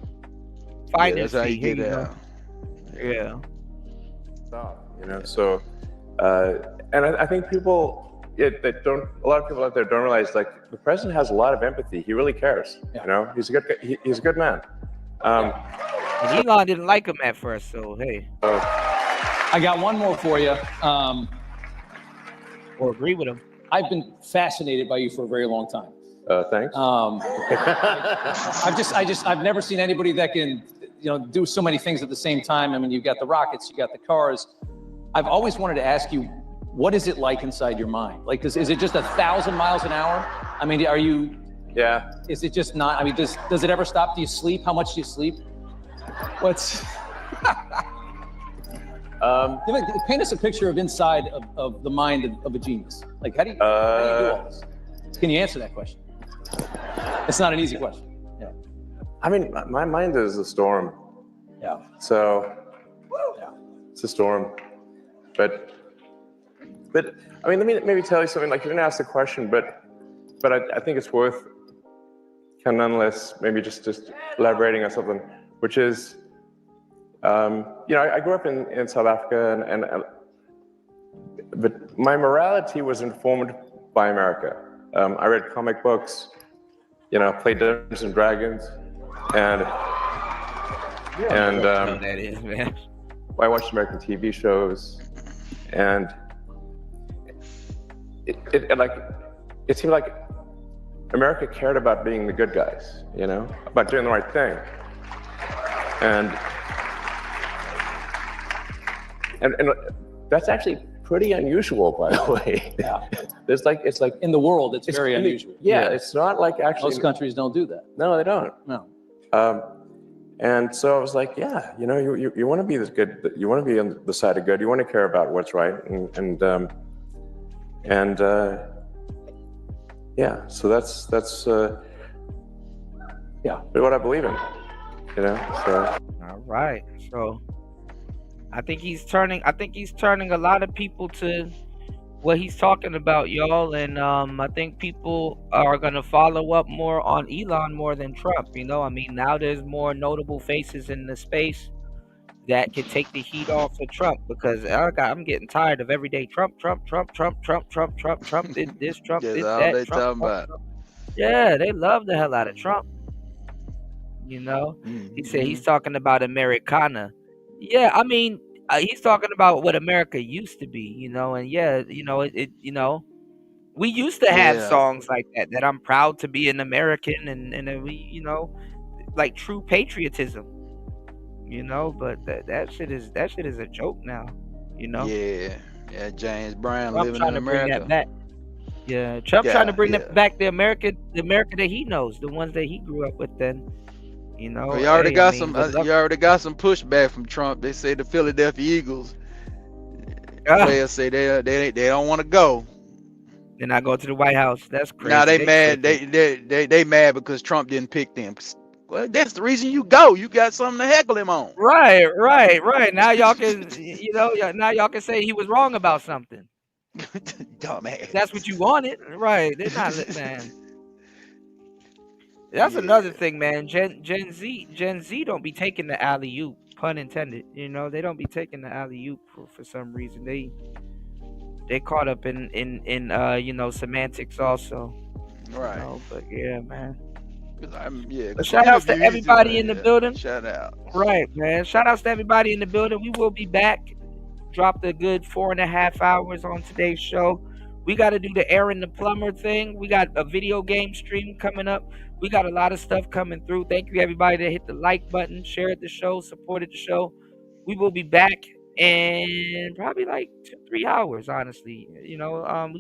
finance. That's how you get out. Yeah. You know, so and I think people that don't, a lot of people out there don't realize, like, the president has a lot of empathy. He really cares. You know, he's a good man. And Elon didn't like him at first, so hey. I got one more for you. Or agree with him. I've been fascinated by you for a very long time. Thanks. I've never seen anybody that can, do so many things at the same time. I mean, you've got the rockets, you got the cars. I've always wanted to ask you, what is it like inside your mind? Like, is it just 1,000 miles an hour? I mean, are you? Yeah. Is it just not? I mean, does it ever stop? Do you sleep? How much do you sleep? What's? Paint us a picture of inside of the mind of a genius. Like, how do you do all this? Can you answer that question? It's not an easy question. Yeah. I mean, my mind is a storm. Yeah. So, it's a storm. But I mean, let me maybe tell you something. Like, you didn't ask the question, but I think it's worth kind of nonetheless maybe just elaborating on something, which is, I grew up in South Africa, but my morality was informed by America. I read comic books, played Dungeons and Dragons, and that is, man. I watched American TV shows, and it seemed like America cared about being the good guys, about doing the right thing, and that's actually pretty unusual, by the way. Yeah. It's like in the world, it's very unusual. Yeah, it's not like actually most countries don't do that. No, they don't. No. And so I was like, yeah, you want to be this good. You want to be on the side of good. You want to care about what's right, and yeah. So that's what I believe in. So. All right. So I think he's turning a lot of people to what he's talking about, y'all, and I think people are gonna follow up more on Elon more than Trump. I mean, now there's more notable faces in the space that can take the heat off of Trump, because I'm getting tired of everyday Trump did this, Trump did that. Trump. Yeah, they love the hell out of Trump. He said he's talking about Americana. Yeah, I mean, he's talking about what America used to be, and we used to have songs like that I'm proud to be an American, and we, like true patriotism, but that shit is a joke now, Yeah, James Brown Trump living in America. Bring that back. Yeah, Trump trying to bring back the America that he knows, the ones that he grew up with then. You already got some pushback from Trump. They say the Philadelphia Eagles players say they don't want to go. They're not going to the White House. That's crazy. Now they mad. They mad because Trump didn't pick them. Well, that's the reason you go. You got something to heckle him on. Right. Now y'all can, now y'all can say he was wrong about something. Dumbass. That's what you wanted, right? They're not, man. That's another thing, man. Gen Z don't be taking the alley oop, pun intended. They don't be taking the alley oop for some reason. They caught up in semantics also. Right. But yeah, man. Yeah. Shout outs to everybody in the building. Shout out. Right, man. Shout outs to everybody in the building. We will be back. Dropped a good 4.5 hours on today's show. We got to do the Arron the Plumber thing. We got a video game stream coming up. We got a lot of stuff coming through. Thank you, everybody that hit the like button, shared the show, supported the show. We will be back in probably like 2-3 hours, honestly. We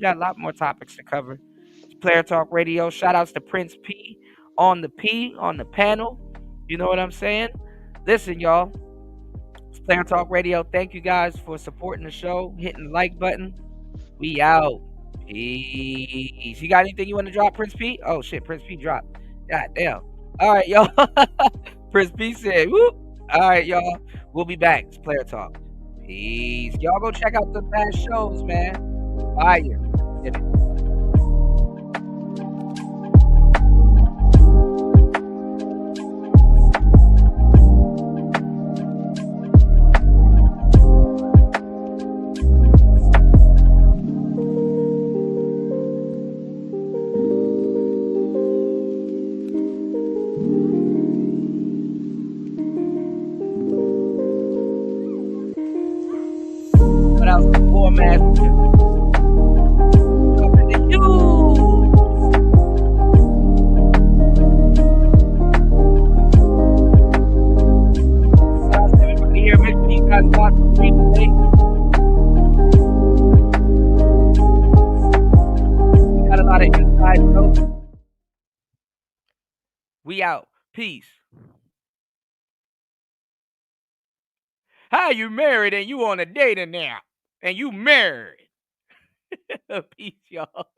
got a lot more topics to cover. It's Player Talk Radio. Shout outs to Prince P on the panel. You know what I'm saying? Listen, y'all. It's Player Talk Radio. Thank you guys for supporting the show, hitting the like button. We out. Peace. You got anything you want to drop, Prince P? Oh shit, Prince P dropped. God damn. All right, y'all. Prince P said, whoop. All right, y'all. We'll be back. It's Player Talk. Peace. Y'all go check out the past shows, man. Fire. Get it. We out. Peace. How you married and you on a dating app and you married? Peace, y'all.